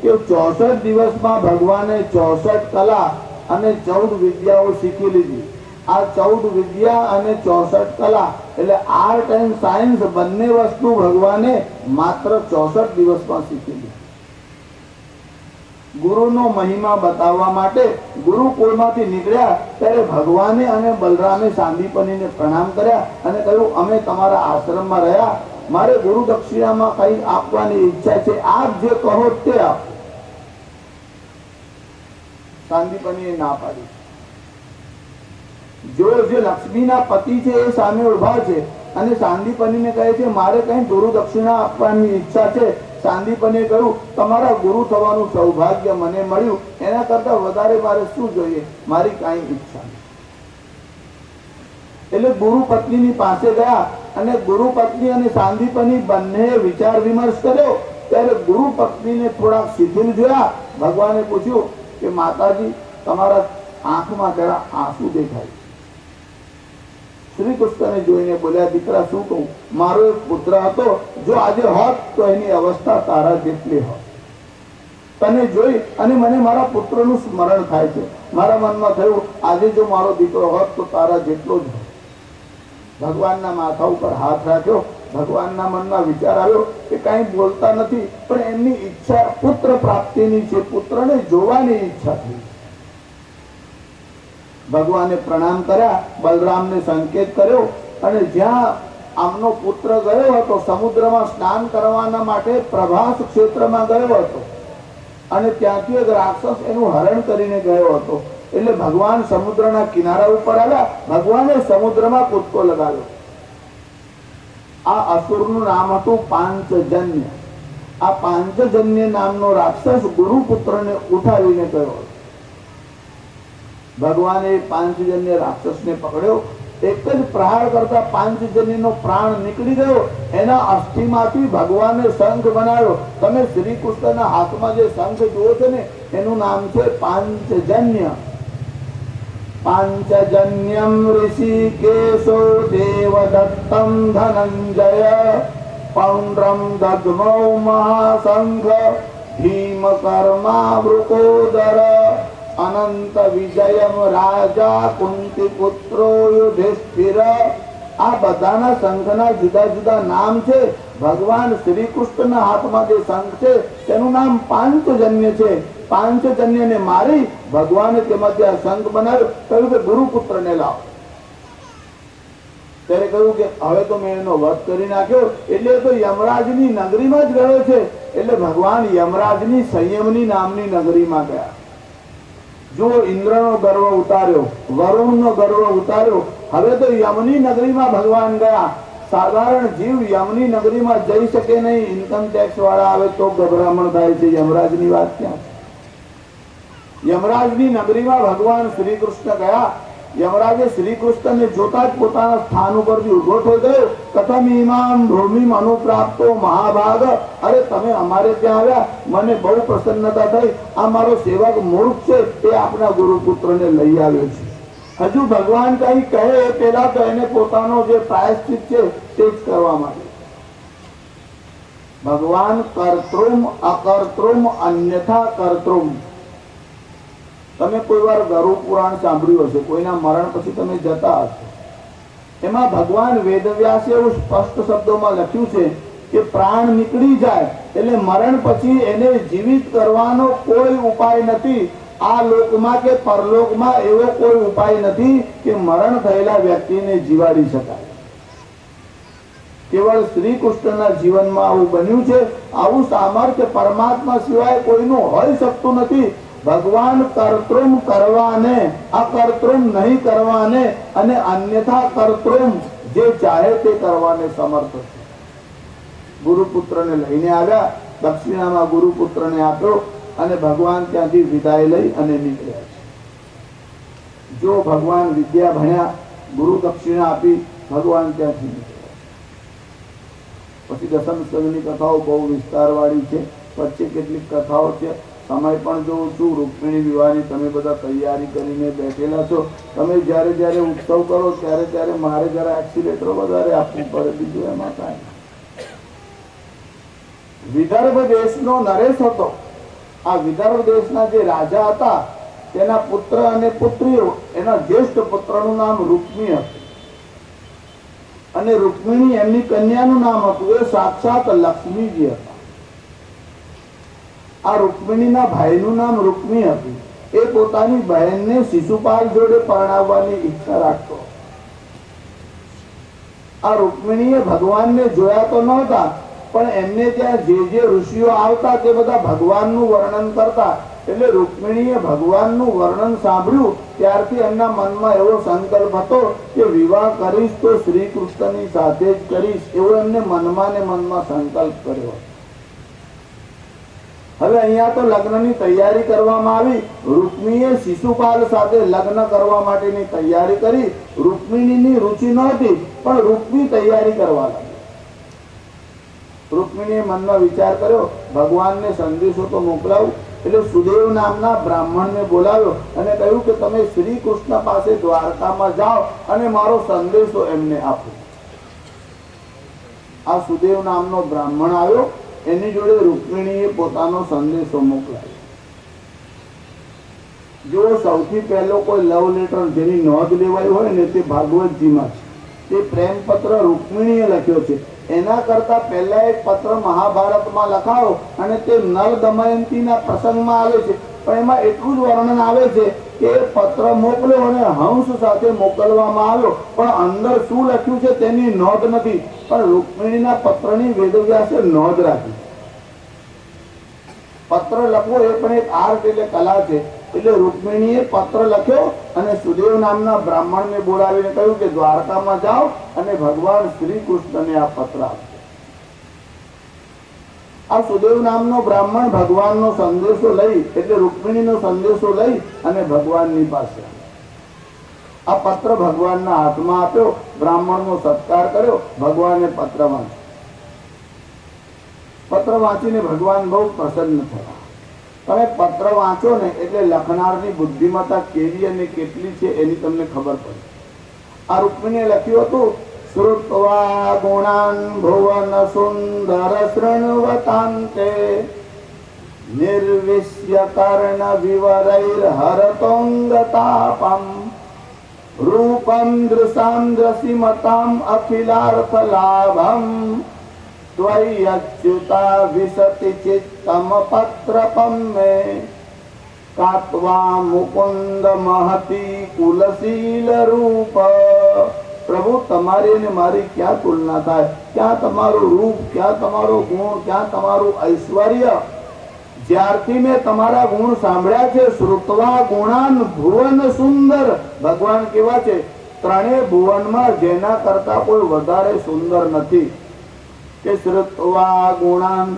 કે 64 દિવસમાં ભગવાને 64 કલા અને 14 વિદ્યાઓ શીખી લીધી. આ 14 વિદ્યા અને 64 કલા એટલે આર્ટ એન્ડ સાયન્સ બંને વસ્તુ ભગવાને માત્ર 64 દિવસમાં શીખી લીધી. ગુરુનો મહિમા બતાવવા માટે ગુરુકુળમાંથી નીકળ્યા ત્યારે ભગવાને અને બલરામે સાંદીપનીને પ્રણામ કર્યા અને કહ્યું, અમે તમારા આશ્રમમાં રહ્યા, મારે ગુરુ દક્ષિણામાં કઈ આપવાની ઈચ્છા છે, આપ જે કહો તે આપ. સાંદીપનીએ ના પાડી. જો જે લક્ષ્મીના પતિ છે એ સામે ઉભા છે અને સાંદીપનીને કહે છે મારે કઈ ગુરુ દક્ષિણા આપવાની ઈચ્છા છે. સાંદીપનીએ કહ્યું, તમારા ગુરુ થવાનું સૌભાગ્ય મને મળ્યું, એના કરતા વધારે મારે શું જોઈએ, મારી કઈ ઈચ્છા નથી. એટલે ગુરુ પત્નીની પાસે ગયા અને ગુરુ પત્ની અને સાંદીપની બંને વિચાર વિમર્શ કર્યો. ત્યારે ગુરુ પત્નીને થોડાક શિથિલ જોયા. ભગવાને પૂછ્યું કે માતાજી, તમારા આંખમાં જરા આંસુ દેખાય. શ્રી કૃષ્ણને જોઈને બોલ્યા, દીકરા શું કહું, મારો એક પુત્ર હતો, જો આજે હોત તો એની અવસ્થા તારા જેટલી હોત. તને જોઈ અને મને મારા પુત્રનું સ્મરણ થાય છે. મારા મનમાં થયું આજે જો મારો દીકરો હોત તો તારા જેટલો જ હોત. ભગવાનના માથા ઉપર હાથ રાખ્યો. ભગવાનના મનમાં વિચાર આવ્યો કે કઈ બોલતા નથી, પણ એમની ઈચ્છા પુત્ર પ્રાપ્તિની છે, પુત્રને જોવાની ઈચ્છા થઈ. ભગવાને પ્રણામ કર્યા, બલરામને સંકેત કર્યો અને જ્યાં આમનો પુત્ર ગયો હતો સમુદ્રમાં સ્નાન કરવાના માટે પ્રભાસ ક્ષેત્રમાં ગયો હતો અને ત્યાંથી એક રાક્ષસ એનું હરણ કરીને ગયો હતો. એટલે ભગવાન સમુદ્રના કિનારા ઉપર આવ્યા. ભગવાને સમુદ્રમાં કૂદકો લગાવ્યો. આ અસુરનું નામ હતું પાંચજન્ય. આ પાંચજન્ય નામનો રાક્ષસ ગુરુપુત્રને ઉઠાવીને ગયો. ભગવાને પાંચજન્ય રાક્ષસને પકડ્યો. એક જ પ્રહાર કરતા પાંચજન્યનો પ્રાણ નીકળી ગયો. એના અસ્થિમાંથી ભગવાને શંખ બનાવ્યો. તમે શ્રી કૃષ્ણના હાથમાં જે શંખ જુઓ છો ને એનું નામ છે પાંચજન્ય. પાંચજન્યમ ઋષિકેશો દેવદત્તમ ધનંજય પૌંડ્રમ દધમૌ મહાશંખ ભીમકર્મા વૃકોદર અનંત વિજયમ રાજા કુંતી પુત્રો યુધિષ્ઠિર. આ બધાના શંખના જુદા જુદા નામ છે. ભગવાન શ્રી કૃષ્ણના હાથમાં જે શંખ છે તેનું નામ પાંચજન્ય છે. પાંચજન્યને મારી ભગવાને તેમાંથી આ શંખ બનાવ્યો. કહ્યું કે ગુરુપુત્રને લાવો. ત્યારે કહ્યું કે હવે તો મેં એનો વધ કરી નાખ્યો, એટલે તો યમરાજની નગરીમાં જ ગયો છે. એટલે ભગવાન યમરાજની સંયમની નામની નગરીમાં ગયા. જો ઇન્દ્રનો ગર્વ ઉતાર્યો, વરુણનો ગર્વ ઉતાર્યો, હવે તો યમની નગરીમાં ભગવાન ગયા. સાધારણ જીવ યમની નગરીમાં જઈ શકે નહીં. ઇન્કમ ટેક્સ વાળા આવે તો ગભરામણ થાય છે. યમરાજની વાત ક્યાં છે? યમરાજની નગરીમાં ભગવાન શ્રી કૃષ્ણ ગયા. યમરાજે શ્રી કૃષ્ણને જોતા જ પોતાના સ્થાન ઉપરથી ઉભો થઈ ગયો. કથમ ઈમામ ભૂમિ અનુપ્રાપ્તો મહાભાગ. અરે તમે અમારે ત્યાં આવ્યા, મને બહુ પ્રસન્નતા થઈ. આ મારો સેવક મૂર્ખ છે, તે આપણા ગુરુપુત્રને લઈ આવ્યો છે. હજુ ભગવાન કઈ કહે પેલા તો એને પોતાનો જે પ્રાયશ્ચિત છે તે જ કરવા માટે. ભગવાન કર્તૃમ અકર્તૃમ અન્યથા કર્તૃમ. તમે કોઈ વાર ગરુડ પુરાણ સાંભળ્યું હશે, કોઈના મરણ પછી તમે જતા હશો. એમાં ભગવાન વેદવ્યાસે એવું સ્પષ્ટ શબ્દોમાં લખ્યું છે કે પ્રાણ નીકળી જાય એટલે મરણ પછી એને જીવિત કરવાનો કોઈ ઉપાય નથી. આ લોકમાં કે પરલોકમાં એવો કોઈ ઉપાય નથી કે મરણ થયેલા વ્યક્તિને જીવાડી શકાય. કેવળ શ્રી કૃષ્ણના જીવનમાં આવું બન્યું છે. આવું સામર્થ્ય પરમાત્મા સિવાય કોઈનું હોઈ શકતું નથી. ભગવાન કર્તૃમ કરવાને, અકર્તૃમ નહીં કરવાને અને અન્યથા કર્તૃમ જે ચાહે તે કરવાને સમર્થ છે. ગુરુપુત્રને લઈને આવ્યા, દક્ષિણામાં ગુરુપુત્રને આપ્યો અને ભગવાન ત્યાંથી વિદાય લઈ અને નીકળ્યા છે. જો ભગવાન વિદ્યા ભણ્યા, ગુરુ દક્ષિણા આપી, ભગવાન ત્યાંથી નીકળ્યા. પછી દસમ સ્કંદની કથાઓ બહુ વિસ્તારવાળી છે, વચ્ચે કેટલીક કથાઓ છે. સમય પણ જોઉં છું. રૂક્મિણી વિવાહની તમે બધા તૈયારી કરીને બેઠેલા છો. તમે જ્યારે જ્યારે ઉત્સવ કરો ત્યારે ત્યારે મારે જરા એક્સિલેટર વધારે આપવું પડે, બીજું એમાં કાંઈ. વિદર્ભ દેશનો નરેશ હતો. આ વિદર્ભ દેશના જે રાજા હતા તેના પુત્ર અને પુત્રીઓ, એના જ્યેષ્ઠ પુત્રનું નામ રૂક્મી હતું અને રૂક્મિણી એમની કન્યાનું નામ હતું. એ સાક્ષાત લક્ષ્મીજી હતા. આ રૂક્મિણીના ભાઈનું નામ રૂક્મી હતું. એ પોતાની બહેનને શિશુપાલ જોડે પરણાવવાની ઈચ્છા રાખતો. આ રૂક્મિણીએ ભગવાનને જોયા તો નહોતા, પણ એમને ત્યાં જે જે ઋષિઓ આવતા તે બધા ભગવાનનું વર્ણન કરતા. એટલે રૂક્મિણીએ ભગવાનનું વર્ણન સાંભળ્યું ત્યારથી એમના મનમાં એવો સંકલ્પ હતો કે વિવાહ કરીશ તો શ્રી કૃષ્ણની સાથે જ કરીશ, એવો એમને મનમાં ને મનમાં સંકલ્પ કર્યો. હવે અહીંયા તો લગ્નની તૈયારી કરવામાં આવી. રૂક્મીએ શિશુપાલ સાથે લગ્ન કરવા માટેની તૈયારી કરી. રૂક્મિણીની રુચિ નહોતી, પણ રૂક્મી તૈયારી કરવા લાગી. રૂક્મિણીએ મનમાં વિચાર કર્યો, ભગવાનને સંદેશો તો મોકલાવું. એટલે સુદેવ નામના બ્રાહ્મણને બોલાવ્યો અને કહ્યું કે તમે શ્રી કૃષ્ણ પાસે દ્વારકામાં જાઓ અને મારો સંદેશો એમને આપો. આ સુદેવ નામનો બ્રાહ્મણ આવ્યો. એની જોડે રૂક્મિણીએ પોતાનો સંદેશો મોકલાવ્યો. જો સૌથી પહેલો કોઈ લવ લેટર જેની નોંધ લેવાઈ હોય ને તે ભાગવતજીમાં છે. તે પ્રેમ પત્ર રૂક્મિણીએ લખ્યો છે. એના કરતા પહેલા એક પત્ર મહાભારતમાં લખાયો અને તે નલ દમયંતીના પ્રસંગમાં આવે છે. પણ એમાં એટલું જ વર્ણન આવે છે કે પત્ર મોકલ્યો અને હંસ સાથે મોકલવામાં આવ્યો, પણ અંદર શું લખ્યું છે તેની નોંધ નથી. પણ રૂક્મિણીના પત્રની વેદવ્યાસે નોંધ રાખી. પત્ર લખવો એ પણ એક આર્ટ એટલે કલા છે. એટલે રૂક્મિણીએ પત્ર લખ્યો અને સુદેવ નામના બ્રાહ્મણને બોલાવીને કહ્યું કે દ્વારકામાં જાઓ અને ભગવાન શ્રી કૃષ્ણને આ પત્ર આપજો. આ સુદેવ નામનો બ્રાહ્મણ ભગવાનનો સંદેશો લઈ, એટલે રૂક્મિણીનો સંદેશો લઈ અને ભગવાનની પાસે આ પત્ર ભગવાનના હાથમાં આપ્યો. બ્રાહ્મણનો સત્કાર કર્યો. ભગવાને પત્ર વાંચ્યો. પત્ર વાંચીને ભગવાન બહુ પ્રસન્ન થયા. તમે પત્ર વાંચો ને એટલે લખનારની બુદ્ધિમત્તા કેવી અને કેટલી છે એની તમને ખબર પડે. આ રૂક્મિણીએ લખ્યું હતું, શ્રુત્વા ગુણાન ભુવન સુંદર શૃણવતાંતે નિર્વિશ્ય કર્ણ વિવરૈર હરતોંગતાપમ રૂપમ દૃશામ દ્રસીમતામ અખિલાર્થ લાભમ ત્વયી અચ્યુતા વિશતિ ચિત્તમ પત્રપમ મે કાત્વા મુકુંદ મહતી કુલશીલ રૂપ. પ્રભુ તમારી અને મારી ક્યાં તુલના થાય? ક્યાં તમારું રૂપ, ક્યાં તમારો ગુણ, ક્યાં તમારું ઐશ્વર્ય? જ્યારથી મેં તમારા ગુણ સાંભળ્યા છે, શ્રુત્વા ગુણાન ભુવન સુંદર. ભગવાન કેવા છે? ત્રણેય ભુવનમાં જેના કરતા કોઈ વધારે સુંદર નથી. કે શ્રુત્વા ગુણાન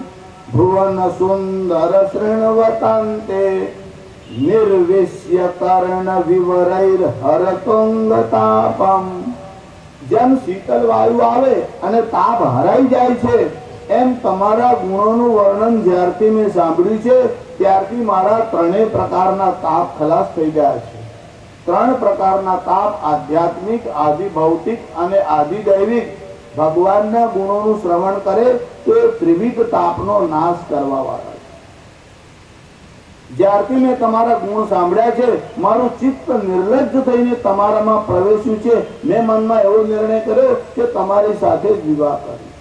ભુવન સુંદર શૃણવતાંતે નિર્વિશ્ય કર્ણ વિવરૈર હરતોંગતાપમ. જેમ શીતળ વાયુ આવે અને તાપ હરાઈ જાય છે, એમ તમારા ગુણોનું વર્ણન જ્યારથી મેં સાંભળ્યું છે ત્યારથી મારા ત્રણેય પ્રકારના તાપ ખલાસ થઈ ગયા છે. ત્રણ પ્રકારના તાપ, આધ્યાત્મિક, આદિ ભૌતિક અને આદિ દૈવિક. ભગવાનના ગુણોનું શ્રવણ કરે તો એ ત્રિવિધ તાપનો નાશ કરવા વાળા છે. જ્યારથી મેં તમારા ગુણ સાંભળ્યા છે, મારું ચિત્ત નિર્લજ્જ થઈને તમારામાં પ્રવેશ્યું છે. મેં મનમાં એવો નિર્ણય કર્યો કે તમારી સાથે જ વિવાહ કરીશ.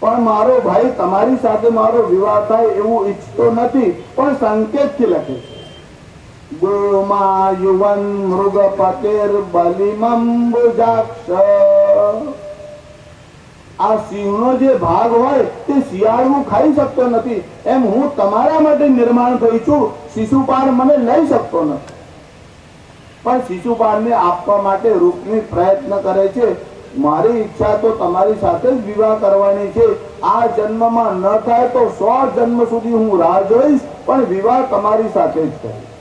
પણ મારો ભાઈ તમારી સાથે મારો વિવાહ થાય એવું ઈચ્છતો નથી, પણ સંકેતથી લખે છે. ગુમા યુવન મૃગપતિર બલિમંબુજાક્ષ. આ સિંહનો જે ભાગ હોય તે શિયાળનું ખાઈ શકતો નથી, એમ હું તમારા માટે નિર્માણ થઈ છું. શિશુપાલ મને લઈ શકતો નથી. પણ શિશુપાળને આપવા માટે રૂકમી પ્રયત્ન કરે છે, મારી ઈચ્છા તો તમારી સાથે જ વિવાહ કરવાની છે, આ જન્મમાં ન થાય તો 100 જન્મ સુધી હું રાહ જોઈશ, પણ વિવાહ તમારી સાથે જ કરીશ.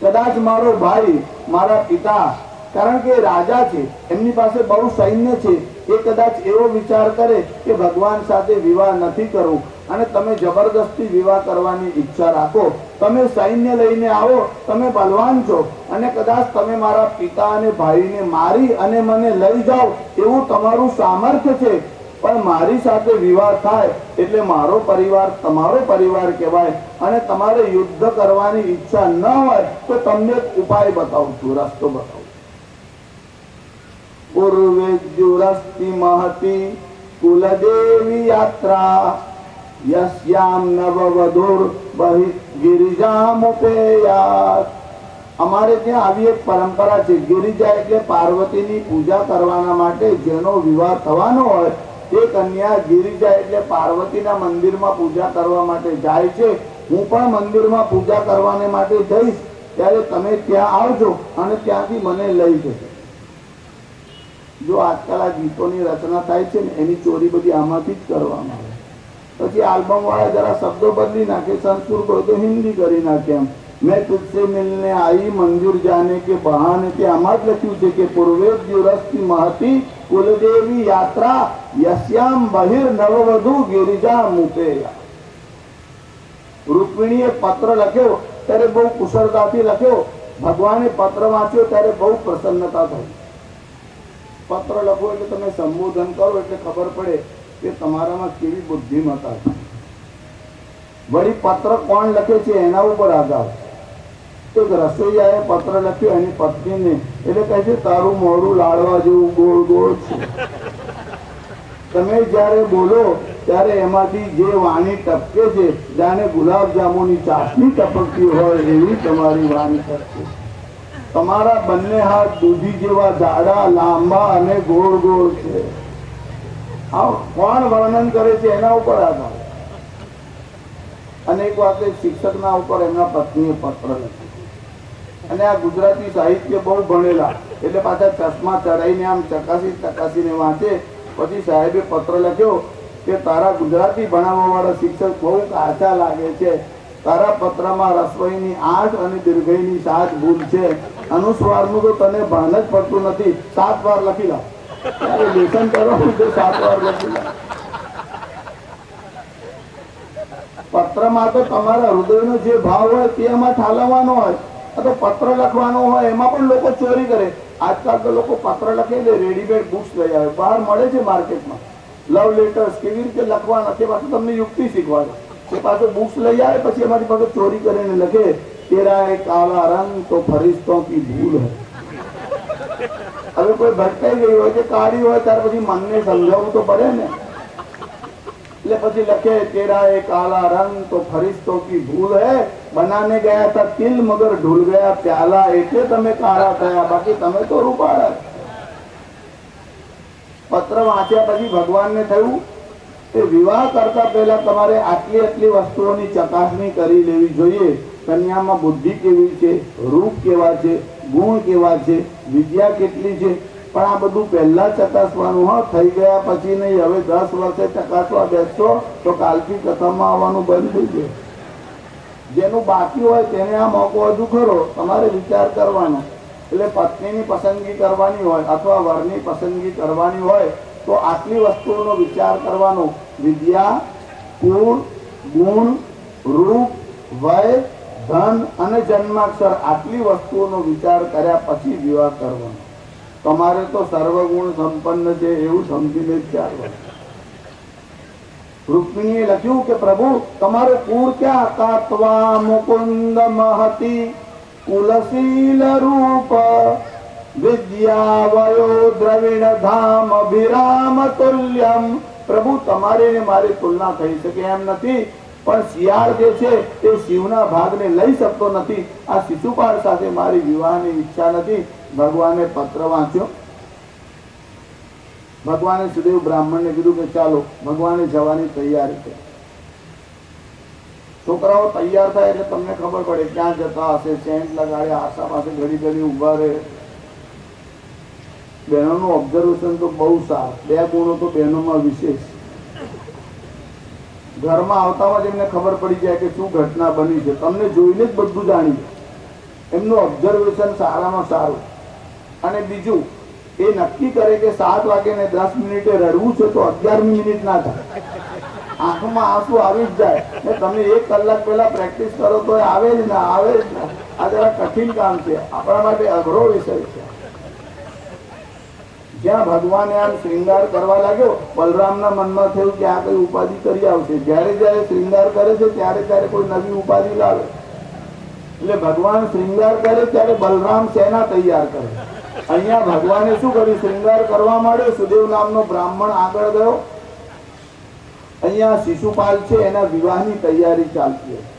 કદાચ મારો ભાઈ, મારા પિતા, કારણ કે રાજા છે, એમની પાસે બહુ સૈન્ય છે, એ કદાચ એવો વિચાર કરે કે ભગવાન સાથે વિવાહ નથી કરવું અને તમે જબરદસ્તી વિવાહ કરવાની ઈચ્છા રાખો, તમે સૈન્ય લઈને આવો, તમે બલવાન છો અને કદાચ તમે મારા પિતા અને ભાઈને મારી અને મને લઈ જાઓ એવું તમારું સામર્થ્ય છે, પણ મારી સાથે વિવાહ થાય એટલે મારો પરિવાર તમારો પરિવાર કહેવાય અને તમારે યુદ્ધ કરવાની ઈચ્છા ન હોય તો તમને ઉપાય બતાવું છું, રસ્તો બતાવું. પૂર્વેદ્યુરસ્તિ મહતી કુલદેવી યાત્રા યસ્યામ નવવધુર બહિ ગિરિજામુપેયાત. અમારે ત્યાં આવી એક પરંપરા છે, ગિરિજા એટલે પાર્વતીની પૂજા કરવાના માટે જેનો વિવાહ થવાનો હોય તે કન્યા ગિરિજા એટલે પાર્વતીના મંદિરમાં પૂજા કરવા માટે જાય છે. હું પણ મંદિરમાં પૂજા કરવાને માટે જઈશ, ત્યારે તમે ત્યાં આવજો અને ત્યાંથી મને લઈ જજો. જો આજકાલ આ ગીતોની રચના થાય છે ને એની ચોરી બધી આમાંથી જ કરવામાં આવે, પછી આલ્બમ વાળા જરા શબ્દો બદલી નાખે, સંસ્કૃત હોય તો હિન્દી કરી નાખે. એમ મેં તુજસે મિલને આઈ મંજૂર જાને કે બહાને, તે આમાં જ લખ્યું છે કે પૂર્વેદ્યુરસ્તિ મહતી કુલદેવી યાત્રા યસ્યામ બહિર નવવધુ ગિરિજા મુપેયા. રૂકમિણીએ પત્ર લખ્યો ત્યારે બહુ કુશળતાથી લખ્યો, ભગવાને પત્ર વાંચ્યો ત્યારે બહુ પ્રસન્નતા થઈ. પત્ર લખો એટલે તમે સંબોધન કરો એટલે ખબર પડે કે તમારામાં કેવી બુદ્ધિમત્તા છે. વળી પત્ર કોણ લખે છે એના ઉપર આધાર. એક રસોઈયાએ પત્ર લખ્યો એની પત્નીને, એટલે કહે છે તારું મોઢું લાડવા જેવું ગોળ ગોળ છે. તમે જ્યારે બોલો ત્યારે એમાંથી જે વાણી ટપકે છે જાણે ગુલાબ જાંબુની ચાસણી ટપકતી હોય એવી તમારી વાણી ટપકે. તમારા બંને હાથ દૂધી જેવા જાડા, લાંબા અને ગોળ ગોળ છે. આ કોણ વર્ણન કરે છે એના ઉપર આધાર. અને એક વાત શિક્ષકના ઉપર એમના પત્નીએ પત્ર લખ્યો અને આ ગુજરાતી સાહિત્ય બહુ ભણેલા એટલે પાછા ચશ્મા ચડાઈને આમ ચકાસીને વાંચે. પછી સાહેબે પત્ર લખ્યો કે તારા ગુજરાતી ભણાવવા વાળા શિક્ષક બહુ કાચા લાગે છે, તારા પત્રમાં રસોઈની 8 અને દીર્ઘઈની 7 ભૂલ છે, અનુસ્વારનું તો તને ભાન જ પડતું નથી, 7 વાર લખી લાવ. ત્યારે લેખન કરવાનું તો 7 વાર લખી લાવ. પત્રમાં તો તમારા હૃદયનો જે ભાવ હોય તે એમાં ઠાલવવાનો હોય, તો પત્ર લખવાનો હોય એમાં પણ લોકો ચોરી કરે. આજકાલ તો લોકો પત્ર લખે એટલે રેડીમેડ બુક્સ લઈ આવે, બહાર મળે છે માર્કેટમાં. લવ લેટર્સ કેવી રીતે લખવાના તે પાછું તમને યુક્તિ શીખવાડે. એ પાછો બુક્સ લઈ આવે પછી એમાંથી પાછો ચોરી કરીને લખે તેરા એ કાલા રંગ તો ફરિશ્તો કી ભૂલ હૈ. હવે કોઈ ભટકાઈ ગઈ હોય કે કાળી હોય ત્યાર પછી મનને સમજાવવું તો પડે ને, એટલે પછી લખે તેરા એ કાલા રંગ તો ફરિશ્તો કી ભૂલ હૈ, બનાને ગયા હતા તિલ મગર ઢૂલ ગયા પ્યાલા, એટલે તમે કાળા થયા, બાકી તમે તો રૂપાળા. પત્ર વાંચ્યા પછી ભગવાનને થયું કે વિવાહ કરતા પહેલા તમારે આટલી વસ્તુઓની ચકાસણી કરી લેવી જોઈએ. કન્યામાં બુદ્ધિ કેવી છે, રૂપ કેવા છે, ગુણ કેવા છે, વિદ્યા કેટલી છે, પણ આ બધું પહેલા ચકાસવાનું. હા, થઈ ગયા પછી નહીં. હવે 10 વર્ષે ચકાસવા બેસશો તો કાલથી કથામાં આવવાનું બંધ થઈ જાય. જેનું બાકી હોય તેને આ મોકો હજુ ખરો, તમારે વિચાર કરવાનો. એટલે પત્નીની પસંદગી કરવાની હોય અથવા વરની પસંદગી કરવાની હોય તો આટલી વસ્તુઓનો વિચાર કરવાનો. વિદ્યા, કુળ, ગુણ, રૂપ, વય, ધન અને જન્માક્ષર, આટલી વસ્તુઓનો વિચાર કર્યા પછી વિવાહ કરવાનો. તમારે તો સર્વગુણ સંપન્ન છે એવું સમજીને જ ચાલવાનું. રૂકમિણીએ લખ્યું કે પ્રભુ તમારું કુળ ક્યાં? કાત્વા મુકુંદ મહતી કુલશીલ રૂપ વિદ્યા વયો દ્રવિણ ધામ અભિરામ તુલ્યમ. પ્રભુ તમારે ને મારી તુલના થઈ શકે એમ નથી, પણ શિયાળ જે છે તે શિવના ભાગને લઈ શકતો નથી. આ શિશુપાળ સાથે મારી વિવાહની ઈચ્છા નથી. ભગવાને પત્ર વાંચ્યો. ભગવાને સુદેવ બ્રાહ્મણને કીધું કે ચાલો. ભગવાને જવાની તૈયારી કરી. છોકરાઓ તૈયાર થાય એટલે તમને ખબર પડે ક્યાં જતા હશે, સેન્ટ લગાડે, આશા પાસે ઘડી ઘડી ઉભા રહે. બહેનોનું ઓબ્ઝર્વેશન તો બહુ સારું. 2 ગુણો તો બહેનોમાં વિશેષ. ઘરમાં આવતામાં જ એમને ખબર પડી જાય કે શું ઘટના બની છે. તમને જોઈને જ બધું જાણી જાય. એમનું ઓબ્ઝર્વેશન સારામાં સારું. અને બીજું, એ નક્કી કરે કે 7 વાગે ને 10 મિનિટે રડવું છે તો 11મી મિનિટ ના થાય. આંખમાં આંસુ આવી જ જાય ને તમે 1 કલાક પહેલા પ્રેક્ટિસ કરો તો આવે જ ના, આવે જ ના. આ જરા કઠિન કામ છે, આપણા માટે અઘરો વિષય છે. જ્યાં ભગવાને આમ શ્રૃંગાર કરવા લાગ્યો, બલરામના મનમાં થયું કે આ કઈ ઉપાધિ કરી આવશે. જ્યારે જ્યારે શ્રૃંગાર કરે છે ત્યારે ત્યારે કોઈ નવી ઉપાધિ લાવે. એટલે ભગવાન શ્રૃંગાર કરે ત્યારે બલરામ સેના તૈયાર કરે. અહીંયા ભગવાને શું કર્યું? શ્રૃંગાર કરવા માંડ્યો. સુદેવ નામનો બ્રાહ્મણ આગળ ગયો. અહીંયા શિશુપાલ છે, એના વિવાહની તૈયારી ચાલતી હતી.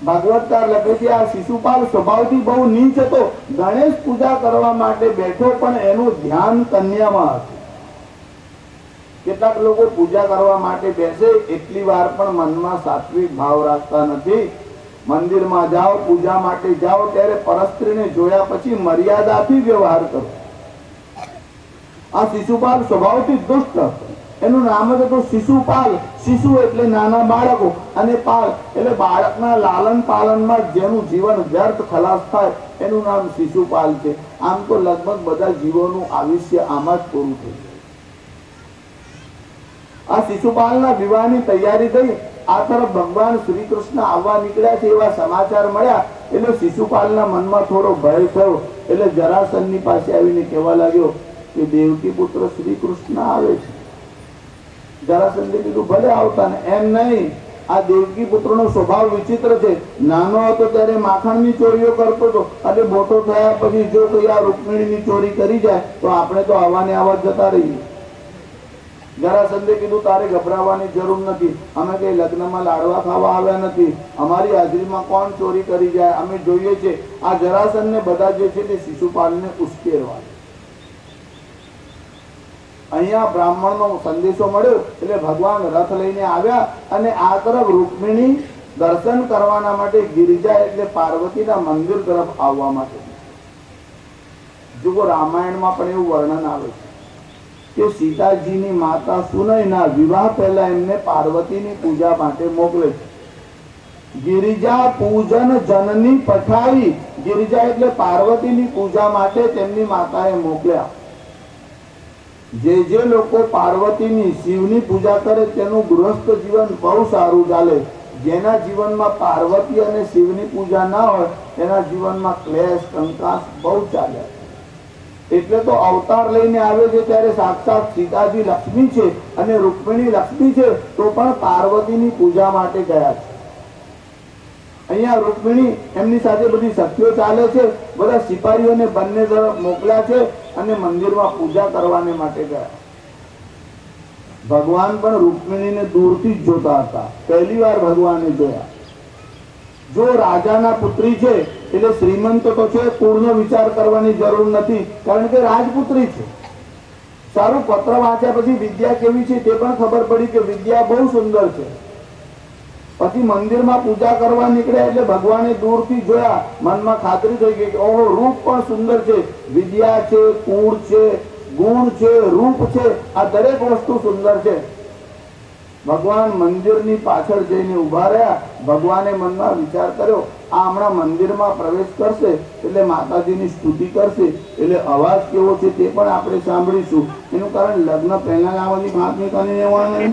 ભાગવતકાર લખે છે આ શિશુપાલ સ્વભાવથી બહુ નીચ હતો. ગણેશ પૂજા કરવા માટે બેઠો પણ એનું ધ્યાન કન્યામાં હતું. કેટલાક લોકો પૂજા કરવા માટે બેસે, એટલી વાર પણ મનમાં સાત્વિક ભાવ રાખતા નથી. મંદિરમાં જાઓ, પૂજા માટે જાઓ ત્યારે પરસ્ત્રીને જોયા પછી મર્યાદાથી વ્યવહાર કરો. આ શિશુપાલ સ્વભાવથી દુષ્ટ હતો. એનું નામ જ હતું શિશુપાલ. શિશુ એટલે નાના બાળકો, અને પાલ એટલે બાળકના લાલન પાલનમાં જેનું જીવન વ્યર્થ ખલાસ થાય એનું નામ શિશુપાલ છે. આમ તો લગભગ બધા જીવોનું આયુષ્ય આમાં જ પૂરું થઈ જાય. આ શિશુપાલના વિવાહની તૈયારી થઈ. આ તરફ ભગવાન શ્રી કૃષ્ણ આવવા નીકળ્યા છે એવા સમાચાર મળ્યા. એટલે શિશુપાલના મનમાં થોડો ભય થયો. એટલે જરાસંધની પાસે આવીને કહેવા લાગ્યો કે દેવકી પુત્ર શ્રી કૃષ્ણ આવે છે. જરાસંધે કીધું ભલે આવતા ને, એમ નહીં. આ દેવકી પુત્રનો સ્વભાવ વિચિત્ર છે. નાનો હતો ત્યારે માખણની ચોરીઓ કરતો હતો, અને મોટો થયા પછી જો કોઈ આ રૂકમિણીની ચોરી કરી જાય તો આપણે તો આવવાને આવા જતા રહીએ. જરાસંધે કીધું તારે ગભરાવાની જરૂર નથી. અમે કઈ લગ્નમાં લાડવા ખાવા આવ્યા નથી. અમારી હાજરીમાં કોણ ચોરી કરી જાય અમે જોઈએ છે. આ જરાસંધને બધા જે છે તે શિશુપાલને ઉશ્કેરવા. અહીંયા બ્રાહ્મણનો સંદેશો મળ્યો એટલે ભગવાન રથ લઈને આવ્યા. અને આ તરફ રૂકમિણી દર્શન કરવાના માટે ગિરિજા એટલે પાર્વતીના મંદિર તરફ આવવા માટે. જો રામાયણમાં પણ એવું વર્ણન આવે છે કે સીતાજીની માતા સુનયના વિવાહ પહેલા એમને પાર્વતીની પૂજા માટે મોકલે છે. ગિરિજા પૂજન જનની પઠાવી. ગિરિજા એટલે પાર્વતીની પૂજા માટે તેમની માતાએ મોકલ્યા. જે લોકો પાર્વતીની શિવની પૂજા કરે તેનું ગૃહસ્થ જીવન બહુ સારું ચાલે. જેના જીવનમાં પાર્વતી અને શિવની પૂજા ના હોય તેના જીવનમાં ક્લેશ કંકાસ બહુ ચાલે. એટલે તો અવતાર લઈને આવે છે ત્યારે સાક્ષાત સીતાજી લક્ષ્મી છે અને રૂકમિણી લક્ષ્મી છે, તો પણ પાર્વતીની પૂજા માટે ગયા છે. અહીંયા રૂકમિણી એમની સાથે બધી સખીઓ ચાલે છે. બધા સિપાહીઓને બંને તરફ મોકલ્યા છે અને મંદિરમાં પૂજા કરવાને માટે ગયા. ભગવાન પણ રૂકમિણીને દૂરથી જ જોતા હતા. પહેલી વાર ભગવાને જોયા. જો રાજાના પુત્રી છે એટલે શ્રીમંત તો છે, કુળનો વિચાર કરવાની જરૂર નથી, કારણ કે રાજપુત્રી છે. સારું પત્ર વાંચ્યા પછી વિદ્યા કેવી છે તે પણ ખબર પડી કે વિદ્યા બહુ સુંદર છે. પછી મંદિરમાં પૂજા કરવા નીકળ્યા એટલે ભગવાને દૂરથી જોયા. મનમાં ખાતરી થઈ ગઈ કે ઓહો, રૂપ પણ સુંદર છે. વિદ્યા છે, કુળ છે, ગુણ છે, રૂપ છે, આ દરેક વસ્તુ સુંદર છે. ભગવાન મંદિરની પાછળ જઈને ઉભા રહ્યા. ભગવાને મનમાં વિચાર કર્યો આ હમણાં મંદિરમાં પ્રવેશ કરશે એટલે માતાજીની સ્તુતિ કરશે, એટલે અવાજ કેવો છે તે પણ આપણે સાંભળીશું. એનું કારણ લગ્ન પહેલા આવવાની માગણી કરીને એવાનું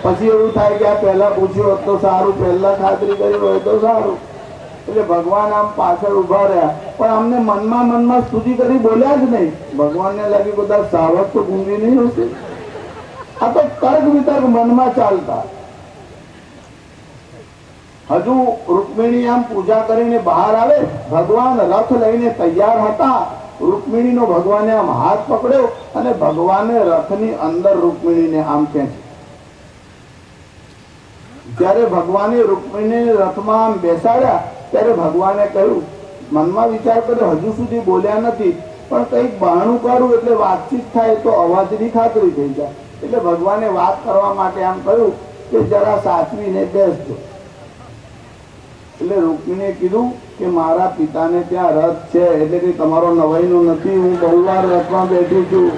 પછી એવું થાય કે આ પહેલા પૂછ્યું હોત તો સારું, પહેલા ખાતરી કરી હોય તો સારું. એટલે ભગવાન આમ પાછળ ઉભા રહ્યા, પણ અમને મનમાં સ્તુતિ કરી બોલ્યા જ નહીં. ભગવાનને લાગ્યું બધા સાવત તો ગુંગી નહીં હશે. આ તો તર્ક વિતર્ક મનમાં ચાલતા. હજુ રૂકમિણી આમ પૂજા કરીને બહાર આવે. ભગવાન રથ લઈને તૈયાર હતા. રૂકમિણીનો ભગવાને આમ હાથ પકડ્યો અને ભગવાને રથની અંદર રૂકમિણીને આમ ખેંચી. જ્યારે ભગવાને રૂકમિણીને રથમાં આમ બેસાડ્યા ત્યારે ભગવાને કહ્યું, મનમાં વિચાર કર્યો હજુ સુધી બોલ્યા નથી, પણ કંઈક બહાનું કરું એટલે વાતચીત થાય તો અવાજની ખાતરી થઈ જાય. એટલે ભગવાને વાત કરવા માટે આમ કહ્યું કે જરા સાચવીને બેસજો. એટલે રૂકમીને કીધું કે મારા પિતાને ત્યાં રથ છે, એટલે કે તમારો નવાઈનો નથી, હું બહુ વાર રથમાં બેઠું છું,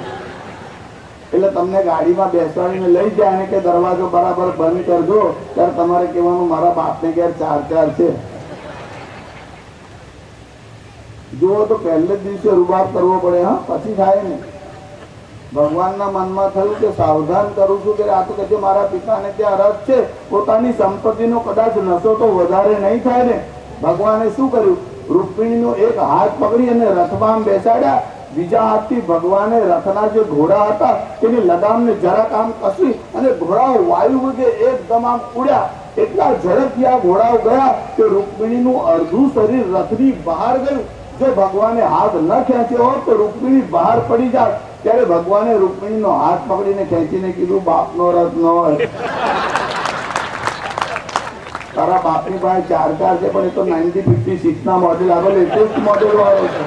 એટલે તમને ગાડીમાં બેસાડીને લઈ જાય અને કે દરવાજો બરાબર બંધ કરજો. ત્યારે તમારે કહેવાનું મારા બાપને ઘેર 4 છે. જુઓ તો પહેલે જ દિવસે રૂબાબ કરવો પડે, હા, પછી થાય ને. ભગવાનના મનમાં થયું કે સાવધાન કરું છું કે આ તો કે મારા પિતાને ત્યાં રથ છે, પોતાની સંપત્તિનો કદાચ નશો તો વધારે નહીં થાય ને. ભગવાને શું કર્યું? રૂકમિણીનો એક હાથ પકડી અને રથમાં બેસાડ્યા. બીજા હાથથી ભગવાને રથના જે ઘોડા હતા તેની લગામને જરાક આમ કસી અને ઘોડાઓ વાયુ વેગે એકદમ આમ ઉડ્યા. એટલા ઝડપથી આ ઘોડાઓ ગયા કે રૂકમિણીનું અડધું શરીર રથની બહાર ગયું. જો ભગવાને હાથ ન ખેંચ્યો હોત તો રૂકમિણી બહાર પડી જાય. ત્યારે ભગવાને રૂકમિણીનો હાથ પકડીને ખેંચીને કીધું, બાપનો રથ ન હોય, તારા બાપની પાસે 4 છે, પણ એ તો 1956 ના મોડેલ આવે, લેટેસ્ટ મોડેલ વાળો છે.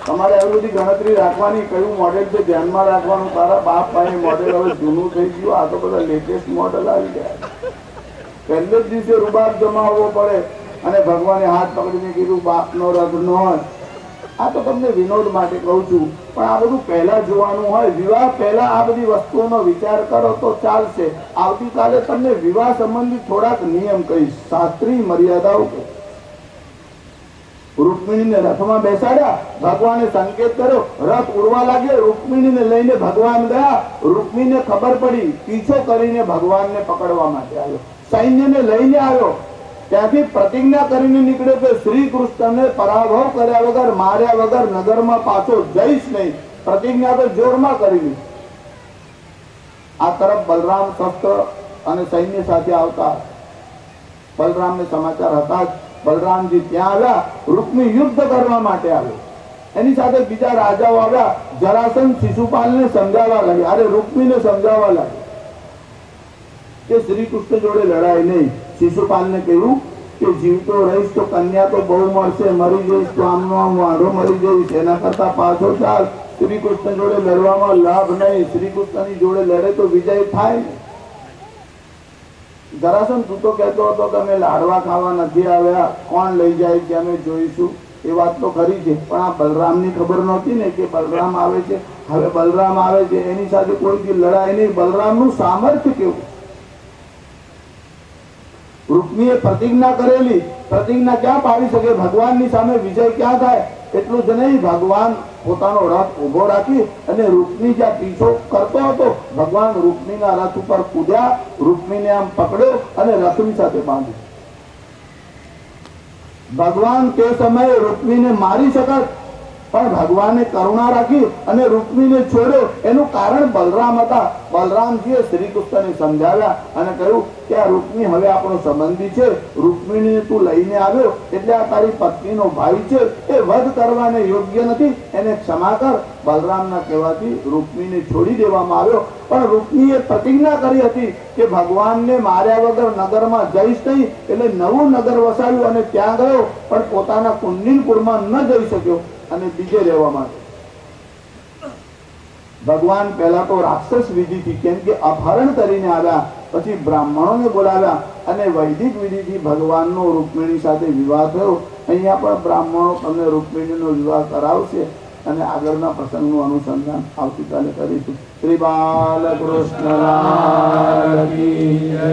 તમારે આવી બધી ગણતરી રાખવાની, કયું મોડેલ છે ધ્યાનમાં રાખવાનું. તારા બાપ પાસે મોડેલ હવે જૂનું થઈ ગયું, આ તો બધા લેટેસ્ટ મોડેલ આવી ગયા. પહેલે જ દિવસે રૂબાબ જમાવવો પડે અને ભગવાને હાથ પકડીને કીધું, બાપનો રથ ન હોય. આ તો તમને વિનોદ માટે કહું છું, પણ આ બધું પહેલા જોવાનું હોય. વિવાહ પહેલા આ બધી વસ્તુઓનો વિચાર કરો તો ચાલશે. આવતીકાલે તમને વિવાહ સંબંધી થોડાક નિયમ કહીશ, શાસ્ત્રીય મર્યાદાઓ કહીશ. રૂકમિણીને રથમાં બેસાડ્યા. ભગવાને સંકેત કર્યો, રથ ઉડવા લાગે. રૂકમિણીને લઈને ભગવાન ગયા. રૂકમિણીને ખબર પડી, પીછો કરીને ભગવાનને પકડવા માટે આવ્યો, સૈન્યને લઈને આવ્યો. ત્યાંથી પ્રતિજ્ઞા કરીને નીકળ્યો કે શ્રી કૃષ્ણને પરાભવ કર્યા વગર, માર્યા વગર નગરમાં પાછો જઈશ નહીં. પ્રતિજ્ઞા તો જોરમાં કરી. આ તરફ બલરામ શસ્ત્ર અને સૈન્ય સાથે આવતા. બલરામને સમાચાર હતા જ. બલરામજી ત્યાં આવ્યા. રૂકમી યુદ્ધ કરવા માટે આવ્યો. એની સાથે બીજા રાજાઓ આવ્યા. જરાસંઘ શિશુપાલને સમજાવવા લાગ્યા. અરે રૂકમીને સમજાવવા લાગ્યા કે શ્રી કૃષ્ણ જોડે લડાય નહીં. શિશુપાલને કહ્યું કે જીવતો રહીશ તો કન્યા તો બહુ મળશે, મરી જઈશ તો આમનો આમ વાંઢો મરી જઈશ, એના કરતા પાછો ચાલ. શ્રી કૃષ્ણ જોડે લડવામાં લાભ નહીં, શ્રી કૃષ્ણની જોડે લડે તો વિજય થાય. જરાસંઘ તું તો કહેતો હતો કે અમે લાડવા ખાવા નથી આવ્યા, કોણ લઈ જાય છે અમે જોઈશું. એ વાત તો ખરી છે, પણ આ બલરામની ખબર નહોતી ને કે બલરામ આવે છે. હવે બલરામ આવે છે, એની સાથે કોઈ લડાય નહીં. બલરામનું સામર્થ્ય કેવું. રૂકમીએ પ્રતિજ્ઞા કરેલી, પ્રતિજ્ઞા ક્યાં પાડી શકે? ભગવાનની સામે વિજય ક્યાં થાય? એટલું જ નહીં, ભગવાન પોતાનો રથ ઉભો રાખી અને રૂકમી જ્યાં પીછો કરતો હતો, ભગવાન રૂકમીના રથ ઉપર કૂદ્યા. રૂકમીને આમ પકડ્યો અને રથની સાથે બાંધ્યો. ભગવાન તે સમયે રૂકમીને મારી શકત, પણ ભગવાને કરુણા રાખી અને રૂકમીને છોડ્યો. એનું કારણ બલરામ હતા. બલરામજીએ શ્રી કૃષ્ણને સમજાવ્યા અને કહ્યું કે આ રૂકમી હવે આપણો સંબંધી છે, રૂકમીને તું લઈને આવ્યો એટલે આ તારી પત્નીનો ભાઈ છે, એ વધ કરવાને યોગ્ય નથી, એને ક્ષમા કર. બલરામના કહેવાથી રૂકમીને છોડી દેવામાં આવ્યો. પણ રૂકમીએ પ્રતિજ્ઞા કરી હતી કે ભગવાનને માર્યા વગર નગરમાં જઈશ નહીં. એટલે નવું નગર વસાવ્યું અને ત્યાં ગયો, પણ પોતાના કુંડિનપુરમાં ન જઈ શક્યો અને બીજે રહેવા માટે. ભગવાન પહેલા તો રાક્ષસ વિધિથી, કેમ કે અપહરણ કરીને આવ્યા, પછી બ્રાહ્મણોને બોલાવ્યા અને વૈદિક વિધિથી ભગવાનનો રૂકમિણી સાથે વિવાહ થયો. અહીંયા પણ બ્રાહ્મણો તમને રૂકમિણીનો વિવાહ કરાવશે અને આગળના પ્રસંગનું અનુસંધાન આવતીકાલે કરીશું. શ્રી બાલકૃષ્ણ કી જય.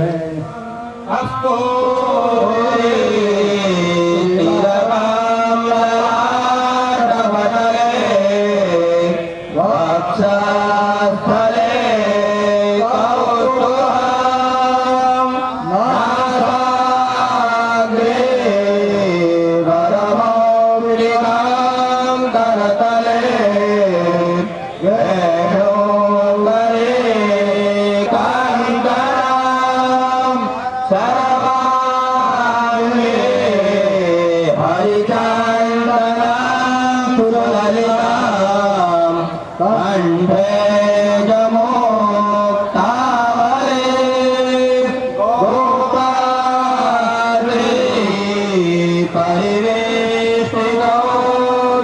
પરિવેશ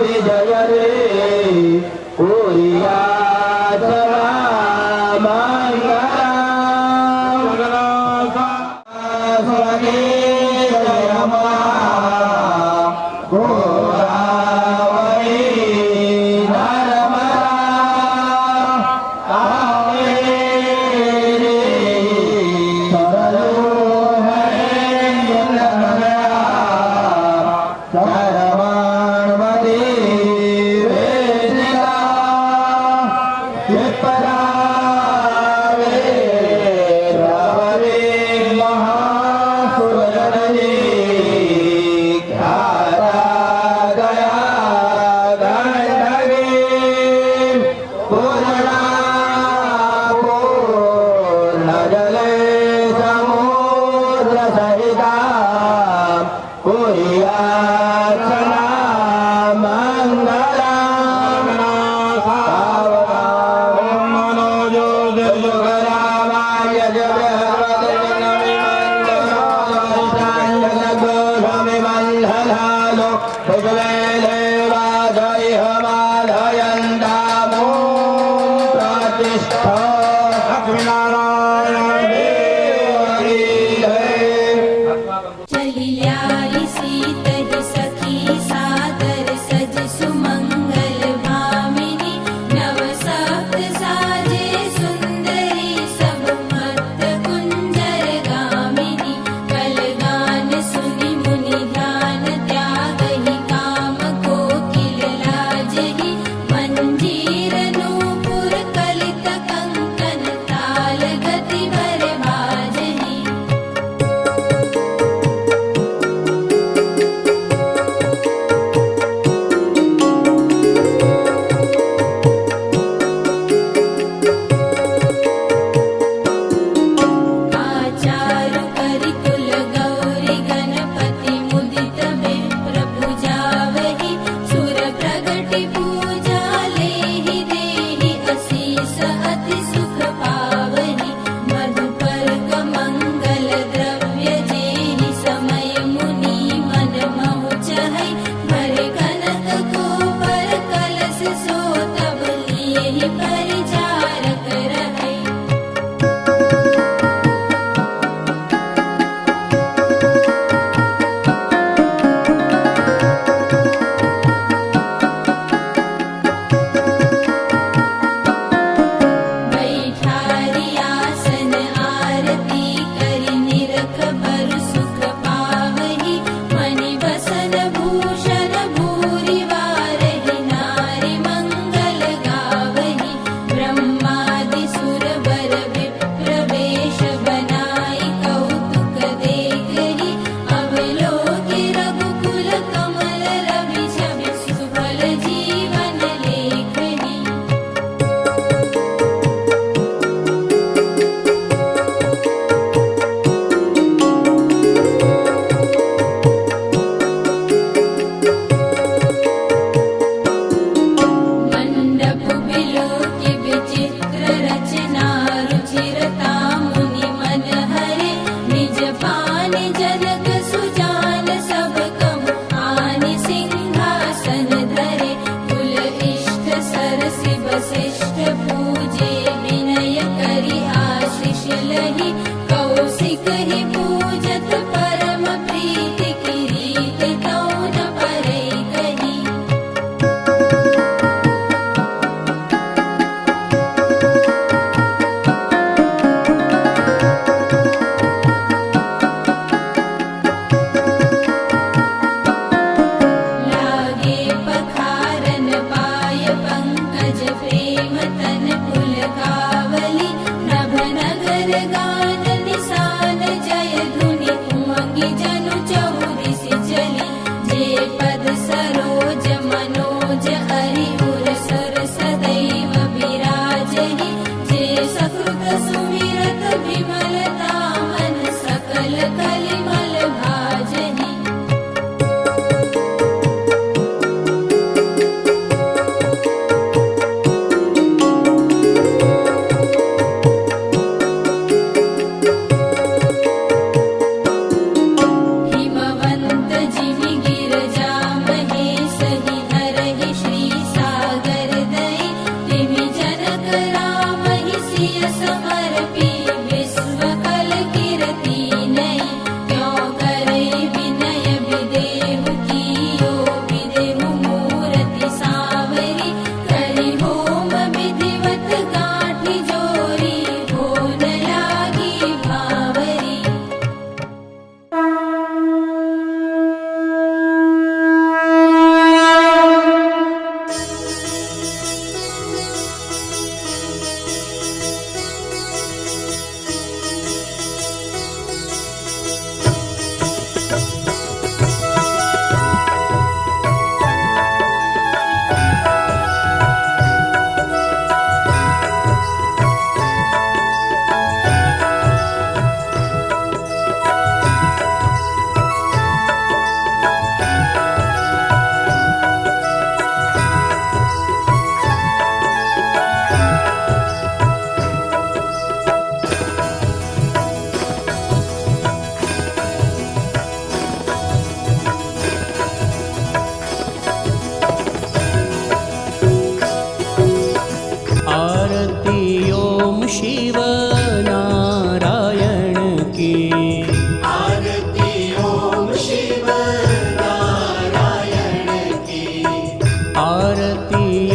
વિજય રે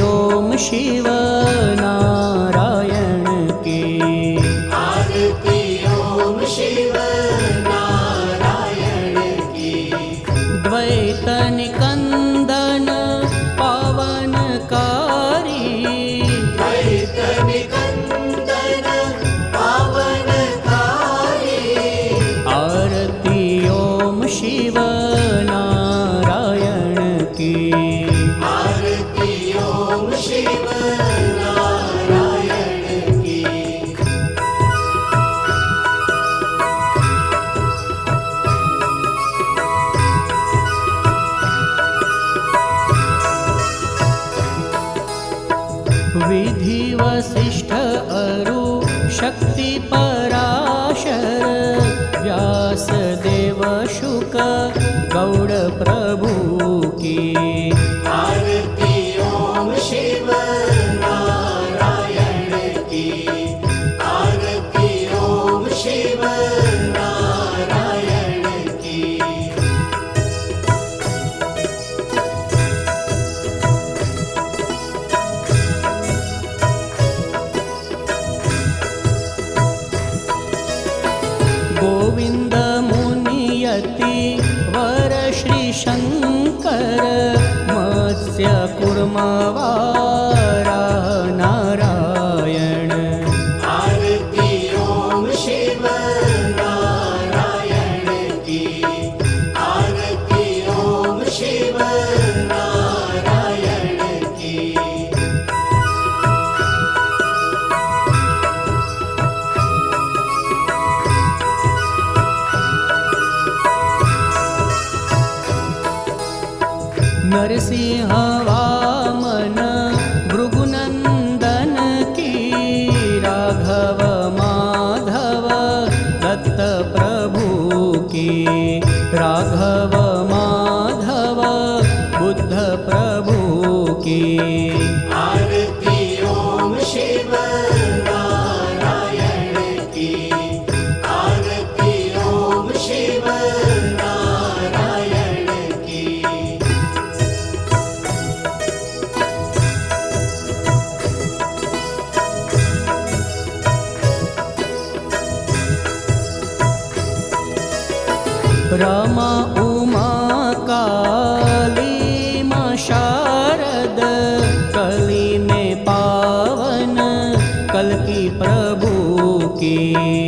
ओम शिव नारायण की। आरती ओम शिव नारायण की। द्वैत निकंदन पावनकारी। द्वैत निकंदन पावनकारी। आरती ओम शिव नारायण की। आरती ओम शिव नारायण की। विधि वसिष्ठ अरु शक्ति पराशर। व्यास देव शुक गौड़ प्रभु की। आरती ओम शिव नारायण की। आरती ओम शिव नारायण की। गोविंद मुनियति वर श्री शंकर। मत्स्य कुर्मवारा नारायण। आरती ओम शिव नारायण की। आरती ओम शिव नारायण की। नरसिंह वामन भृगुनंदन की। राघव माधव दत्त प्रभु की। राघव माधव बुद्ध प्रभु की। आरती ओम शिव नारायण की। आरती ओम शिव नारायण की। रमा उमा काली माँ शारद। कली में पावन कल की प्रभु की।